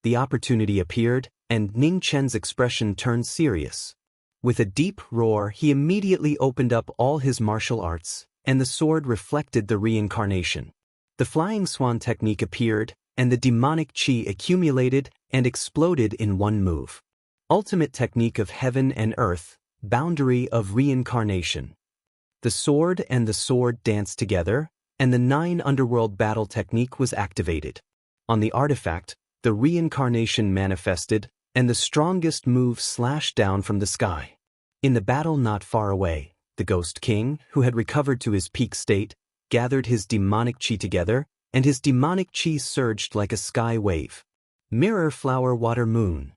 The opportunity appeared, and Ning Chen's expression turned serious. With a deep roar, he immediately opened up all his martial arts, and the sword reflected the reincarnation. The flying swan technique appeared, and the demonic chi accumulated and exploded in one move. Ultimate technique of heaven and earth, boundary of reincarnation. The sword and the sword danced together, and the 9 underworld battle technique was activated. On the artifact, the reincarnation manifested, and the strongest move slashed down from the sky. In the battle not far away, the Ghost King, who had recovered to his peak state, gathered his demonic chi together, and his demonic chi surged like a sky wave. Mirror flower water moon.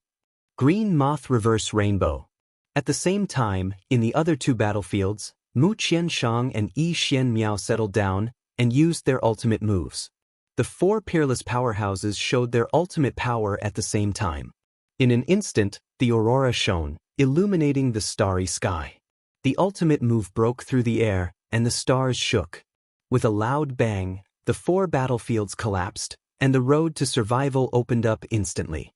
Green moth reverse rainbow. At the same time, in the other 2 battlefields, Mu Qianshang and Yi Xian Miao settled down and used their ultimate moves. The 4 peerless powerhouses showed their ultimate power at the same time. In an instant, the aurora shone, illuminating the starry sky. The ultimate move broke through the air, and the stars shook. With a loud bang, the 4 battlefields collapsed, and the road to survival opened up instantly.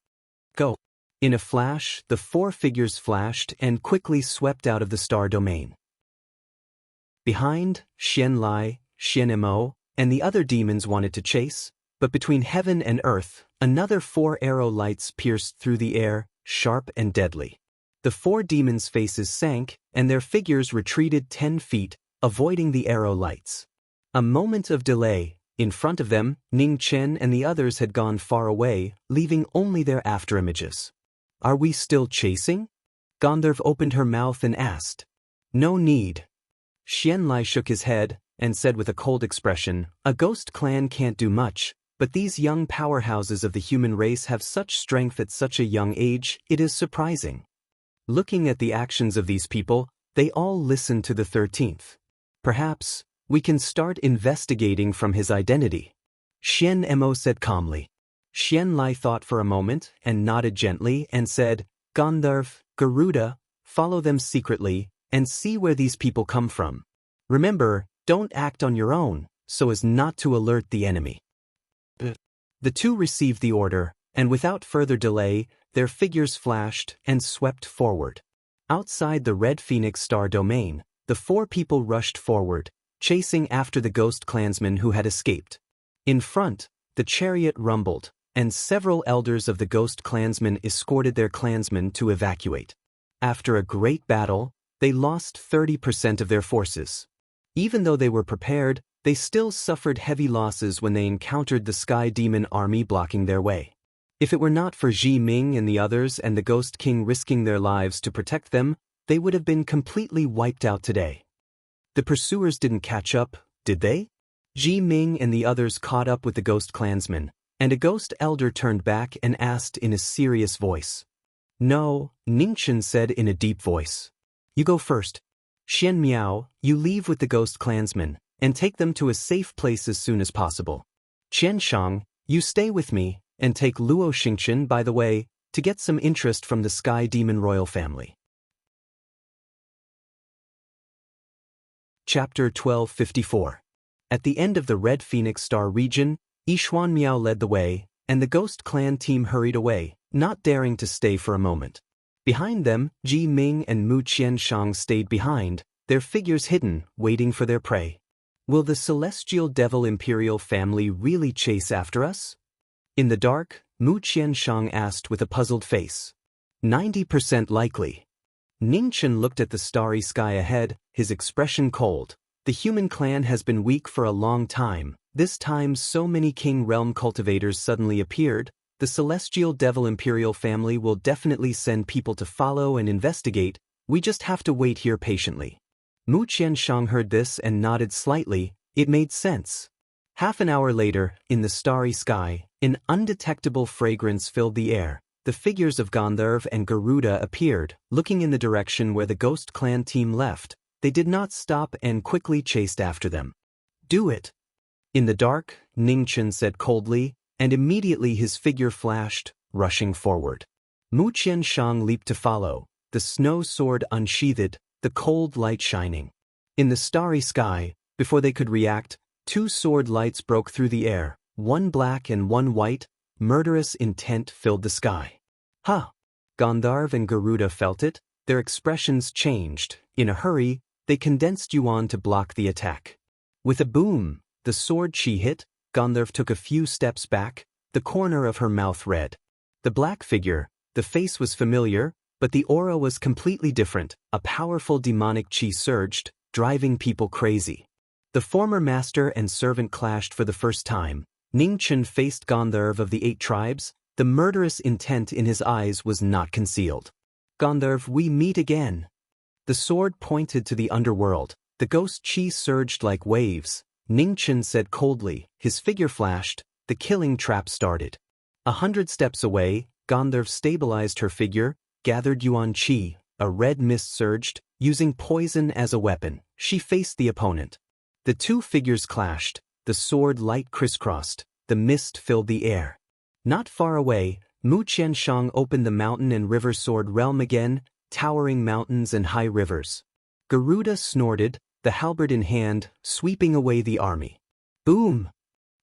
Go! In a flash, the 4 figures flashed and quickly swept out of the star domain. Behind, Xian Lai, Xian Mo, and the other demons wanted to chase, but between heaven and earth, another 4 arrow lights pierced through the air, sharp and deadly. The 4 demons' faces sank, and their figures retreated 10 feet, avoiding the arrow lights. A moment of delay. In front of them, Ning Chen and the others had gone far away, leaving only their afterimages. Are we still chasing? Gandharv opened her mouth and asked. No need. Xian Lai shook his head and said with a cold expression, a ghost clan can't do much, but these young powerhouses of the human race have such strength at such a young age, it is surprising. Looking at the actions of these people, they all listened to the 13th. Perhaps we can start investigating from his identity. Xian Mo said calmly. Xian Lai thought for a moment and nodded gently and said, Gandharv, Garuda, follow them secretly and see where these people come from. Remember, don't act on your own, so as not to alert the enemy. The 2 received the order, and without further delay, their figures flashed and swept forward. Outside the Red Phoenix Star domain, the 4 people rushed forward, chasing after the ghost clansmen who had escaped. In front, the chariot rumbled, and several elders of the ghost clansmen escorted their clansmen to evacuate. After a great battle, they lost 30% of their forces. Even though they were prepared, they still suffered heavy losses when they encountered the Sky Demon army blocking their way. If it were not for Ji Ming and the others and the Ghost King risking their lives to protect them, they would have been completely wiped out today. The pursuers didn't catch up, did they? Ji Ming and the others caught up with the ghost clansmen, and a ghost elder turned back and asked in a serious voice. No, Ningchen said in a deep voice. You go first. Xian Miao, you leave with the ghost clansmen, and take them to a safe place as soon as possible. Qian Shang, you stay with me, and take Luo Xingchen by the way, to get some interest from the Sky Demon royal family. Chapter 1254. At the end of the Red Phoenix Star region, Yixuan Miao led the way, and the Ghost Clan team hurried away, not daring to stay for a moment. Behind them, Ji Ming and Mu Qianshang stayed behind, their figures hidden, waiting for their prey. Will the Celestial Devil Imperial family really chase after us? In the dark, Mu Qianshang asked with a puzzled face. 90% likely. Ningchen looked at the starry sky ahead, his expression cold. The human clan has been weak for a long time. This time so many King Realm cultivators suddenly appeared. The Celestial Devil Imperial family will definitely send people to follow and investigate. We just have to wait here patiently. Mu Qianshang heard this and nodded slightly. It made sense. Half an hour later, in the starry sky, an undetectable fragrance filled the air. The figures of Gandharv and Garuda appeared, looking in the direction where the Ghost Clan team left. They did not stop and quickly chased after them. Do it! In the dark, Ningchen said coldly, and immediately his figure flashed, rushing forward. Mu Qianshang leaped to follow, the snow sword unsheathed, the cold light shining. In the starry sky, before they could react, 2 sword lights broke through the air, one black and one white. Murderous intent filled the sky. Ha! Gandharv and Garuda felt it. Their expressions changed. In a hurry, they condensed Yuan to block the attack. With a boom, the sword chi hit. Gandharv took a few steps back, the corner of her mouth red. The black figure, the face was familiar, but the aura was completely different. A powerful demonic chi surged, driving people crazy. The former master and servant clashed for the first time. Ning Chen faced Gandharv of the 8 tribes. The murderous intent in his eyes was not concealed. Gandharv, we meet again. The sword pointed to the underworld. The ghost chi surged like waves. Ning Chen said coldly, his figure flashed, the killing trap started. 100 steps away, Gandharv stabilized her figure, gathered yuan chi. A red mist surged, using poison as a weapon. She faced the opponent. The two figures clashed, the sword light crisscrossed, the mist filled the air. Not far away, Mu Qianshang opened the mountain and river sword realm again, towering mountains and high rivers. Garuda snorted, the halberd in hand, sweeping away the army. Boom!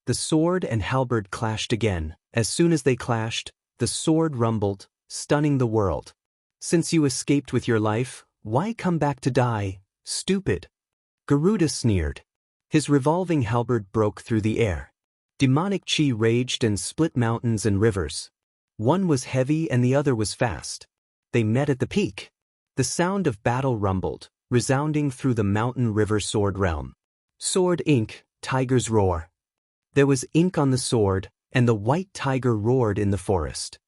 The sword and halberd clashed again. As soon as they clashed, the sword rumbled, stunning the world. Since you escaped with your life, why come back to die, stupid? Garuda sneered. His revolving halberd broke through the air. Demonic chi raged and split mountains and rivers. One was heavy and the other was fast. They met at the peak. The sound of battle rumbled, resounding through the mountain-river sword realm. Sword ink, tiger's roar. There was ink on the sword, and the white tiger roared in the forest.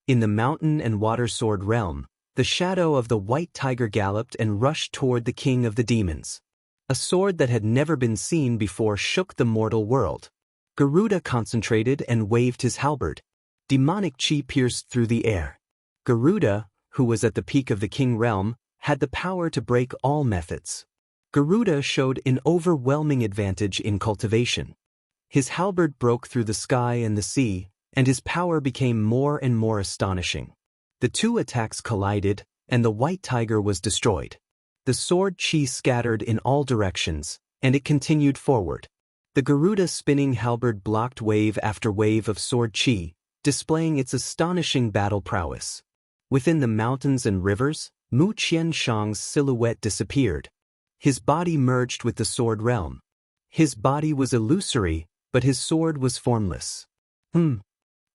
In the mountain and water sword realm, the shadow of the white tiger galloped and rushed toward the king of the demons. A sword that had never been seen before shook the mortal world. Garuda concentrated and waved his halberd. Demonic chi pierced through the air. Garuda, who was at the peak of the king realm, had the power to break all methods. Garuda showed an overwhelming advantage in cultivation. His halberd broke through the sky and the sea, and his power became more and more astonishing. The two attacks collided, and the white tiger was destroyed. The sword chi scattered in all directions, and it continued forward. The Garuda spinning halberd blocked wave after wave of sword chi, displaying its astonishing battle prowess. Within the mountains and rivers, Mu Qianshang's silhouette disappeared. His body merged with the sword realm. His body was illusory, but his sword was formless.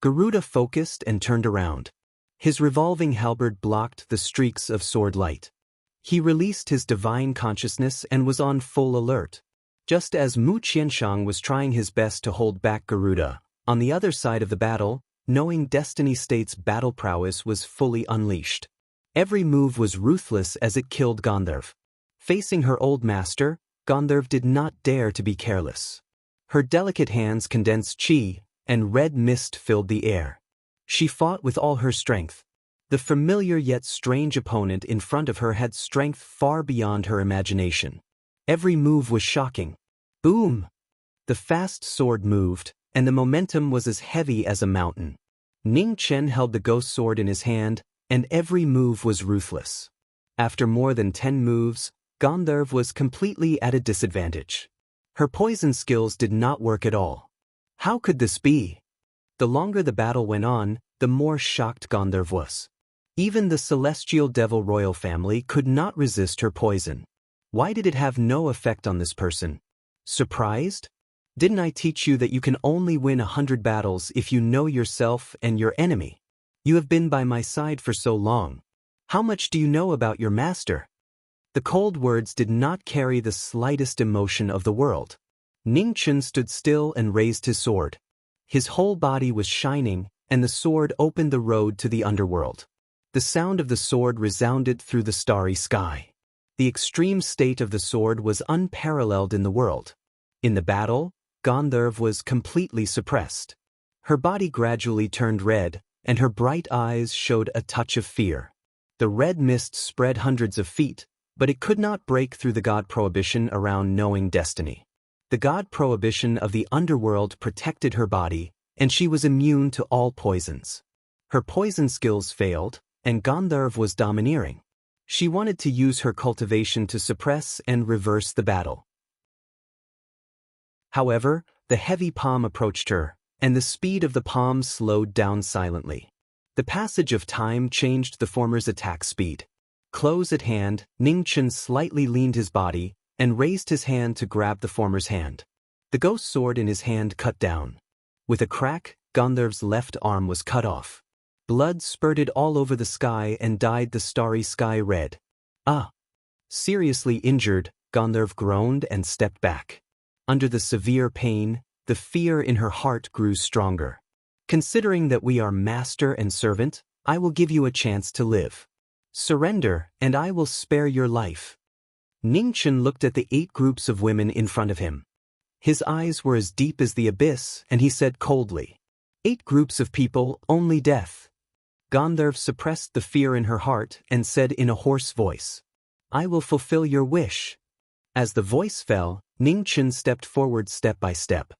Garuda focused and turned around. His revolving halberd blocked the streaks of sword light. He released his divine consciousness and was on full alert. Just as Mu Qianshang was trying his best to hold back Garuda, on the other side of the battle, knowing Destiny State's battle prowess was fully unleashed. Every move was ruthless as it killed Gandharv. Facing her old master, Gandharv did not dare to be careless. Her delicate hands condensed chi, and red mist filled the air. She fought with all her strength. The familiar yet strange opponent in front of her had strength far beyond her imagination. Every move was shocking. Boom! The fast sword moved, and the momentum was as heavy as a mountain. Ning Chen held the ghost sword in his hand, and every move was ruthless. After more than 10 moves, Gandharv was completely at a disadvantage. Her poison skills did not work at all. How could this be? The longer the battle went on, the more shocked Gandharv was. Even the celestial devil royal family could not resist her poison. Why did it have no effect on this person? Surprised? Didn't I teach you that you can only win 100 battles if you know yourself and your enemy? You have been by my side for so long. How much do you know about your master? The cold words did not carry the slightest emotion of the world. Ning Chen stood still and raised his sword. His whole body was shining, and the sword opened the road to the underworld. The sound of the sword resounded through the starry sky. The extreme state of the sword was unparalleled in the world. In the battle, Gandharv was completely suppressed. Her body gradually turned red, and her bright eyes showed a touch of fear. The red mist spread hundreds of feet, but it could not break through the god prohibition around knowing destiny. The god prohibition of the underworld protected her body, and she was immune to all poisons. Her poison skills failed, and Gandharv was domineering. She wanted to use her cultivation to suppress and reverse the battle. However, the heavy palm approached her, and the speed of the palm slowed down silently. The passage of time changed the former's attack speed. Close at hand, Ning Chen slightly leaned his body and raised his hand to grab the former's hand. The ghost sword in his hand cut down. With a crack, Gandharv's left arm was cut off. Blood spurted all over the sky and dyed the starry sky red. Ah! Seriously injured, Gandharv groaned and stepped back. Under the severe pain, the fear in her heart grew stronger. Considering that we are master and servant, I will give you a chance to live. Surrender, and I will spare your life. Ningchen looked at the 8 groups of women in front of him. His eyes were as deep as the abyss, and he said coldly, 8 groups of people, only death. Gandharv suppressed the fear in her heart and said in a hoarse voice, I will fulfill your wish. As the voice fell, Ningchen stepped forward step by step.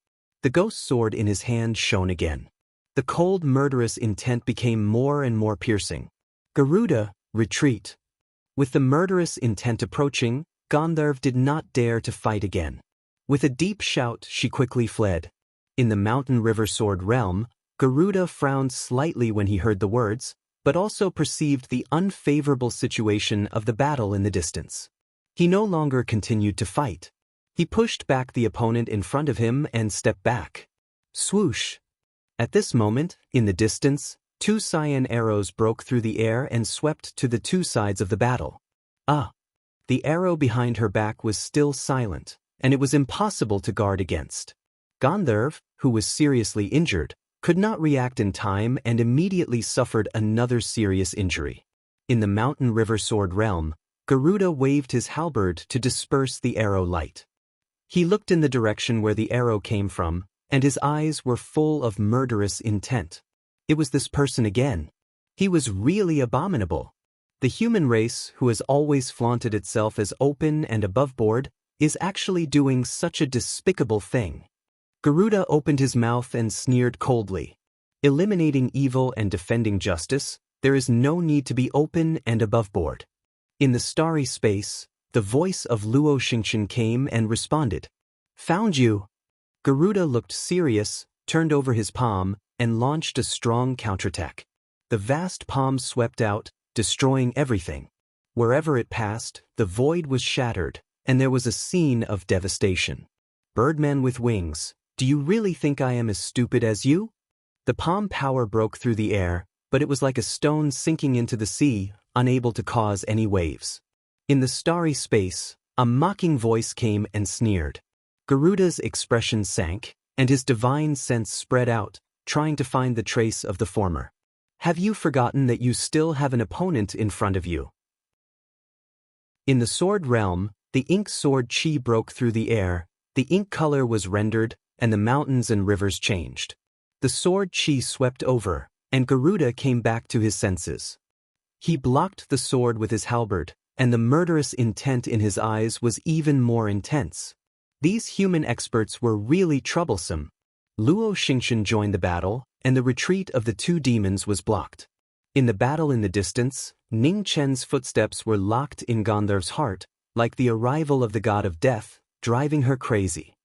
The ghost sword in his hand shone again. The cold, murderous intent became more and more piercing. Garuda, retreat. With the murderous intent approaching, Gandharv did not dare to fight again. With a deep shout, she quickly fled. In the mountain river sword realm, Garuda frowned slightly when he heard the words, but also perceived the unfavorable situation of the battle in the distance. He no longer continued to fight. He pushed back the opponent in front of him and stepped back. Swoosh! At this moment, in the distance, 2 cyan arrows broke through the air and swept to the 2 sides of the battle. Ah! The arrow behind her back was still silent, and it was impossible to guard against. Gandharv, who was seriously injured, could not react in time and immediately suffered another serious injury. In the mountain river sword realm, Garuda waved his halberd to disperse the arrow light. He looked in the direction where the arrow came from, and his eyes were full of murderous intent. It was this person again. He was really abominable. The human race, who has always flaunted itself as open and aboveboard, is actually doing such a despicable thing. Garuda opened his mouth and sneered coldly. Eliminating evil and defending justice, there is no need to be open and aboveboard. In the starry space, the voice of Luo Xingchen came and responded. Found you. Garuda looked serious, turned over his palm, and launched a strong counterattack. The vast palm swept out, destroying everything. Wherever it passed, the void was shattered, and there was a scene of devastation. Birdman with wings, do you really think I am as stupid as you? The palm power broke through the air, but it was like a stone sinking into the sea, unable to cause any waves. In the starry space, a mocking voice came and sneered. Garuda's expression sank, and his divine sense spread out, trying to find the trace of the former. Have you forgotten that you still have an opponent in front of you? In the sword realm, the ink sword chi broke through the air, the ink color was rendered, and the mountains and rivers changed. The sword chi swept over, and Garuda came back to his senses. He blocked the sword with his halberd, and the murderous intent in his eyes was even more intense. These human experts were really troublesome. Luo Xingchen joined the battle, and the retreat of the 2 demons was blocked. In the battle in the distance, Ning Chen's footsteps were locked in Gandharv's heart, like the arrival of the god of death, driving her crazy.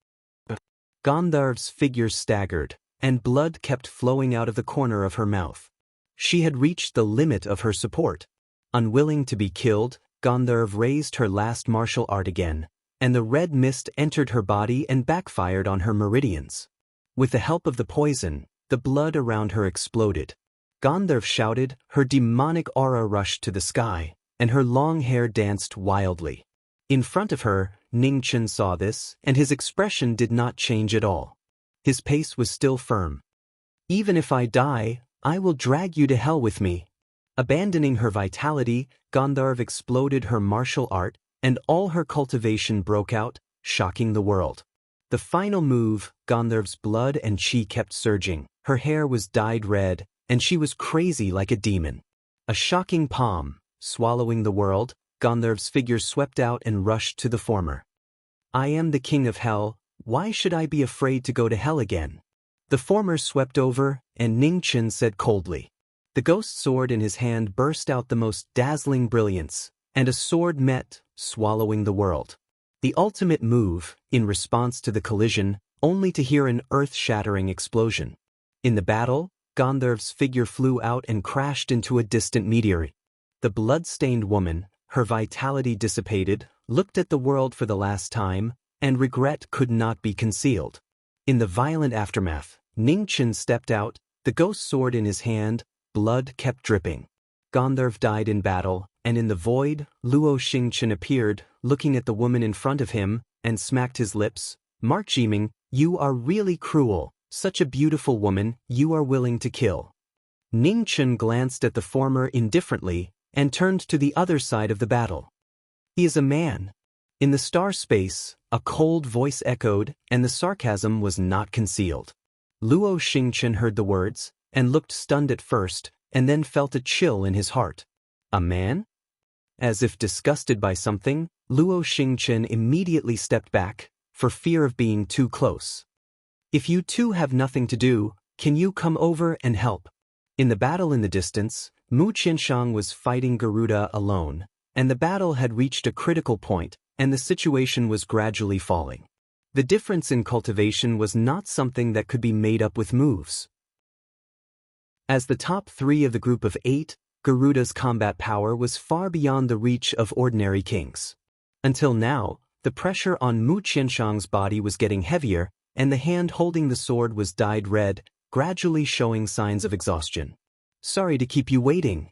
Gandharv's figure staggered, and blood kept flowing out of the corner of her mouth. She had reached the limit of her support. Unwilling to be killed, Gandharv raised her last martial art again, and the red mist entered her body and backfired on her meridians. With the help of the poison, the blood around her exploded. Gandharv shouted, her demonic aura rushed to the sky, and her long hair danced wildly. In front of her, Ningchen saw this, and his expression did not change at all. His pace was still firm. Even if I die, I will drag you to hell with me. Abandoning her vitality, Gandharv exploded her martial art, and all her cultivation broke out, shocking the world. The final move, Gandharv's blood and chi kept surging. Her hair was dyed red, and she was crazy like a demon. A shocking palm, swallowing the world, Gandharv's figure swept out and rushed to the former. I am the king of hell, why should I be afraid to go to hell again? The former swept over, and Ningchen said coldly. The ghost sword in his hand burst out the most dazzling brilliance, and a sword met, swallowing the world. The ultimate move, in response to the collision, only to hear an earth-shattering explosion. In the battle, Gandharv's figure flew out and crashed into a distant meteorite. The blood-stained woman, her vitality dissipated, looked at the world for the last time, and regret could not be concealed. In the violent aftermath, Ning Chen stepped out, the ghost sword in his hand, blood kept dripping. Gandharv died in battle, and in the void, Luo Xingchen appeared, looking at the woman in front of him, and smacked his lips. Marquis, you are really cruel, such a beautiful woman, you are willing to kill. Ning Chen glanced at the former indifferently, and turned to the other side of the battle. He is a man. In the star space, a cold voice echoed, and the sarcasm was not concealed. Luo Xingchen heard the words, and looked stunned at first, and then felt a chill in his heart. A man? As if disgusted by something, Luo Xingchen immediately stepped back, for fear of being too close. If you two have nothing to do, can you come over and help? In the battle in the distance, Mu Qianshang was fighting Garuda alone, and the battle had reached a critical point, and the situation was gradually falling. The difference in cultivation was not something that could be made up with moves. As the top 3 of the group of 8, Garuda's combat power was far beyond the reach of ordinary kings. Until now, the pressure on Mu Qianshang's body was getting heavier, and the hand holding the sword was dyed red, gradually showing signs of exhaustion. Sorry to keep you waiting.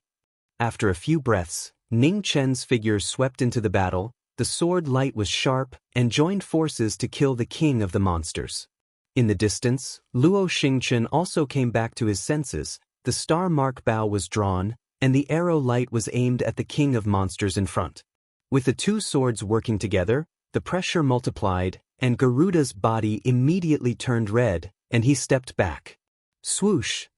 After a few breaths, Ning Chen's figure swept into the battle, the sword light was sharp, and joined forces to kill the king of the monsters. In the distance, Luo Xingchen also came back to his senses, the star mark bow was drawn, and the arrow light was aimed at the king of monsters in front. With the two swords working together, the pressure multiplied, and Garuda's body immediately turned red, and he stepped back. Swoosh!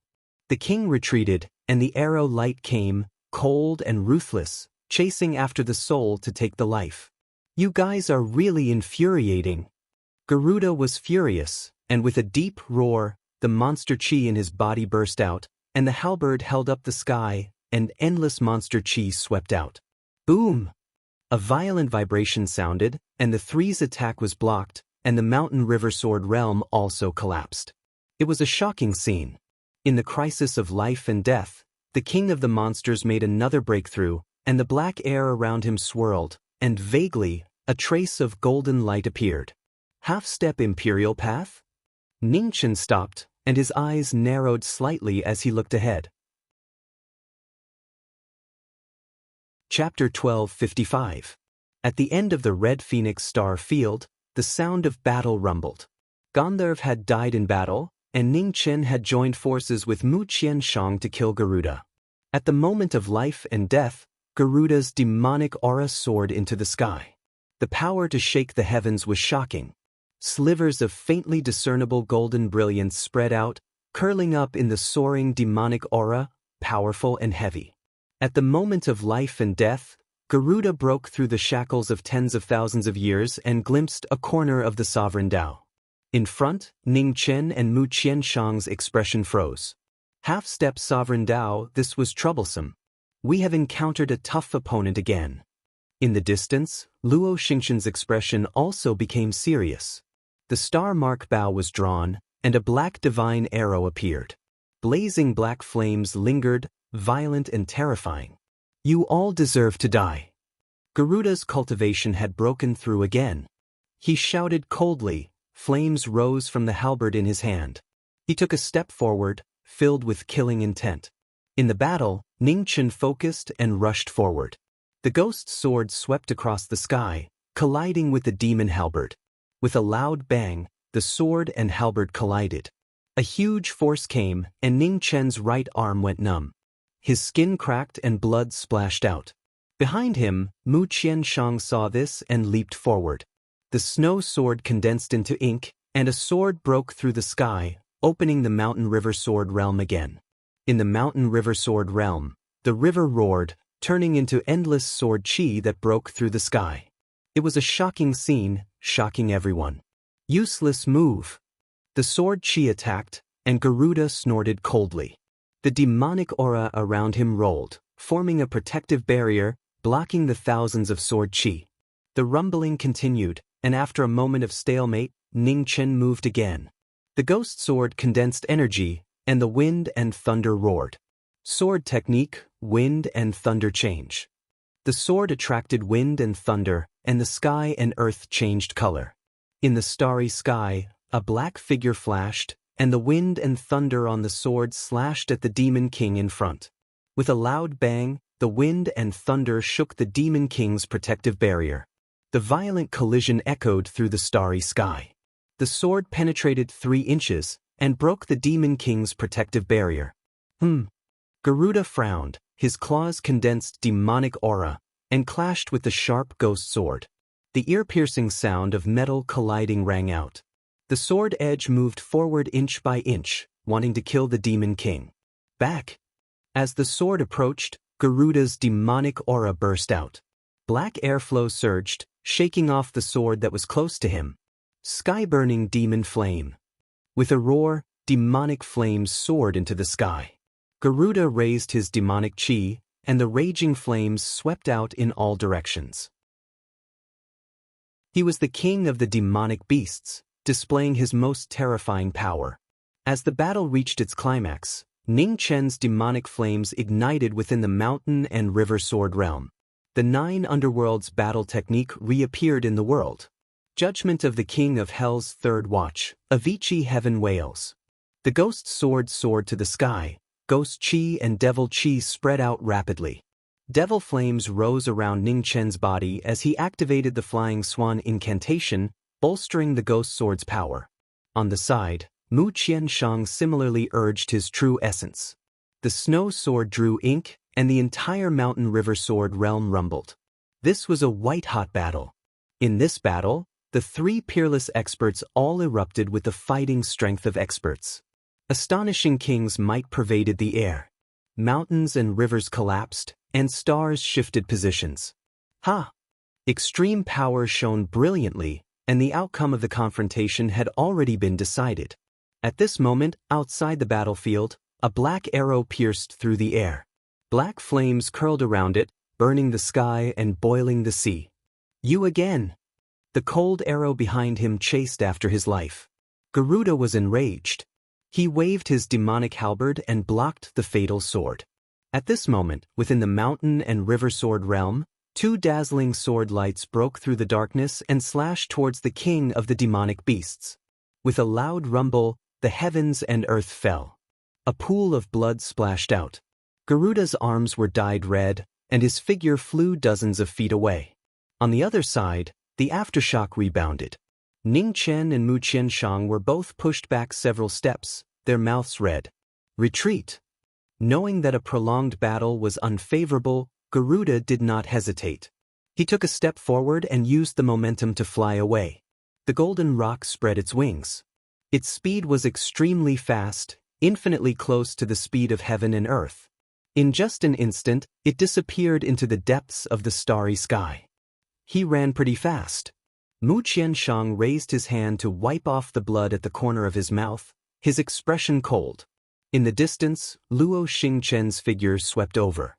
The king retreated, and the arrow light came, cold and ruthless, chasing after the soul to take the life. You guys are really infuriating. Garuda was furious, and with a deep roar, the monster chi in his body burst out, and the halberd held up the sky, and endless monster chi swept out. Boom! A violent vibration sounded, and the three's attack was blocked, and the mountain river sword realm also collapsed. It was a shocking scene. In the crisis of life and death, the king of the monsters made another breakthrough, and the black air around him swirled, and vaguely, a trace of golden light appeared. Half-step imperial path? Ning Chen stopped, and his eyes narrowed slightly as he looked ahead. Chapter 1255. At the end of the Red Phoenix Star Field, the sound of battle rumbled. Gandharv had died in battle, and Ning Chen had joined forces with Mu Qianshang to kill Garuda. At the moment of life and death, Garuda's demonic aura soared into the sky. The power to shake the heavens was shocking. Slivers of faintly discernible golden brilliance spread out, curling up in the soaring demonic aura, powerful and heavy. At the moment of life and death, Garuda broke through the shackles of tens of thousands of years and glimpsed a corner of the sovereign Tao. In front, Ning Chen and Mu Qianshang's expression froze. Half-step sovereign Tao, this was troublesome. We have encountered a tough opponent again. In the distance, Luo Xingchen's expression also became serious. The star mark bow was drawn, and a black divine arrow appeared. Blazing black flames lingered, violent and terrifying. You all deserve to die. Garuda's cultivation had broken through again. He shouted coldly, flames rose from the halberd in his hand. He took a step forward, filled with killing intent. In the battle, Ning Chen focused and rushed forward. The ghost sword swept across the sky, colliding with the demon halberd. With a loud bang, the sword and halberd collided. A huge force came, and Ning Chen's right arm went numb. His skin cracked and blood splashed out. Behind him, Mu Qianshang saw this and leaped forward. The snow sword condensed into ink, and a sword broke through the sky, opening the mountain river sword realm again. In the mountain river sword realm, the river roared, turning into endless sword chi that broke through the sky. It was a shocking scene, shocking everyone. Useless move. The sword chi attacked, and Garuda snorted coldly. The demonic aura around him rolled, forming a protective barrier, blocking the thousands of sword chi. The rumbling continued, and after a moment of stalemate, Ning Chen moved again. The ghost sword condensed energy, and the wind and thunder roared. Sword technique, wind and thunder change. The sword attracted wind and thunder, and the sky and earth changed color. In the starry sky, a black figure flashed, and the wind and thunder on the sword slashed at the Demon King in front. With a loud bang, the wind and thunder shook the Demon King's protective barrier. The violent collision echoed through the starry sky. The sword penetrated 3 inches and broke the Demon King's protective barrier. Garuda frowned, his claws condensed demonic aura and clashed with the sharp ghost sword. The ear-piercing sound of metal colliding rang out. The sword edge moved forward inch by inch, wanting to kill the Demon King. Back! As the sword approached, Garuda's demonic aura burst out. Black airflow surged, shaking off the sword that was close to him. Sky-burning demon flame. With a roar, demonic flames soared into the sky. Garuda raised his demonic chi, and the raging flames swept out in all directions. He was the king of the demonic beasts, displaying his most terrifying power. As the battle reached its climax, Ning Chen's demonic flames ignited within the mountain and river sword realm. The 9 underworlds battle technique reappeared in the world. Judgment of the King of Hell's Third Watch, Avicii Heaven Wails. The ghost sword soared to the sky. Ghost chi and devil chi spread out rapidly. Devil flames rose around Ning Chen's body as he activated the Flying Swan incantation, bolstering the ghost sword's power. On the side, Mu Qianshang similarly urged his true essence. The snow sword drew ink, and the entire mountain river sword realm rumbled. This was a white-hot battle. In this battle, the 3 peerless experts all erupted with the fighting strength of experts. Astonishing king's might pervaded the air. Mountains and rivers collapsed, and stars shifted positions. Extreme power shone brilliantly, and the outcome of the confrontation had already been decided. At this moment, outside the battlefield, a black arrow pierced through the air. Black flames curled around it, burning the sky and boiling the sea. You again! The cold arrow behind him chased after his life. Garuda was enraged. He waved his demonic halberd and blocked the fatal sword. At this moment, within the mountain and river sword realm, 2 dazzling sword lights broke through the darkness and slashed towards the king of the demonic beasts. With a loud rumble, the heavens and earth fell. A pool of blood splashed out. Garuda's arms were dyed red, and his figure flew dozens of feet away. On the other side, the aftershock rebounded. Ning Chen and Mu Qianshang were both pushed back several steps, their mouths red. Retreat! Knowing that a prolonged battle was unfavorable, Garuda did not hesitate. He took a step forward and used the momentum to fly away. The golden rock spread its wings. Its speed was extremely fast, infinitely close to the speed of heaven and earth. In just an instant, it disappeared into the depths of the starry sky. He ran pretty fast. Mu Qianshang raised his hand to wipe off the blood at the corner of his mouth, his expression cold. In the distance, Luo Xingchen's figure swept over.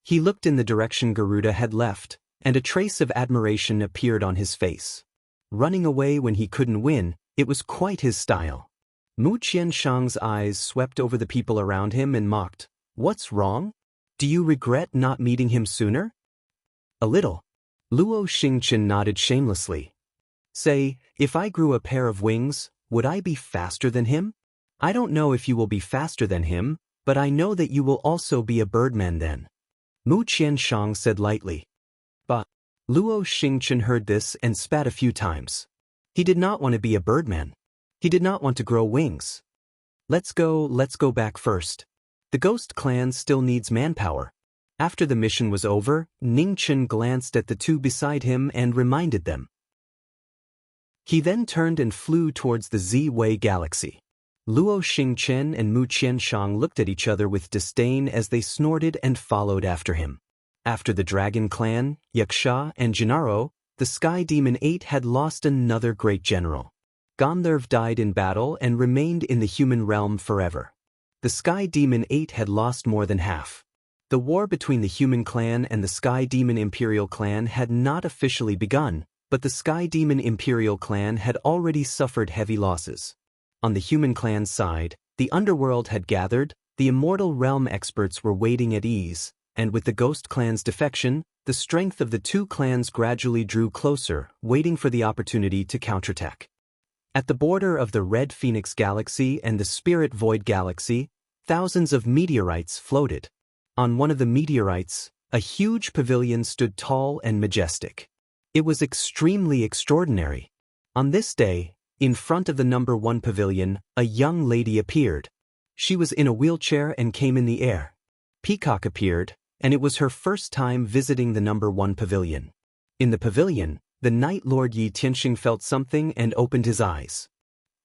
He looked in the direction Garuda had left, and a trace of admiration appeared on his face. Running away when he couldn't win, it was quite his style. Mu Qianshang's eyes swept over the people around him and mocked, "What's wrong? Do you regret not meeting him sooner?" "A little." Luo Xingchen nodded shamelessly. "Say, if I grew a pair of wings, would I be faster than him? I don't know if you will be faster than him, but I know that you will also be a birdman then." Mu Qianshang said lightly. But Luo Xingchen heard this and spat a few times. He did not want to be a birdman. He did not want to grow wings. Let's go back first. The ghost clan still needs manpower." After the mission was over, Ning Chen glanced at the 2 beside him and reminded them. He then turned and flew towards the Z-Wei galaxy. Luo Xingchen and Mu Qianshang looked at each other with disdain as they snorted and followed after him. After the Dragon Clan, Yaksha, and Gennaro, the Sky Demon 8 had lost another great general. Gandharv died in battle and remained in the human realm forever. The Sky Demon 8 had lost more than half. The war between the Human Clan and the Sky Demon Imperial Clan had not officially begun, but the Sky Demon Imperial Clan had already suffered heavy losses. On the Human Clan's side, the underworld had gathered, the Immortal Realm experts were waiting at ease, and with the Ghost Clan's defection, the strength of the 2 clans gradually drew closer, waiting for the opportunity to counterattack. At the border of the Red Phoenix Galaxy and the Spirit Void Galaxy, thousands of meteorites floated. On one of the meteorites, a huge pavilion stood tall and majestic. It was extremely extraordinary. On this day, in front of the number 1 pavilion, a young lady appeared. She was in a wheelchair and came in the air. Peacock appeared, and it was her first time visiting the number 1 pavilion. In the pavilion, the Night Lord Yi Tianxing felt something and opened his eyes.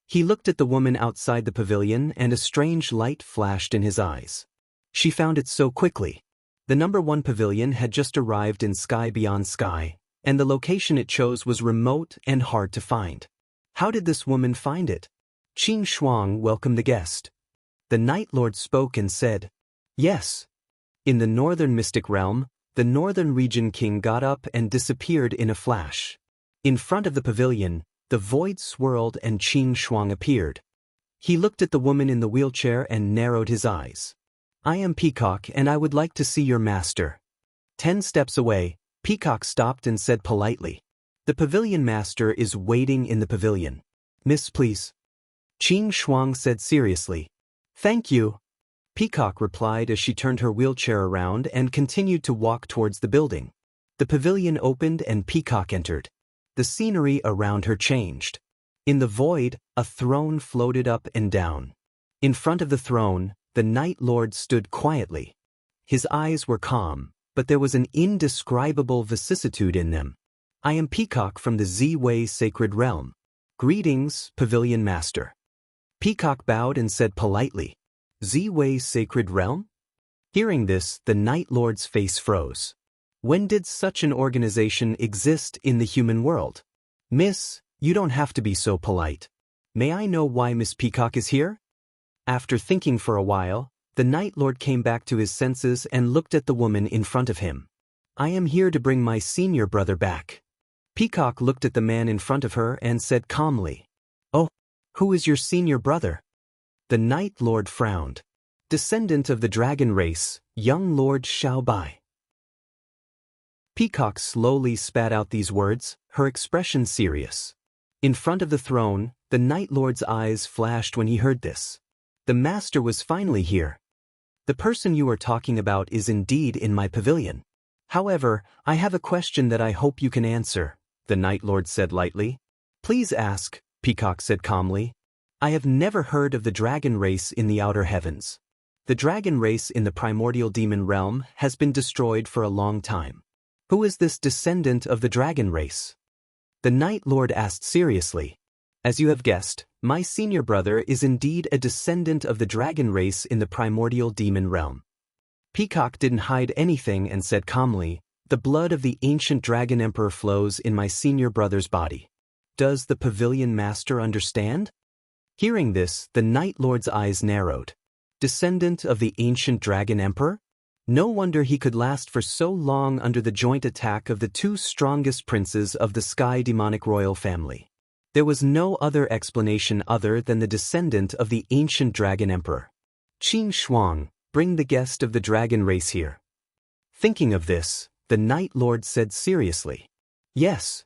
He looked at the woman outside the pavilion and a strange light flashed in his eyes. She found it so quickly. The number 1 pavilion had just arrived in Sky Beyond Sky, and the location it chose was remote and hard to find. How did this woman find it? Qing Shuang welcomed the guest. The Night Lord spoke and said, "Yes." In the northern mystic realm, the northern region king got up and disappeared in a flash. In front of the pavilion, the void swirled and Qing Shuang appeared. He looked at the woman in the wheelchair and narrowed his eyes. "I am Peacock and I would like to see your master." 10 steps away, Peacock stopped and said politely, "The pavilion master is waiting in the pavilion. Miss, please." Qing Shuang said seriously, "Thank you." Peacock replied as she turned her wheelchair around and continued to walk towards the building. The pavilion opened and Peacock entered. The scenery around her changed. In the void, a throne floated up and down. In front of the throne, the Night Lord stood quietly. His eyes were calm, but there was an indescribable vicissitude in them. "I am Peacock from the Z-Way Sacred Realm. Greetings, Pavilion Master." Peacock bowed and said politely, "Z-Way Sacred Realm?" Hearing this, the Night Lord's face froze. When did such an organization exist in the human world? "Miss, you don't have to be so polite. May I know why Miss Peacock is here?" After thinking for a while, the Night Lord came back to his senses and looked at the woman in front of him. "I am here to bring my senior brother back." Peacock looked at the man in front of her and said calmly, "Oh, who is your senior brother?" The Night Lord frowned. "Descendant of the dragon race, young Lord Xiaobai." Peacock slowly spat out these words, her expression serious. In front of the throne, the Night Lord's eyes flashed when he heard this. The master was finally here. "The person you are talking about is indeed in my pavilion. However, I have a question that I hope you can answer," the Night Lord said lightly. "Please ask," Peacock said calmly. "I have never heard of the dragon race in the outer heavens. The dragon race in the primordial demon realm has been destroyed for a long time. Who is this descendant of the dragon race?" The Night Lord asked seriously. "As you have guessed, my senior brother is indeed a descendant of the dragon race in the primordial demon realm." Peacock didn't hide anything and said calmly, "The blood of the ancient dragon emperor flows in my senior brother's body. Does the pavilion master understand?" Hearing this, the Night Lord's eyes narrowed. Descendant of the ancient dragon emperor? No wonder he could last for so long under the joint attack of the 2 strongest princes of the Sky Demonic royal family. There was no other explanation other than the descendant of the ancient dragon emperor. "Qing Shuang, bring the guest of the dragon race here." Thinking of this, the Night Lord said seriously, "Yes."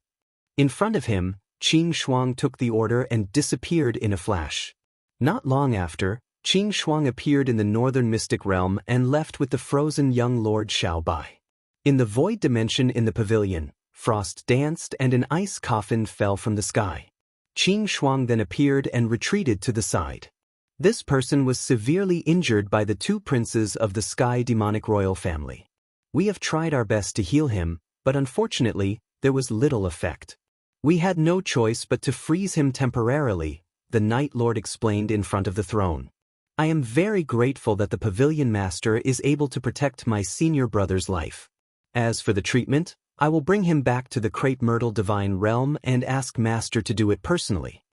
In front of him, Qing Shuang took the order and disappeared in a flash. Not long after, Qing Shuang appeared in the northern mystic realm and left with the frozen young Lord Xiaobai. In the void dimension in the pavilion, frost danced and an ice coffin fell from the sky. Qing Shuang then appeared and retreated to the side. This person was severely injured by the 2 princes of the Sky Demonic royal family. "We have tried our best to heal him, but unfortunately, there was little effect. We had no choice but to freeze him temporarily," the Night Lord explained in front of the throne. "I am very grateful that the pavilion master is able to protect my senior brother's life. As for the treatment, I will bring him back to the Crepe Myrtle Divine Realm and ask Master to do it personally."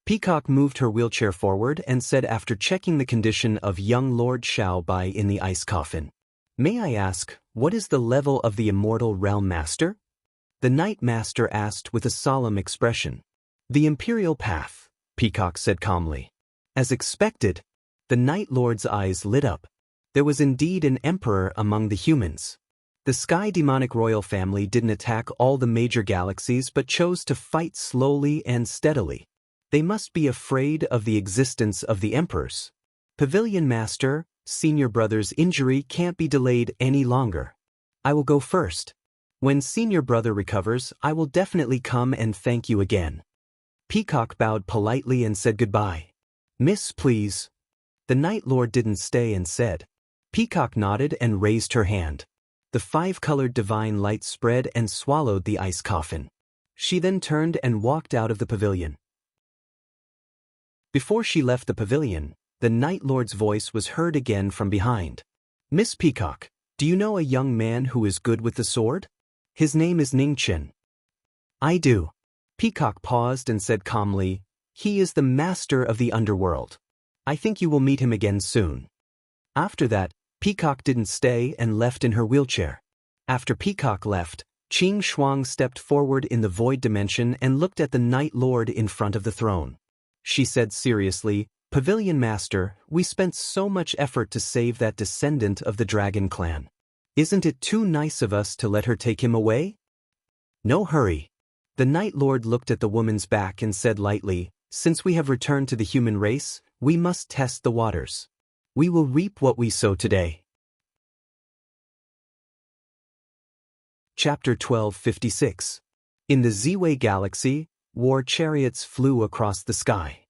Peacock moved her wheelchair forward and said after checking the condition of young Lord Xiaobai in the ice coffin, "May I ask, what is the level of the Immortal Realm Master?" The Night Master asked with a solemn expression. "The Imperial Path," Peacock said calmly. As expected, the Night Lord's eyes lit up. There was indeed an emperor among the humans. The Sky Demonic royal family didn't attack all the major galaxies but chose to fight slowly and steadily. They must be afraid of the existence of the emperors. Pavilion Master, Senior Brother's injury can't be delayed any longer. I will go first. When Senior Brother recovers, I will definitely come and thank you again. Peacock bowed politely and said goodbye. Miss, please. The Night Lord didn't stay and said. Peacock nodded and raised her hand. The five-colored divine light spread and swallowed the ice coffin. She then turned and walked out of the pavilion. Before she left the pavilion, the Night Lord's voice was heard again from behind. Miss Peacock, do you know a young man who is good with the sword? His name is Ning Chen. I do. Peacock paused and said calmly, he is the master of the underworld. I think you will meet him again soon. After that, Peacock didn't stay and left in her wheelchair. After Peacock left, Qing Shuang stepped forward in the void dimension and looked at the Night Lord in front of the throne. She said seriously, Pavilion Master, we spent so much effort to save that descendant of the Dragon Clan. Isn't it too nice of us to let her take him away? No hurry. The Night Lord looked at the woman's back and said lightly, since we have returned to the human race, we must test the waters. We will reap what we sow today. Chapter 1256. In the Ziwei Galaxy, war chariots flew across the sky.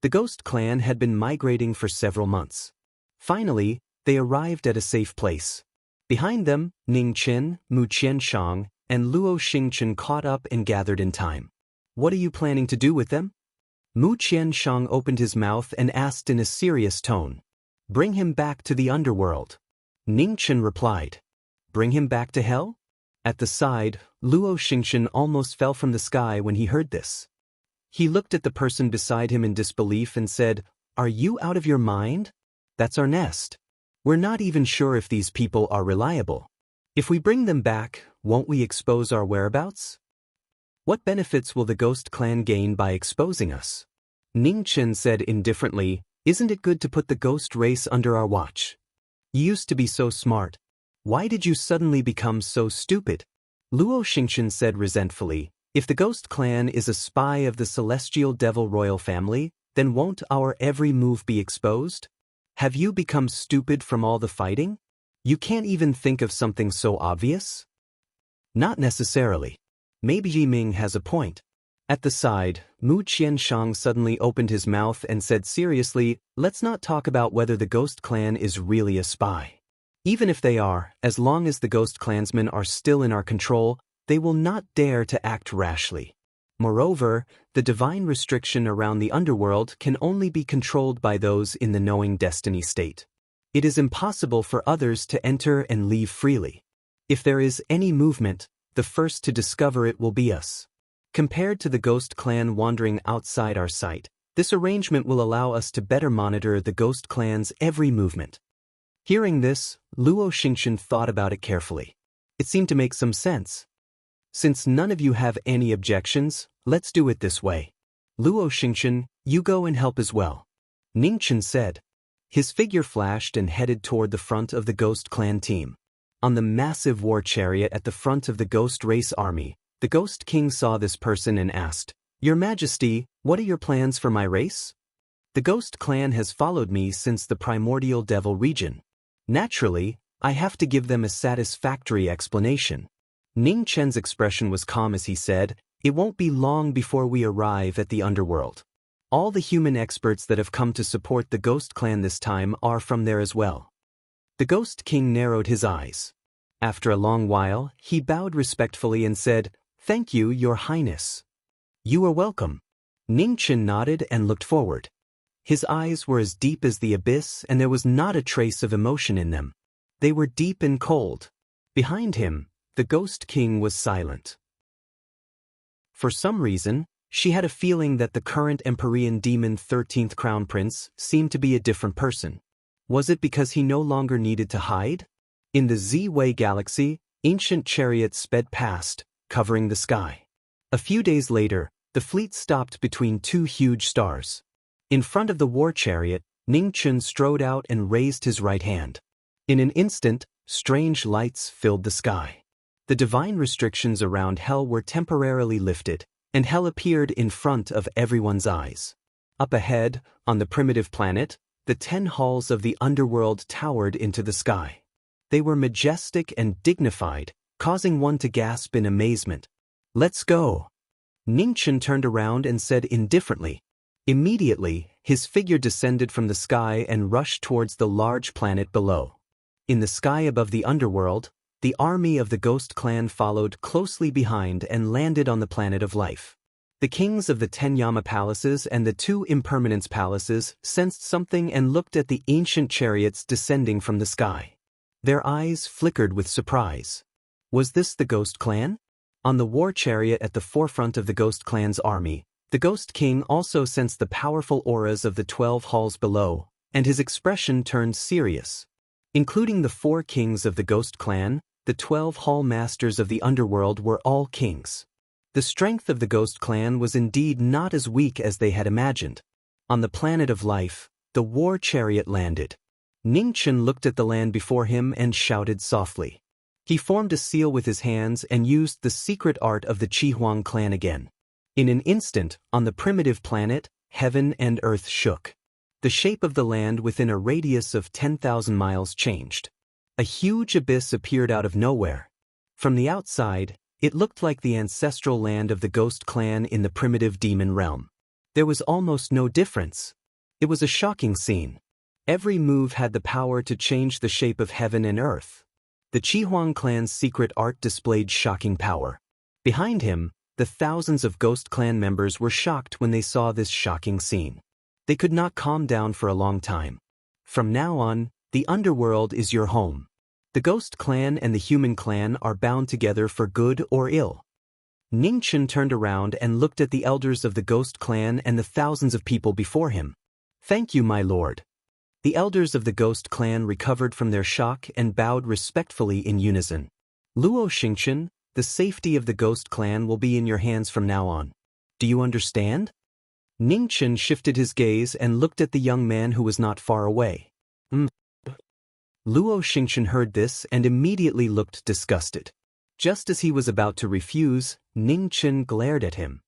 The Ghost Clan had been migrating for several months. Finally, they arrived at a safe place. Behind them, Ning Chen, Mu Qianshang, and Luo Xingchen caught up and gathered in time. What are you planning to do with them? Mu Qianshang opened his mouth and asked in a serious tone. Bring him back to the underworld. Ning Chen replied. Bring him back to hell? At the side, Luo Xingchen almost fell from the sky when he heard this. He looked at the person beside him in disbelief and said, Are you out of your mind? That's our nest. We're not even sure if these people are reliable. If we bring them back, won't we expose our whereabouts? What benefits will the Ghost Clan gain by exposing us? Ning Chen said indifferently, Isn't it good to put the ghost race under our watch? You used to be so smart. Why did you suddenly become so stupid? Luo Xingchen said resentfully, If the Ghost Clan is a spy of the Celestial Devil Royal family, then won't our every move be exposed? Have you become stupid from all the fighting? You can't even think of something so obvious? Not necessarily. Maybe Yiming has a point. At the side, Mu Qianshang suddenly opened his mouth and said seriously, Let's not talk about whether the Ghost Clan is really a spy. Even if they are, as long as the Ghost Clansmen are still in our control, they will not dare to act rashly. Moreover, the divine restriction around the underworld can only be controlled by those in the knowing destiny state. It is impossible for others to enter and leave freely. If there is any movement, the first to discover it will be us. Compared to the Ghost Clan wandering outside our sight, this arrangement will allow us to better monitor the Ghost Clan's every movement. Hearing this, Luo Xingchen thought about it carefully. It seemed to make some sense. Since none of you have any objections, let's do it this way. Luo Xingchen, you go and help as well. Ning Chen said. His figure flashed and headed toward the front of the Ghost Clan team. On the massive war chariot at the front of the Ghost Race army, the Ghost King saw this person and asked, Your Majesty, what are your plans for my race? The Ghost Clan has followed me since the primordial devil region. Naturally, I have to give them a satisfactory explanation. Ning Chen's expression was calm as he said, It won't be long before we arrive at the underworld. All the human experts that have come to support the Ghost Clan this time are from there as well. The Ghost King narrowed his eyes. After a long while, he bowed respectfully and said, Thank you, Your Highness. You are welcome. Ning Chen nodded and looked forward. His eyes were as deep as the abyss and there was not a trace of emotion in them. They were deep and cold. Behind him, the Ghost King was silent. For some reason, she had a feeling that the current Empyrean demon 13th Crown Prince seemed to be a different person. Was it because he no longer needed to hide? In the Ziwei Galaxy, ancient chariots sped past, covering the sky. A few days later, the fleet stopped between two huge stars. In front of the war chariot, Ning Chen strode out and raised his right hand. In an instant, strange lights filled the sky. The divine restrictions around hell were temporarily lifted, and hell appeared in front of everyone's eyes. Up ahead, on the primitive planet, the 10 halls of the underworld towered into the sky. They were majestic and dignified, causing one to gasp in amazement. "Let's go." Ningchen turned around and said indifferently. Immediately, his figure descended from the sky and rushed towards the large planet below. In the sky above the underworld, the army of the Ghost Clan followed closely behind and landed on the planet of life. The kings of the 10 Yama palaces and the 2 impermanence palaces sensed something and looked at the ancient chariots descending from the sky. Their eyes flickered with surprise. Was this the Ghost Clan? On the war chariot at the forefront of the Ghost Clan's army, the Ghost King also sensed the powerful auras of the 12 halls below, and his expression turned serious. Including the 4 kings of the Ghost Clan, the 12 hall masters of the underworld were all kings. The strength of the Ghost Clan was indeed not as weak as they had imagined. On the planet of life, the war chariot landed. Ningchen looked at the land before him and shouted softly. He formed a seal with his hands and used the secret art of the Chihuang clan again. In an instant, on the primitive planet, heaven and earth shook. The shape of the land within a radius of 10,000 miles changed. A huge abyss appeared out of nowhere. From the outside, it looked like the ancestral land of the Ghost Clan in the primitive demon realm. There was almost no difference. It was a shocking scene. Every move had the power to change the shape of heaven and earth. The Chihuang clan's secret art displayed shocking power. Behind him, the thousands of Ghost Clan members were shocked when they saw this shocking scene. They could not calm down for a long time. From now on, the underworld is your home. The Ghost Clan and the Human Clan are bound together for good or ill. Ningchen turned around and looked at the elders of the Ghost Clan and the thousands of people before him. "Thank you, my lord." The elders of the Ghost Clan recovered from their shock and bowed respectfully in unison. "Luo Xingchen, the safety of the Ghost Clan will be in your hands from now on. Do you understand?" Ningchen shifted his gaze and looked at the young man who was not far away. Luo Xingchen heard this and immediately looked disgusted. Just as he was about to refuse, Ningchen glared at him.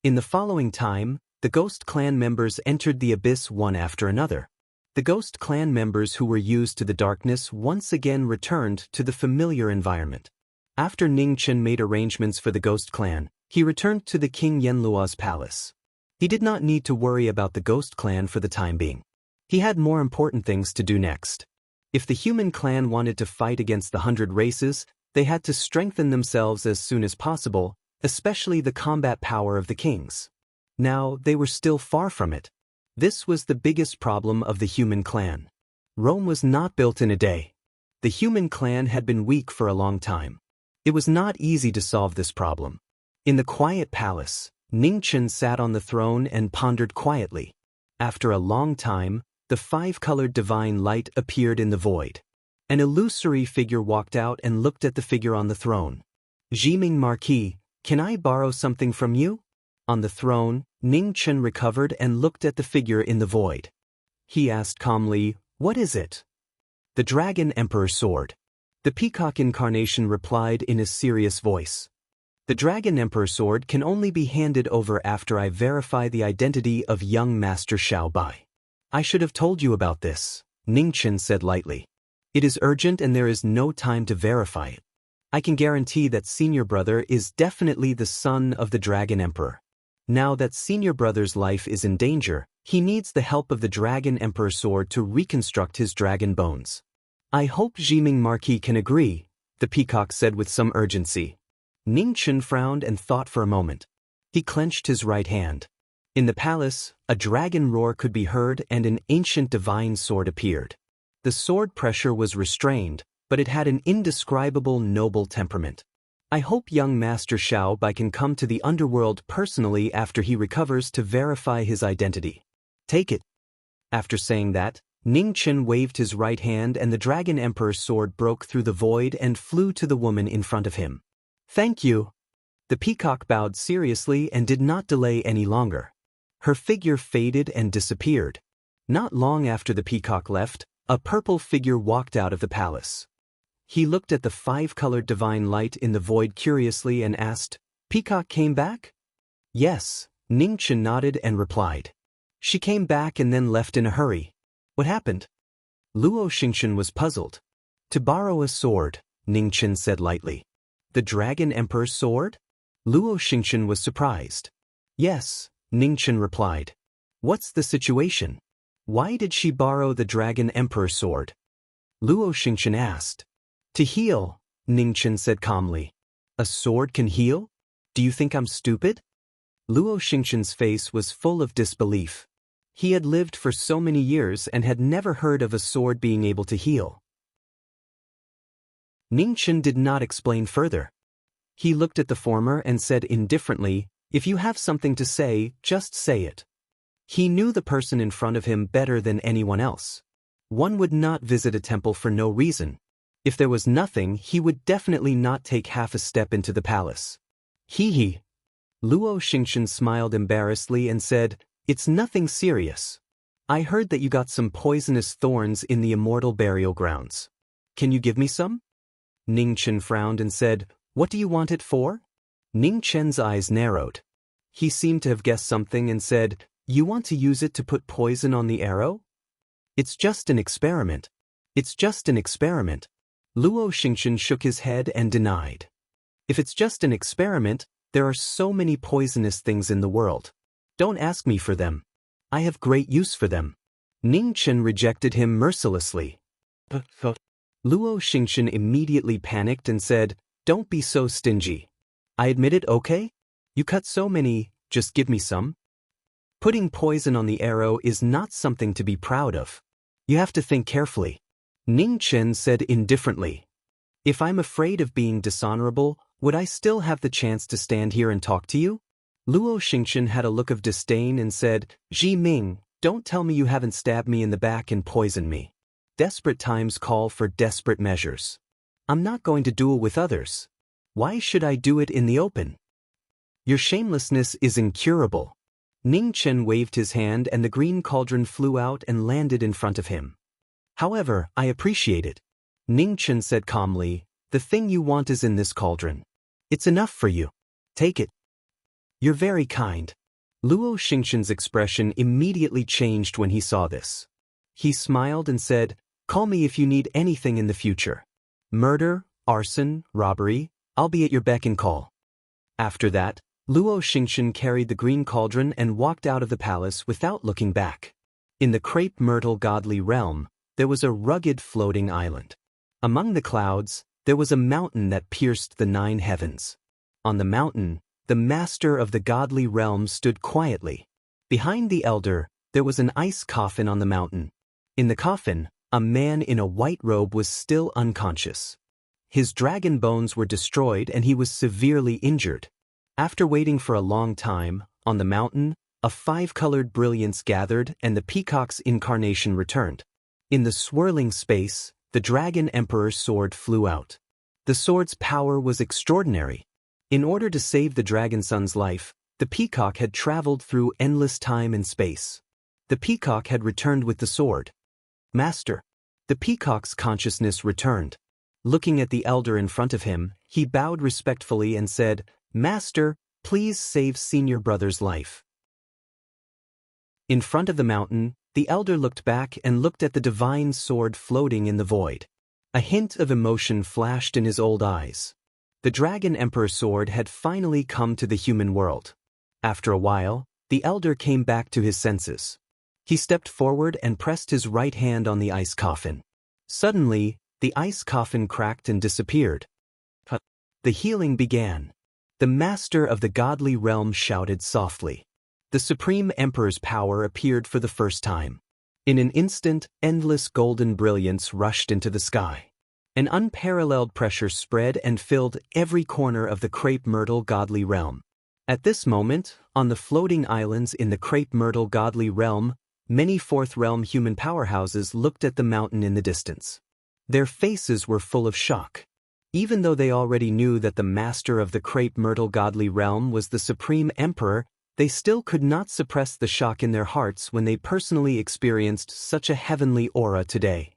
In the following time, the Ghost Clan members entered the abyss one after another. The Ghost Clan members who were used to the darkness once again returned to the familiar environment. After Ningchen made arrangements for the Ghost Clan, he returned to the King Yenluo's palace. He did not need to worry about the Ghost Clan for the time being. He had more important things to do next. If the Human Clan wanted to fight against the 100 races, they had to strengthen themselves as soon as possible, especially the combat power of the kings. Now, they were still far from it. This was the biggest problem of the Human Clan. Rome was not built in a day. The Human Clan had been weak for a long time. It was not easy to solve this problem. In the quiet palace, Ningchen sat on the throne and pondered quietly. After a long time, the 5-colored divine light appeared in the void. An illusory figure walked out and looked at the figure on the throne. "Jiming Marquis, can I borrow something from you?" On the throne, Ningchen recovered and looked at the figure in the void. He asked calmly, "What is it?" "The Dragon Emperor Sword." The peacock incarnation replied in a serious voice. "The Dragon Emperor Sword can only be handed over after I verify the identity of young Master Xiaobai." "I should have told you about this," Ningchen said lightly. "It is urgent and there is no time to verify it. I can guarantee that senior brother is definitely the son of the Dragon Emperor. Now that senior brother's life is in danger, he needs the help of the Dragon Emperor Sword to reconstruct his dragon bones." "I hope Jiming Marquis can agree," the peacock said with some urgency. Ningchen frowned and thought for a moment. He clenched his right hand. In the palace, a dragon roar could be heard and an ancient divine sword appeared. The sword pressure was restrained, but it had an indescribable noble temperament. "I hope young Master Xiaobai can come to the underworld personally after he recovers to verify his identity. Take it." After saying that, Ningchen waved his right hand and the Dragon Emperor's sword broke through the void and flew to the woman in front of him. "Thank you." The peacock bowed seriously and did not delay any longer. Her figure faded and disappeared. Not long after the peacock left, a purple figure walked out of the palace. He looked at the 5-colored divine light in the void curiously and asked, Peacock came back? Yes, Ningchen nodded and replied. She came back and then left in a hurry. What happened? Luo Xingchen was puzzled. To borrow a sword, Ningchen said lightly. The Dragon Emperor's sword? Luo Xingchen was surprised. Yes, Ningchen replied. What's the situation? Why did she borrow the Dragon Emperor's sword? Luo Xingchen asked. To heal, Ningchen said calmly. A sword can heal? Do you think I'm stupid? Luo Xingchen's face was full of disbelief. He had lived for so many years and had never heard of a sword being able to heal. Ningchen did not explain further. He looked at the former and said indifferently, if you have something to say, just say it. He knew the person in front of him better than anyone else. One would not visit a temple for no reason. If there was nothing, he would definitely not take half a step into the palace. He. Luo Xingchen smiled embarrassedly and said, It's nothing serious. I heard that you got some poisonous thorns in the immortal burial grounds. Can you give me some? Ningchen frowned and said, What do you want it for? Ningchen's eyes narrowed. He seemed to have guessed something and said, You want to use it to put poison on the arrow? It's just an experiment. It's just an experiment. Luo Xingchen shook his head and denied. If it's just an experiment, there are so many poisonous things in the world. Don't ask me for them. I have great use for them. Ningchen rejected him mercilessly. Luo Xingchen immediately panicked and said, Don't be so stingy. I admit it, okay? You cut so many, just give me some. Putting poison on the arrow is not something to be proud of. You have to think carefully. Ningchen said indifferently. If I'm afraid of being dishonorable, would I still have the chance to stand here and talk to you? Luo Xingchen had a look of disdain and said, Ji Ming, don't tell me you haven't stabbed me in the back and poisoned me. Desperate times call for desperate measures. I'm not going to duel with others. Why should I do it in the open? Your shamelessness is incurable. Ningchen waved his hand and the green cauldron flew out and landed in front of him. However, I appreciate it. Ningchen said calmly, The thing you want is in this cauldron. It's enough for you. Take it. You're very kind. Luo Xingchen's expression immediately changed when he saw this. He smiled and said, Call me if you need anything in the future. Murder, arson, robbery, I'll be at your beck and call. After that, Luo Xingchen carried the green cauldron and walked out of the palace without looking back. In the crepe myrtle godly realm, there was a rugged floating island. Among the clouds, there was a mountain that pierced the 9 heavens. On the mountain, the master of the godly realm stood quietly. Behind the elder, there was an ice coffin on the mountain. In the coffin, a man in a white robe was still unconscious. His dragon bones were destroyed and he was severely injured. After waiting for a long time, on the mountain, a 5-colored brilliance gathered and the peacock's incarnation returned. In the swirling space, the Dragon Emperor's sword flew out. The sword's power was extraordinary. In order to save the Dragon Son's life, the peacock had traveled through endless time and space. The peacock had returned with the sword. Master. The peacock's consciousness returned. Looking at the elder in front of him, he bowed respectfully and said, Master, please save senior brother's life. In front of the mountain, the elder looked back and looked at the divine sword floating in the void. A hint of emotion flashed in his old eyes. The Dragon Emperor's sword had finally come to the human world. After a while, the elder came back to his senses. He stepped forward and pressed his right hand on the ice coffin. Suddenly, the ice coffin cracked and disappeared. The healing began. The master of the godly realm shouted softly. The Supreme Emperor's power appeared for the first time. In an instant, endless golden brilliance rushed into the sky. An unparalleled pressure spread and filled every corner of the crepe myrtle godly realm. At this moment, on the floating islands in the crepe myrtle godly realm, many fourth realm human powerhouses looked at the mountain in the distance. Their faces were full of shock. Even though they already knew that the master of the crepe myrtle godly realm was the Supreme Emperor, they still could not suppress the shock in their hearts when they personally experienced such a heavenly aura today.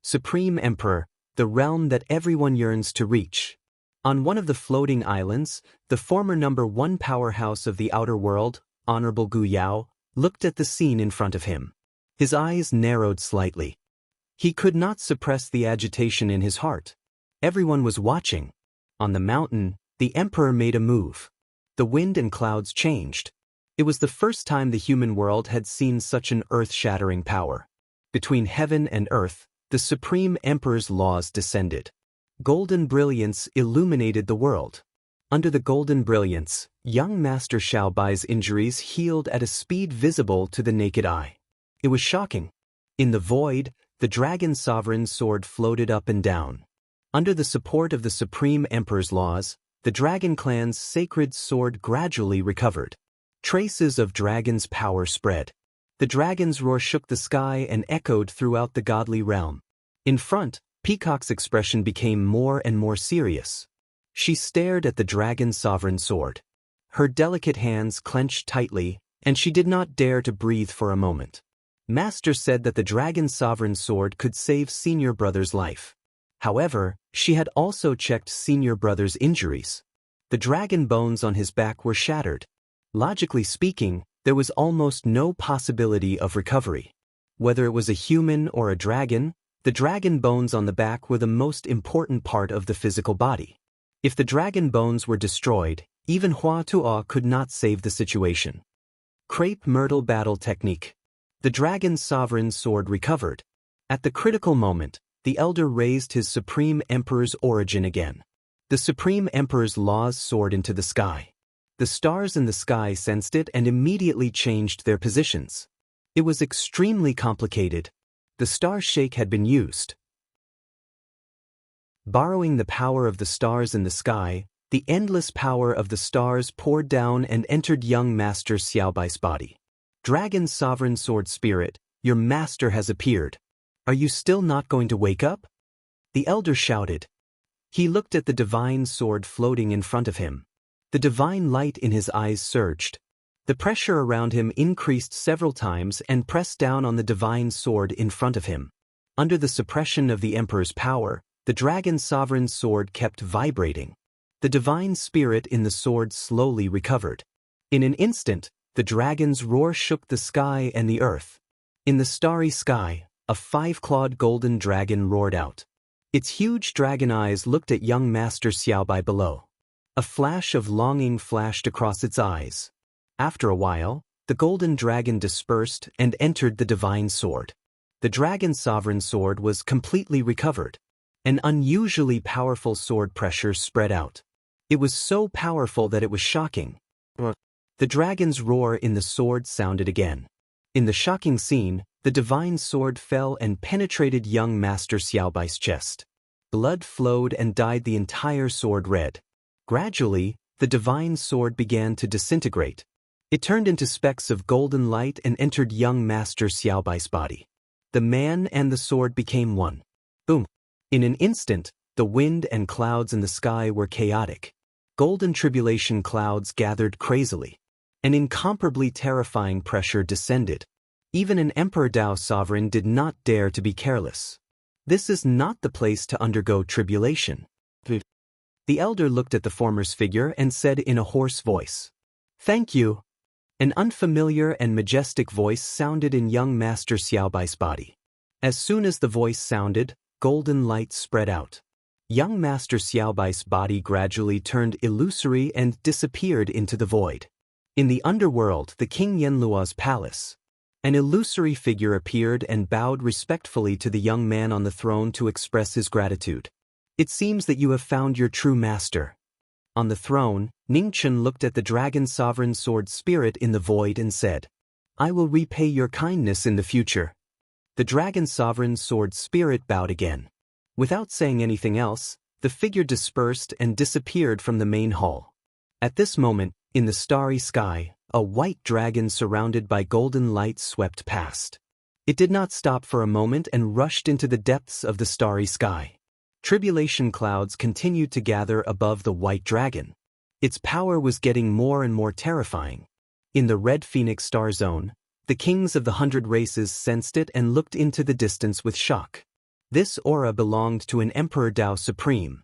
Supreme Emperor, the realm that everyone yearns to reach. On one of the floating islands, the former #1 powerhouse of the outer world, Honorable Gu Yao, looked at the scene in front of him. His eyes narrowed slightly. He could not suppress the agitation in his heart. Everyone was watching. On the mountain, the emperor made a move. The wind and clouds changed. It was the first time the human world had seen such an earth-shattering power. Between heaven and earth, the supreme emperor's laws descended. Golden brilliance illuminated the world. Under the golden brilliance, young Master Xiaobai's injuries healed at a speed visible to the naked eye. It was shocking. In the void, the dragon sovereign's sword floated up and down. Under the support of the supreme emperor's laws, the dragon clan's sacred sword gradually recovered. Traces of dragon's power spread. The dragon's roar shook the sky and echoed throughout the godly realm. In front, Peacock's expression became more and more serious. She stared at the dragon's sovereign sword. Her delicate hands clenched tightly, and she did not dare to breathe for a moment. Master said that the dragon's sovereign sword could save Senior Brother's life. However, she had also checked Senior Brother's injuries. The dragon bones on his back were shattered. Logically speaking, there was almost no possibility of recovery. Whether it was a human or a dragon, the dragon bones on the back were the most important part of the physical body. If the dragon bones were destroyed, even Hua Tuo could not save the situation. Crepe Myrtle Battle Technique. The dragon's sovereign sword recovered. At the critical moment, the elder raised his supreme emperor's origin again. The supreme emperor's laws soared into the sky. The stars in the sky sensed it and immediately changed their positions. It was extremely complicated. The star shake had been used. Borrowing the power of the stars in the sky, the endless power of the stars poured down and entered young Master Xiaobai's body. Dragon Sovereign Sword Spirit, your master has appeared. Are you still not going to wake up? The elder shouted. He looked at the divine sword floating in front of him. The divine light in his eyes surged. The pressure around him increased several times and pressed down on the divine sword in front of him. Under the suppression of the emperor's power, the dragon sovereign sword kept vibrating. The divine spirit in the sword slowly recovered. In an instant, the dragon's roar shook the sky and the earth. In the starry sky, a 5-clawed golden dragon roared out. Its huge dragon eyes looked at young Master Xiaobai below. A flash of longing flashed across its eyes. After a while, the golden dragon dispersed and entered the divine sword. The dragon's sovereign sword was completely recovered. An unusually powerful sword pressure spread out. It was so powerful that it was shocking. The dragon's roar in the sword sounded again. In the shocking scene, the divine sword fell and penetrated young Master Xiaobai's chest. Blood flowed and dyed the entire sword red. Gradually, the divine sword began to disintegrate. It turned into specks of golden light and entered young Master Xiaobai's body. The man and the sword became one. Boom! In an instant, the wind and clouds in the sky were chaotic. Golden tribulation clouds gathered crazily. An incomparably terrifying pressure descended. Even an Emperor Dao sovereign did not dare to be careless. This is not the place to undergo tribulation. The elder looked at the former's figure and said in a hoarse voice, "Thank you." An unfamiliar and majestic voice sounded in young Master Xiaobai's body. As soon as the voice sounded, golden light spread out. Young Master Xiaobai's body gradually turned illusory and disappeared into the void. In the underworld, the King Yanluo's palace, an illusory figure appeared and bowed respectfully to the young man on the throne to express his gratitude. "It seems that you have found your true master." On the throne, Ningchen looked at the dragon sovereign sword spirit in the void and said, "I will repay your kindness in the future." The dragon sovereign sword spirit bowed again. Without saying anything else, the figure dispersed and disappeared from the main hall. At this moment, in the starry sky, a white dragon surrounded by golden light swept past. It did not stop for a moment and rushed into the depths of the starry sky. Tribulation clouds continued to gather above the white dragon. Its power was getting more and more terrifying. In the red phoenix star zone, the kings of the 100 races sensed it and looked into the distance with shock. This aura belonged to an Emperor Dao Supreme.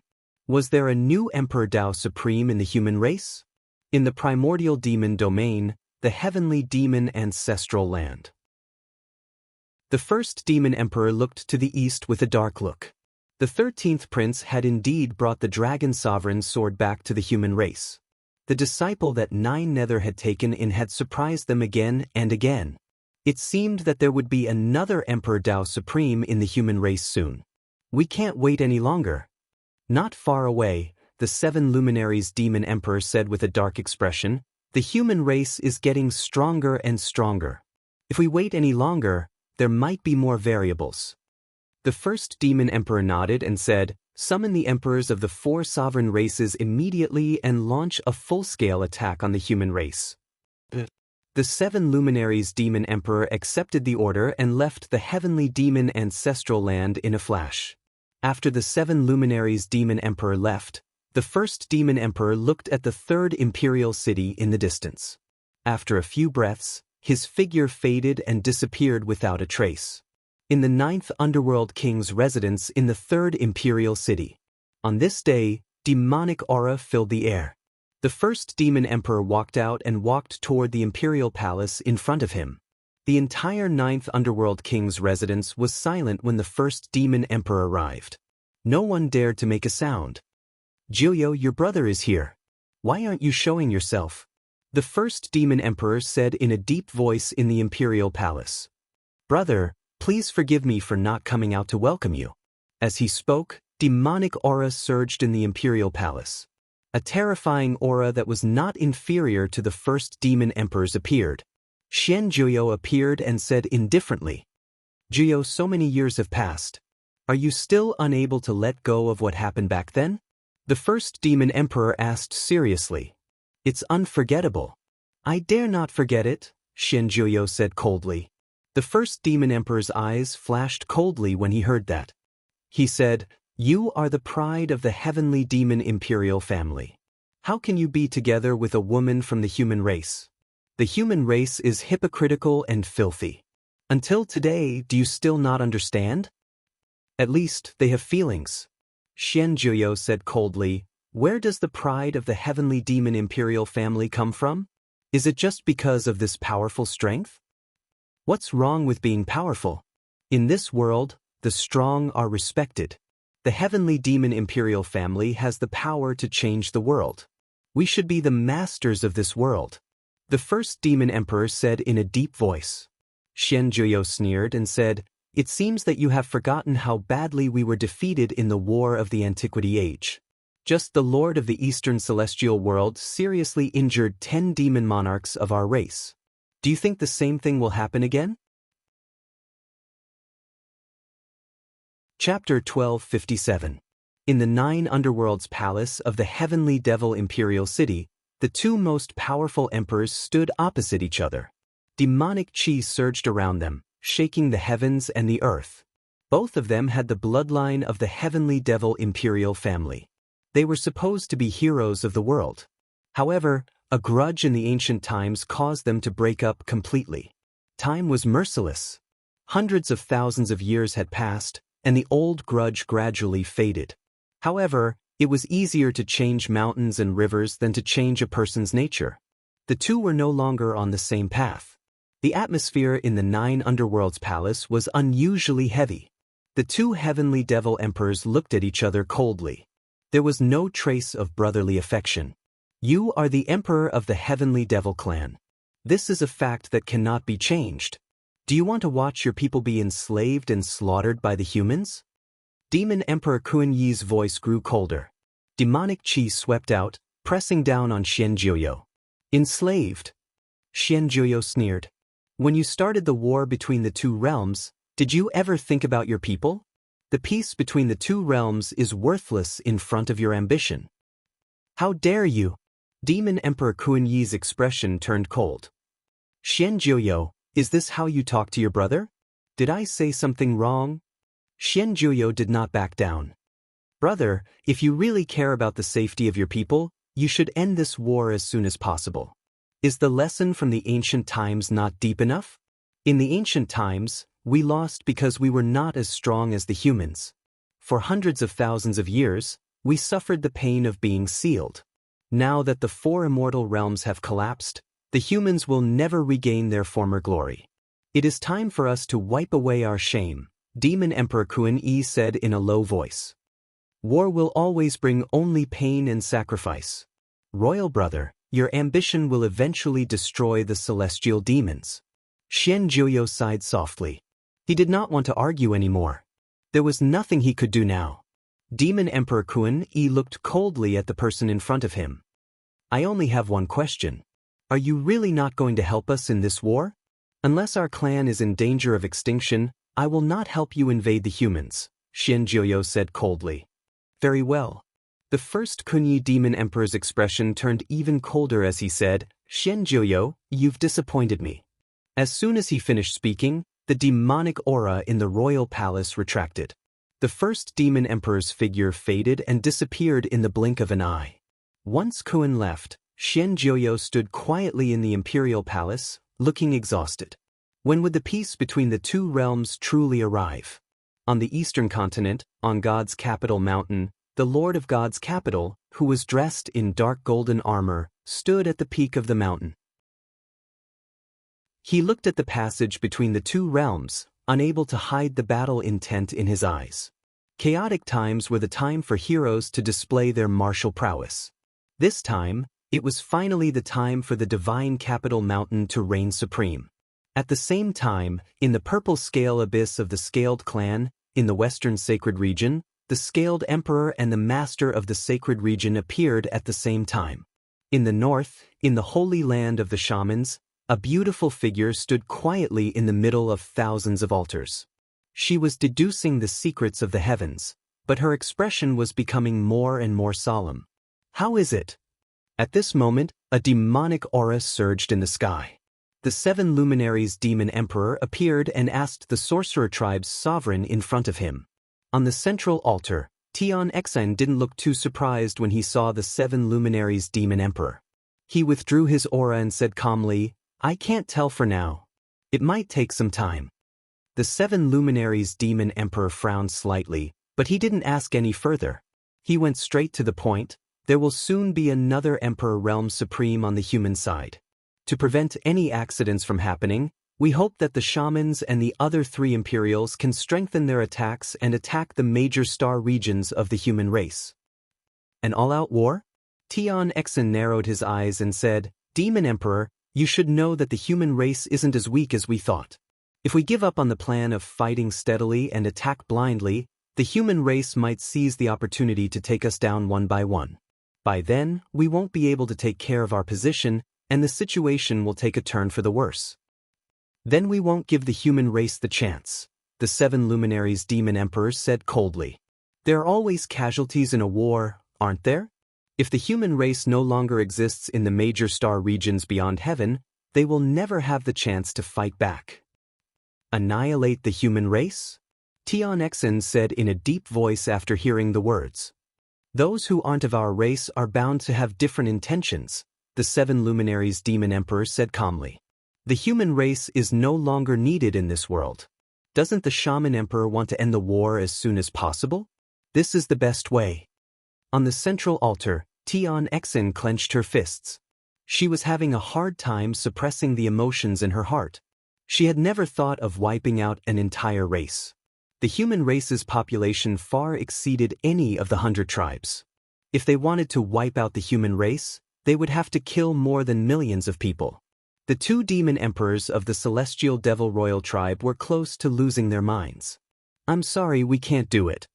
Was there a new Emperor Tao supreme in the human race? In the primordial demon domain, the heavenly demon ancestral land. The first demon emperor looked to the east with a dark look. The 13th prince had indeed brought the dragon sovereign's sword back to the human race. The disciple that 9 Nether had taken in had surprised them again and again. It seemed that there would be another Emperor Tao Supreme in the human race soon. We can't wait any longer. Not far away, the 7 luminaries demon emperor said with a dark expression, the human race is getting stronger and stronger. If we wait any longer, there might be more variables. The first demon emperor nodded and said, summon the emperors of the 4 sovereign races immediately and launch a full-scale attack on the human race. The 7 luminaries demon emperor accepted the order and left the heavenly demon ancestral land in a flash. After the 7 luminaries demon emperor left, the first demon emperor looked at the 3rd imperial city in the distance. After a few breaths, his figure faded and disappeared without a trace. In the 9th underworld king's residence in the 3rd imperial city. On this day, demonic aura filled the air. The first demon emperor walked out and walked toward the imperial palace in front of him. The entire 9th underworld king's residence was silent when the first demon emperor arrived. No one dared to make a sound. Jiuyo, your brother is here. Why aren't you showing yourself? The first demon emperor said in a deep voice in the imperial palace. Brother, please forgive me for not coming out to welcome you. As he spoke, demonic aura surged in the imperial palace. A terrifying aura that was not inferior to the first demon emperor's appeared. Xian Jiuyo appeared and said indifferently, Jiuyo, so many years have passed. Are you still unable to let go of what happened back then? The first demon emperor asked seriously. It's unforgettable. I dare not forget it, Xian Jiuyo said coldly. The first demon emperor's eyes flashed coldly when he heard that. He said, you are the pride of the heavenly demon imperial family. How can you be together with a woman from the human race? The human race is hypocritical and filthy. Until today, do you still not understand? At least, they have feelings. Xian Jiuyo said coldly, where does the pride of the heavenly demon imperial family come from? Is it just because of this powerful strength? What's wrong with being powerful? In this world, the strong are respected. The heavenly demon imperial family has the power to change the world. We should be the masters of this world. The first demon emperor said in a deep voice. Xian Jiuyo sneered and said, it seems that you have forgotten how badly we were defeated in the War of the Antiquity Age. Just the Lord of the Eastern Celestial World seriously injured 10 demon monarchs of our race. Do you think the same thing will happen again? Chapter 1257. In the 9 underworlds palace of the heavenly devil imperial city, the 2 most powerful emperors stood opposite each other. Demonic chi surged around them, shaking the heavens and the earth. Both of them had the bloodline of the heavenly devil imperial family. They were supposed to be heroes of the world. However, a grudge in the ancient times caused them to break up completely. Time was merciless. Hundreds of thousands of years had passed, and the old grudge gradually faded. However, it was easier to change mountains and rivers than to change a person's nature. The 2 were no longer on the same path. The atmosphere in the 9 underworlds palace was unusually heavy. The 2 heavenly devil emperors looked at each other coldly. There was no trace of brotherly affection. You are the emperor of the heavenly devil clan. This is a fact that cannot be changed. Do you want to watch your people be enslaved and slaughtered by the humans? Demon Emperor Kuan Yi's voice grew colder. Demonic chi swept out, pressing down on Xian Jiuyo. Enslaved? Xian Jiuyo sneered. When you started the war between the 2 realms, did you ever think about your people? The peace between the 2 realms is worthless in front of your ambition. How dare you? Demon Emperor Kuan Yi's expression turned cold. Xian Jiuyo, is this how you talk to your brother? Did I say something wrong? Xian Jiuyo did not back down. Brother, if you really care about the safety of your people, you should end this war as soon as possible. Is the lesson from the ancient times not deep enough? In the ancient times, we lost because we were not as strong as the humans. For hundreds of thousands of years, We suffered the pain of being sealed. Now that the 4 immortal realms have collapsed, the humans will never regain their former glory. It is time for us to wipe away our shame, Demon Emperor Kun-yi said in a low voice. War will always bring only pain and sacrifice. Royal brother, your ambition will eventually destroy the celestial demons. Xian Jiuyo sighed softly. He did not want to argue anymore. There was nothing he could do now. Demon Emperor Kun-yi looked coldly at the person in front of him. I only have one question. Are you really not going to help us in this war? Unless our clan is in danger of extinction, I will not help you invade the humans, Xian Jiuyo said coldly. Very well. The first Kun-yi Demon Emperor's expression turned even colder as he said, Xian Jiuyo, you've disappointed me. As soon as he finished speaking, the demonic aura in the royal palace retracted. The first Demon Emperor's figure faded and disappeared in the blink of an eye. Once Kun left, Xian Jiuyo stood quietly in the imperial palace, looking exhausted. When would the peace between the 2 realms truly arrive? On the eastern continent, on God's capital mountain, the Lord of God's capital, who was dressed in dark golden armor, stood at the peak of the mountain. He looked at the passage between the 2 realms, unable to hide the battle intent in his eyes. Chaotic times were the time for heroes to display their martial prowess. This time, it was finally the time for the divine capital mountain to reign supreme. At the same time, in the purple scale abyss of the Scaled clan, in the western sacred region, the Scaled Emperor and the Master of the sacred region appeared at the same time. In the north, in the holy land of the shamans, a beautiful figure stood quietly in the middle of thousands of altars. She was deducing the secrets of the heavens, but her expression was becoming more and more solemn. How is it? At this moment, a demonic aura surged in the sky. The 7 luminaries Demon Emperor appeared and asked the sorcerer tribe's sovereign in front of him. On the central altar, Tian Xen didn't look too surprised when he saw the 7 luminaries Demon Emperor. He withdrew his aura and said calmly, I can't tell for now. It might take some time. The 7 luminaries Demon Emperor frowned slightly, but he didn't ask any further. He went straight to the point. There will soon be another Emperor Realm Supreme on the human side. To prevent any accidents from happening, we hope that the shamans and the other 3 Imperials can strengthen their attacks and attack the major star regions of the human race. An all-out war? Tian Xen narrowed his eyes and said, Demon Emperor, you should know that the human race isn't as weak as we thought. If we give up on the plan of fighting steadily and attack blindly, the human race might seize the opportunity to take us down one by one. By then, we won't be able to take care of our position, and the situation will take a turn for the worse. Then we won't give the human race the chance, the 7 luminaries Demon Emperors said coldly. There are always casualties in a war, aren't there? If the human race no longer exists in the major star regions beyond heaven, they will never have the chance to fight back. Annihilate the human race? Tian Xen said in a deep voice after hearing the words. Those who aren't of our race are bound to have different intentions, the 7 luminaries Demon Emperor said calmly. The human race is no longer needed in this world. Doesn't the Shaman Emperor want to end the war as soon as possible? This is the best way. On the central altar, Tian Xen clenched her fists. She was having a hard time suppressing the emotions in her heart. She had never thought of wiping out an entire race. The human race's population far exceeded any of the 100 tribes. If they wanted to wipe out the human race, they would have to kill more than millions of people. The 2 demon emperors of the celestial devil royal tribe were close to losing their minds. I'm sorry, we can't do it.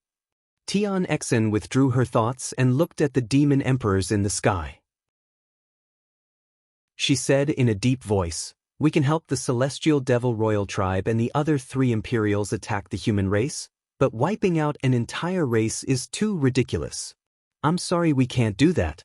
Tian Xen withdrew her thoughts and looked at the demon emperors in the sky. She said in a deep voice, we can help the celestial devil royal tribe and the other 3 imperials attack the human race, but wiping out an entire race is too ridiculous. I'm sorry, we can't do that.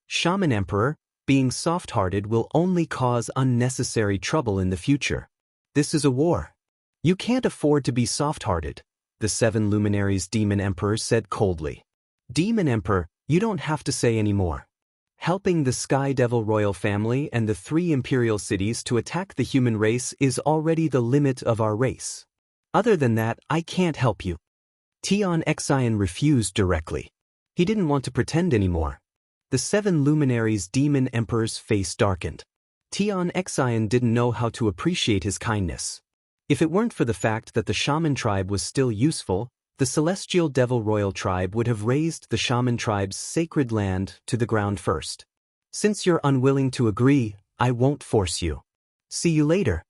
Shaman Emperor, being soft-hearted will only cause unnecessary trouble in the future. This is a war. You can't afford to be soft-hearted, the 7 luminaries Demon Emperor said coldly. Demon Emperor, you don't have to say any more. Helping the Sky Devil royal family and the 3 imperial cities to attack the human race is already the limit of our race. Other than that, I can't help you. Tian Xen refused directly. He didn't want to pretend anymore. The 7 luminaries' demon emperor's face darkened. Tian Xian didn't know how to appreciate his kindness. If it weren't for the fact that the shaman tribe was still useful, the celestial devil royal tribe would have razed the shaman tribe's sacred land to the ground first. Since you're unwilling to agree, I won't force you. See you later.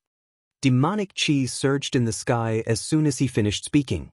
Demonic chi surged in the sky as soon as he finished speaking.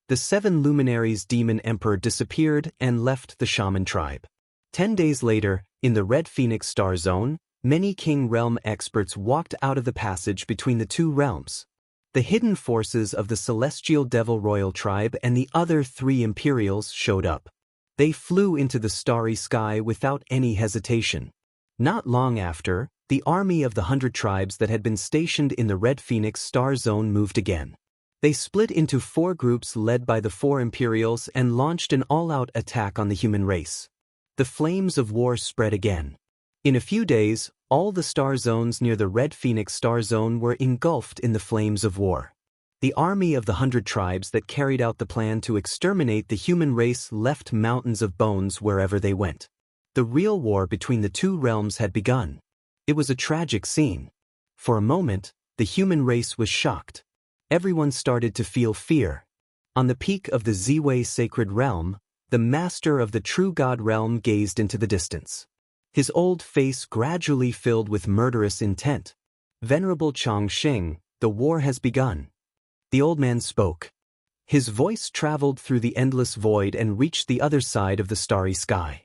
The 7 luminaries' demon emperor disappeared and left the shaman tribe. 10 days later, in the Red Phoenix Star Zone, many King Realm experts walked out of the passage between the 2 realms. The hidden forces of the Celestial Devil Royal Tribe and the other 3 Imperials showed up. They flew into the starry sky without any hesitation. Not long after, the army of the 100 tribes that had been stationed in the Red Phoenix Star Zone moved again. They split into 4 groups led by the 4 Imperials and launched an all-out attack on the human race. The flames of war spread again. In a few days, all the star zones near the Red Phoenix Star Zone were engulfed in the flames of war. The army of the 100 tribes that carried out the plan to exterminate the human race left mountains of bones wherever they went. The real war between the 2 realms had begun. It was a tragic scene. For a moment, the human race was shocked. Everyone started to feel fear. On the peak of the Ziwei sacred realm, the master of the true god realm gazed into the distance. His old face gradually filled with murderous intent. Venerable Chongqing, the war has begun. The old man spoke. His voice traveled through the endless void and reached the other side of the starry sky.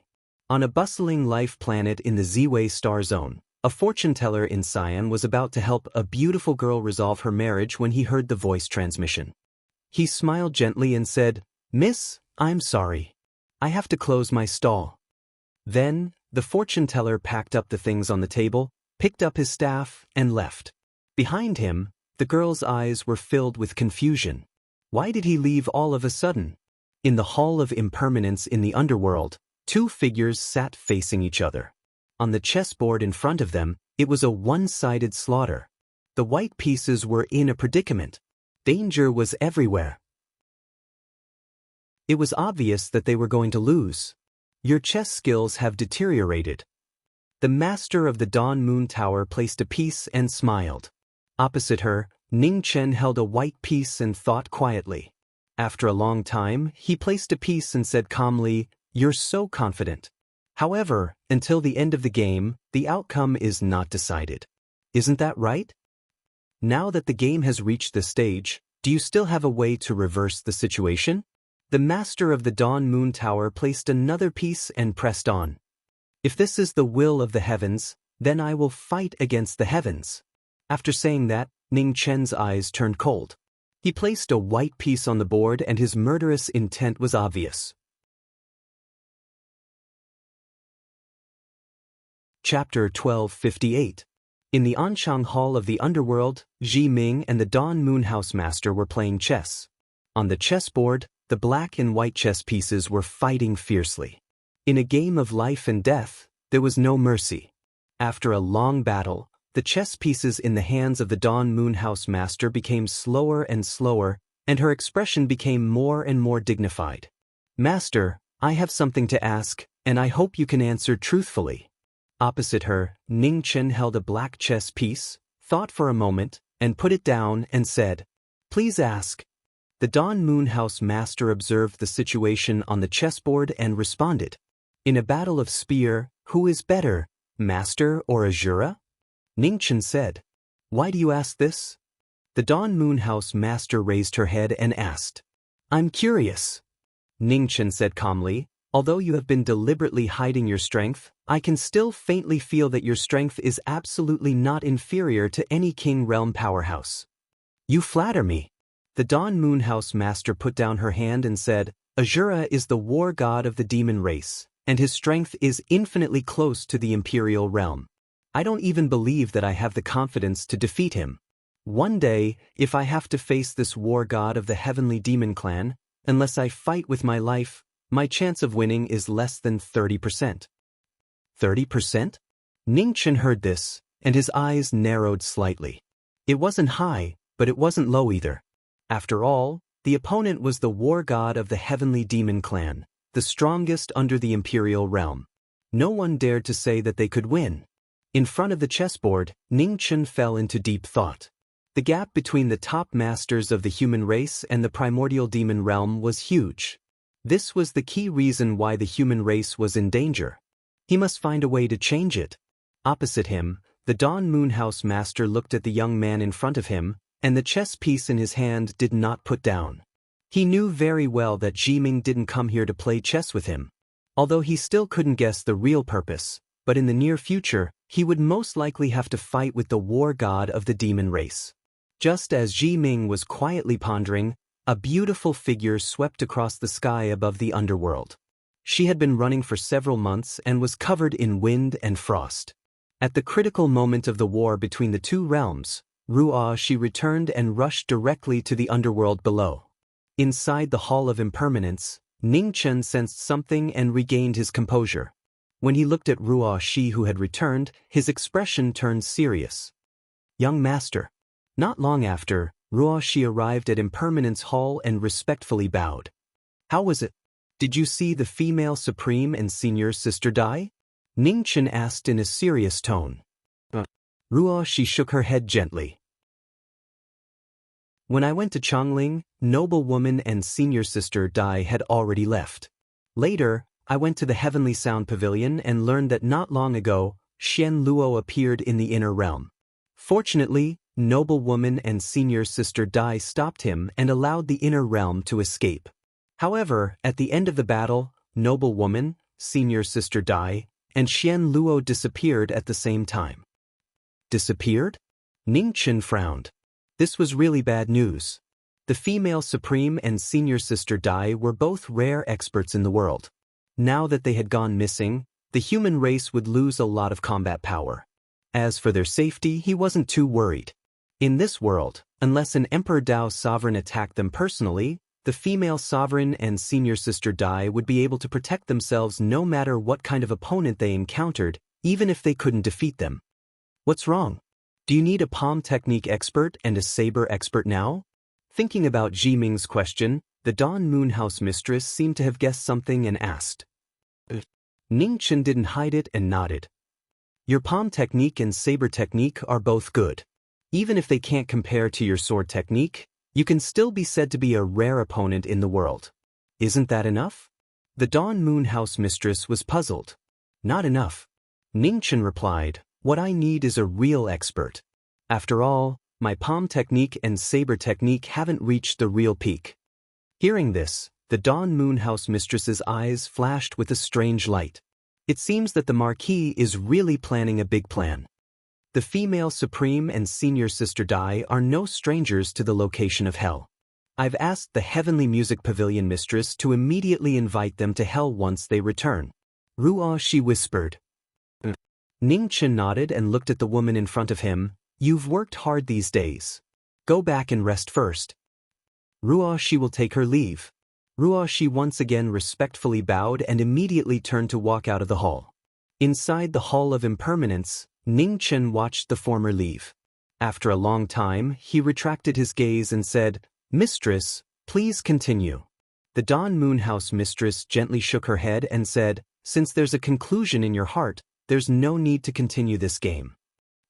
On a bustling life planet in the Ziwei star zone, a fortune-teller in Xi'an was about to help a beautiful girl resolve her marriage when he heard the voice transmission. He smiled gently and said, "Miss, I'm sorry. I have to close my stall." Then, the fortune-teller packed up the things on the table, picked up his staff, and left. Behind him, the girl's eyes were filled with confusion. Why did he leave all of a sudden? In the Hall of Impermanence in the underworld, 2 figures sat facing each other. On the chessboard in front of them, it was a one-sided slaughter. The white pieces were in a predicament. Danger was everywhere. It was obvious that they were going to lose. Your chess skills have deteriorated. The master of the Dawn Moon Tower placed a piece and smiled. Opposite her, Ning Chen held a white piece and thought quietly. After a long time, he placed a piece and said calmly, "You're so confident. However, until the end of the game, the outcome is not decided. Isn't that right? Now that the game has reached this stage, do you still have a way to reverse the situation?" The master of the Dawn Moon Tower placed another piece and pressed on. "If this is the will of the heavens, then I will fight against the heavens." After saying that, Ning Chen's eyes turned cold. He placed a white piece on the board and his murderous intent was obvious. Chapter 1258. In the Anshang Hall of the Underworld, Ji Ming and the Dawn Moon House Master were playing chess. On the chessboard, the black and white chess pieces were fighting fiercely. In a game of life and death, there was no mercy. After a long battle, the chess pieces in the hands of the Dawn Moon House Master became slower and slower, and her expression became more and more dignified. "Master, I have something to ask, and I hope you can answer truthfully." Opposite her, Ning Chen held a black chess piece, thought for a moment, and put it down and said, "Please ask." The Dawn Moon House Master observed the situation on the chessboard and responded, "In a battle of spear, who is better, Master or Azura?" Ning Chen said, "Why do you ask this?" The Dawn Moon House Master raised her head and asked, "I'm curious." Ning Chen said calmly, "Although you have been deliberately hiding your strength, I can still faintly feel that your strength is absolutely not inferior to any King Realm powerhouse." "You flatter me." The Dawn Moon House Master put down her hand and said, "Azura is the war god of the demon race, and his strength is infinitely close to the Imperial realm. I don't even believe that I have the confidence to defeat him. One day, if I have to face this war god of the heavenly demon clan, unless I fight with my life, my chance of winning is less than 30%. 30%? Ning Chen heard this, and his eyes narrowed slightly. It wasn't high, but it wasn't low either. After all, the opponent was the war god of the heavenly demon clan, the strongest under the imperial realm. No one dared to say that they could win. In front of the chessboard, Ning Chen fell into deep thought. The gap between the top masters of the human race and the primordial demon realm was huge. This was the key reason why the human race was in danger. He must find a way to change it. Opposite him, the Dawn Moonhouse master looked at the young man in front of him, and the chess piece in his hand did not put down. He knew very well that Jiming didn't come here to play chess with him. Although he still couldn't guess the real purpose, but in the near future, he would most likely have to fight with the war god of the demon race. Just as Jiming was quietly pondering, a beautiful figure swept across the sky above the underworld. She had been running for several months and was covered in wind and frost. At the critical moment of the war between the two realms, she returned and rushed directly to the underworld below. Inside the Hall of Impermanence, Ning Chen sensed something and regained his composure. When he looked at Shi who had returned, his expression turned serious. "Young master." Not long after, Shi arrived at Impermanence Hall and respectfully bowed. "How was it? Did you see the female supreme and senior sister die?" Ning Chen asked in a serious tone. Shi shook her head gently. "When I went to Chongling, noble woman and senior sister Dai had already left. Later, I went to the Heavenly Sound Pavilion and learned that not long ago, Xian Luo appeared in the inner realm. Fortunately, noble woman and senior sister Dai stopped him and allowed the inner realm to escape. However, at the end of the battle, noble woman, senior sister Dai, and Xian Luo disappeared at the same time." "Disappeared?" Ning Chen frowned. This was really bad news. The female supreme and senior sister Dai were both rare experts in the world. Now that they had gone missing, the human race would lose a lot of combat power. As for their safety, he wasn't too worried. In this world, unless an Emperor Dao sovereign attacked them personally, the female sovereign and senior sister Dai would be able to protect themselves no matter what kind of opponent they encountered, even if they couldn't defeat them. "What's wrong? Do you need a palm technique expert and a saber expert now?" Thinking about Jiming's question, the Dawn Moonhouse mistress seemed to have guessed something and asked. Ning Chen didn't hide it and nodded. "Your palm technique and saber technique are both good. Even if they can't compare to your sword technique, you can still be said to be a rare opponent in the world. Isn't that enough?" The Dawn Moonhouse mistress was puzzled. "Not enough." Ning Chen replied, "What I need is a real expert. After all, my palm technique and saber technique haven't reached the real peak." Hearing this, the Dawn Moonhouse mistress's eyes flashed with a strange light. It seems that the Marquis is really planning a big plan. The female supreme and senior sister Dai are no strangers to the location of hell. I've asked the Heavenly Music Pavilion mistress to immediately invite them to hell once they return. She whispered. Ning Chen nodded and looked at the woman in front of him. "You've worked hard these days. Go back and rest first." She will take her leave. She once again respectfully bowed and immediately turned to walk out of the hall. Inside the Hall of Impermanence, Ning Chen watched the former leave. After a long time, he retracted his gaze and said, "Mistress, please continue." The Dawn Moonhouse mistress gently shook her head and said, "Since there's a conclusion in your heart, there's no need to continue this game."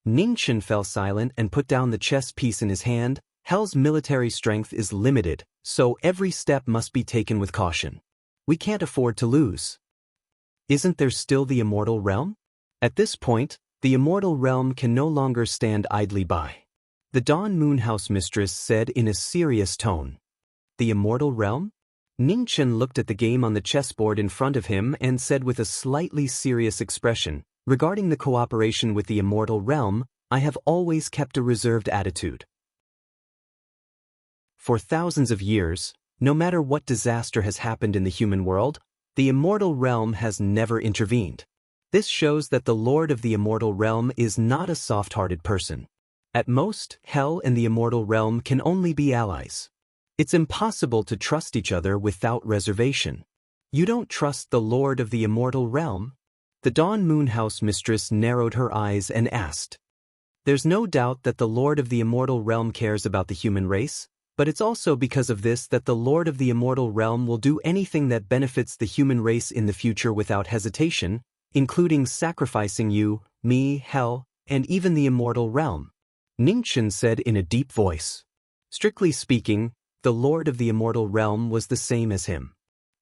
Ning Chen fell silent and put down the chess piece in his hand. Hell's military strength is limited, so every step must be taken with caution. We can't afford to lose. Isn't there still the immortal realm? At this point, the immortal realm can no longer stand idly by. The Dawn Moonhouse mistress said in a serious tone. The immortal realm? Ning Chen looked at the game on the chessboard in front of him and said with a slightly serious expression, "Regarding the cooperation with the immortal realm, I have always kept a reserved attitude. For thousands of years, no matter what disaster has happened in the human world, the immortal realm has never intervened. This shows that the Lord of the immortal realm is not a soft-hearted person. At most, hell and the immortal realm can only be allies. It's impossible to trust each other without reservation. You don't trust the Lord of the immortal realm?" The Dawn Moonhouse mistress narrowed her eyes and asked. "There's no doubt that the Lord of the immortal realm cares about the human race, But it's also because of this that the Lord of the Immortal Realm will do anything that benefits the human race in the future without hesitation, including sacrificing you, me, hell, and even the Immortal Realm. Ningchen said in a deep voice. Strictly speaking, the Lord of the Immortal Realm was the same as him.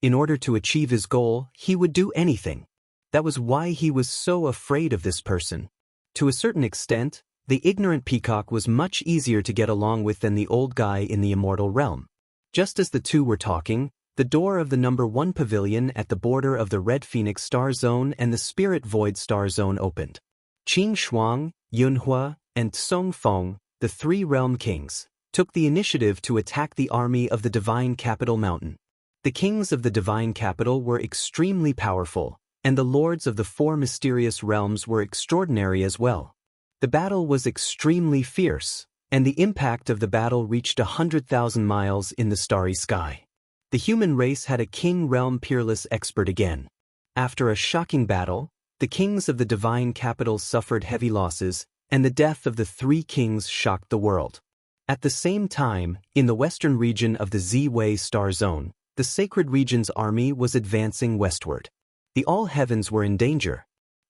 In order to achieve his goal, he would do anything. That was why he was so afraid of this person. To a certain extent, the ignorant peacock was much easier to get along with than the old guy in the Immortal Realm. Just as the two were talking, the door of the number 1 pavilion at the border of the Red Phoenix Star Zone and the Spirit Void Star Zone opened. Qing Shuang, Yunhua, and Song Feng, the 3 realm kings, took the initiative to attack the army of the Divine Capital Mountain. The kings of the Divine Capital were extremely powerful, and the lords of the 4 mysterious realms were extraordinary as well. The battle was extremely fierce, and the impact of the battle reached 100,000 miles in the starry sky. The human race had a king realm peerless expert again. After a shocking battle, the kings of the Divine Capital suffered heavy losses, and the death of the 3 kings shocked the world. At the same time, in the western region of the Z-Way Star Zone, the Sacred Region's army was advancing westward. The all heavens were in danger.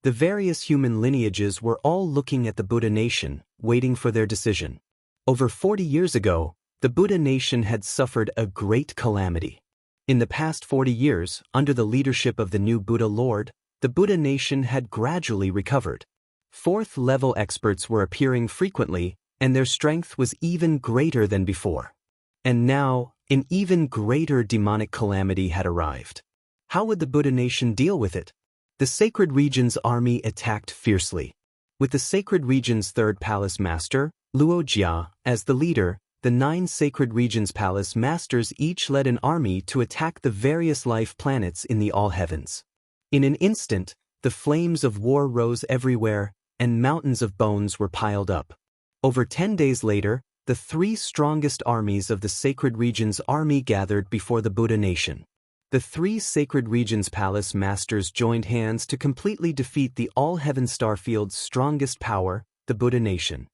The various human lineages were all looking at the Buddha nation, waiting for their decision. Over 40 years ago, the Buddha nation had suffered a great calamity. In the past 40 years, under the leadership of the new Buddha Lord, the Buddha nation had gradually recovered. 4th-level experts were appearing frequently, and their strength was even greater than before. And now, an even greater demonic calamity had arrived. How would the Buddha nation deal with it? The Sacred Region's army attacked fiercely. With the Sacred Region's 3rd Palace Master, Luo Jia, as the leader, the 9 Sacred Region's Palace Masters each led an army to attack the various life planets in the all heavens. In an instant, the flames of war rose everywhere, and mountains of bones were piled up. Over 10 days later, the 3 strongest armies of the Sacred Region's army gathered before the Buddha nation. The 3 Sacred Region's Palace Masters joined hands to completely defeat the all-heaven starfield's strongest power, the Buddha nation.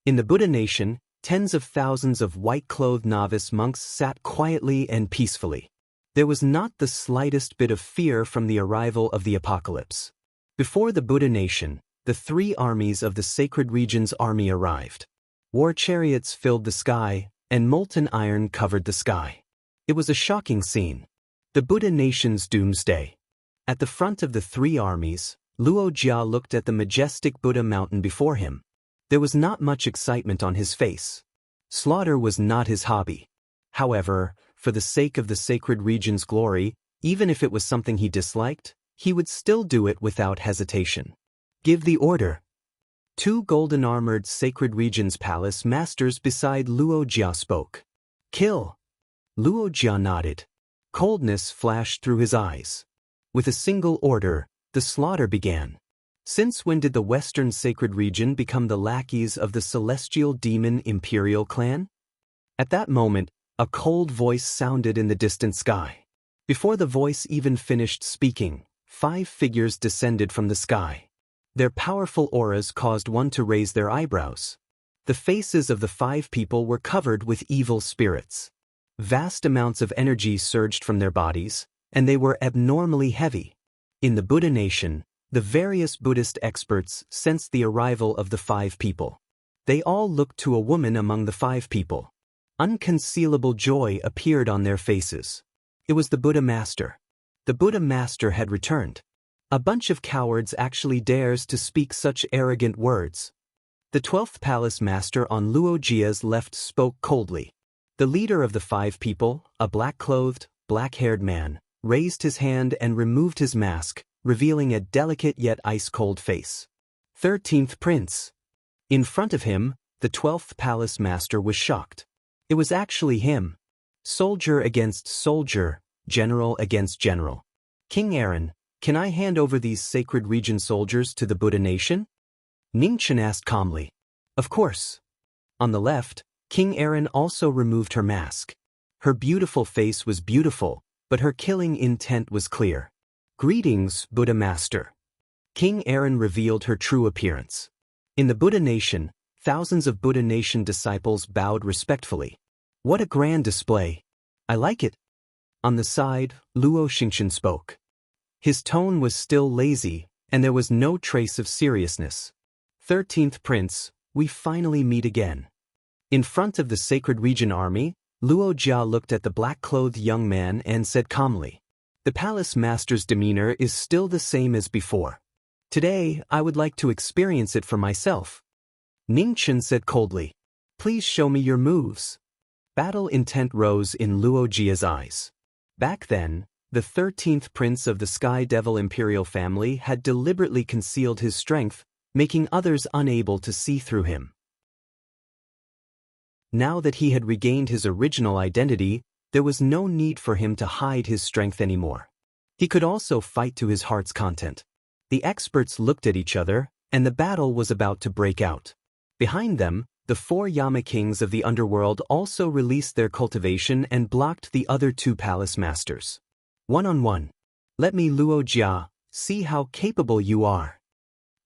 In the Buddha nation, tens of thousands of white-clothed novice monks sat quietly and peacefully. There was not the slightest bit of fear from the arrival of the apocalypse. Before the Buddha nation, the 3 armies of the Sacred Region's army arrived. War chariots filled the sky, and molten iron covered the sky. It was a shocking scene. The Buddha nation's doomsday. At the front of the 3 armies, Luo Jia looked at the majestic Buddha mountain before him. There was not much excitement on his face. Slaughter was not his hobby. However, for the sake of the Sacred Region's glory, even if it was something he disliked, he would still do it without hesitation. Give the order. 2 golden-armored Sacred Region's Palace Masters beside Luo Jia spoke. Kill. Luo Jia nodded. Coldness flashed through his eyes. With a single order, the slaughter began. Since when did the Western Sacred Region become the lackeys of the celestial demon Imperial clan? At that moment, a cold voice sounded in the distant sky. Before the voice even finished speaking, 5 figures descended from the sky. Their powerful auras caused one to raise their eyebrows. The faces of the 5 people were covered with evil spirits. Vast amounts of energy surged from their bodies, and they were abnormally heavy. In the Buddha nation, the various Buddhist experts sensed the arrival of the 5 people. They all looked to a woman among the 5 people. Unconcealable joy appeared on their faces. It was the Buddha Master. The Buddha Master had returned. A bunch of cowards actually dares to speak such arrogant words. The 12th Palace Master on Luo Jia's left spoke coldly. The leader of the 5 people, a black-clothed, black-haired man, raised his hand and removed his mask, revealing a delicate yet ice-cold face. 13th Prince. In front of him, the 12th Palace Master was shocked. It was actually him. Soldier against soldier, general against general. King Aaron, can I hand over these Sacred Region soldiers to the Buddha nation? Ningchen asked calmly. Of course. On the left, King Aaron also removed her mask. Her beautiful face was beautiful, but her killing intent was clear. Greetings, Buddha Master. King Aaron revealed her true appearance. In the Buddha nation, thousands of Buddha Nation disciples bowed respectfully. What a grand display! I like it. On the side, Luo Xingchen spoke. His tone was still lazy, and there was no trace of seriousness. 13th Prince, we finally meet again. In front of the Sacred Region army, Luo Jia looked at the black-clothed young man and said calmly, "The palace master's demeanor is still the same as before. Today, I would like to experience it for myself." Ning Chen said coldly, "Please show me your moves." Battle intent rose in Luo Jia's eyes. Back then, the 13th Prince of the Sky Devil Imperial family had deliberately concealed his strength, making others unable to see through him. Now that he had regained his original identity, there was no need for him to hide his strength anymore. He could also fight to his heart's content. The experts looked at each other, and the battle was about to break out. Behind them, the 4 Yama kings of the underworld also released their cultivation and blocked the other 2 palace masters. One-on-one. Let me, Luo Jia, see how capable you are.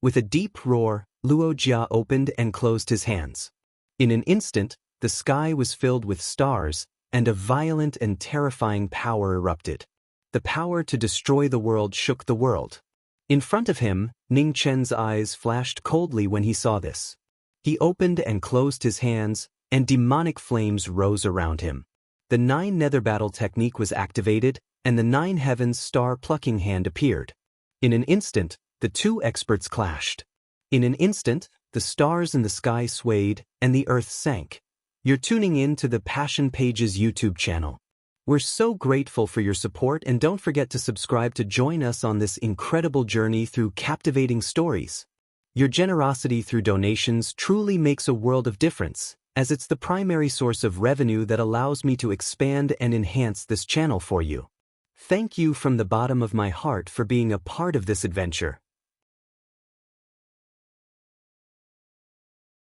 With a deep roar, Luo Jia opened and closed his hands. In an instant, the sky was filled with stars, and a violent and terrifying power erupted. The power to destroy the world shook the world. In front of him, Ning Chen's eyes flashed coldly when he saw this. He opened and closed his hands, and demonic flames rose around him. The 9 nether battle technique was activated, and the 9 heavens star-plucking hand appeared. In an instant, the 2 experts clashed. In an instant, the stars in the sky swayed, and the earth sank. You're tuning in to the Passion Pages YouTube channel. We're so grateful for your support, and don't forget to subscribe to join us on this incredible journey through captivating stories. Your generosity through donations truly makes a world of difference, as it's the primary source of revenue that allows me to expand and enhance this channel for you. Thank you from the bottom of my heart for being a part of this adventure.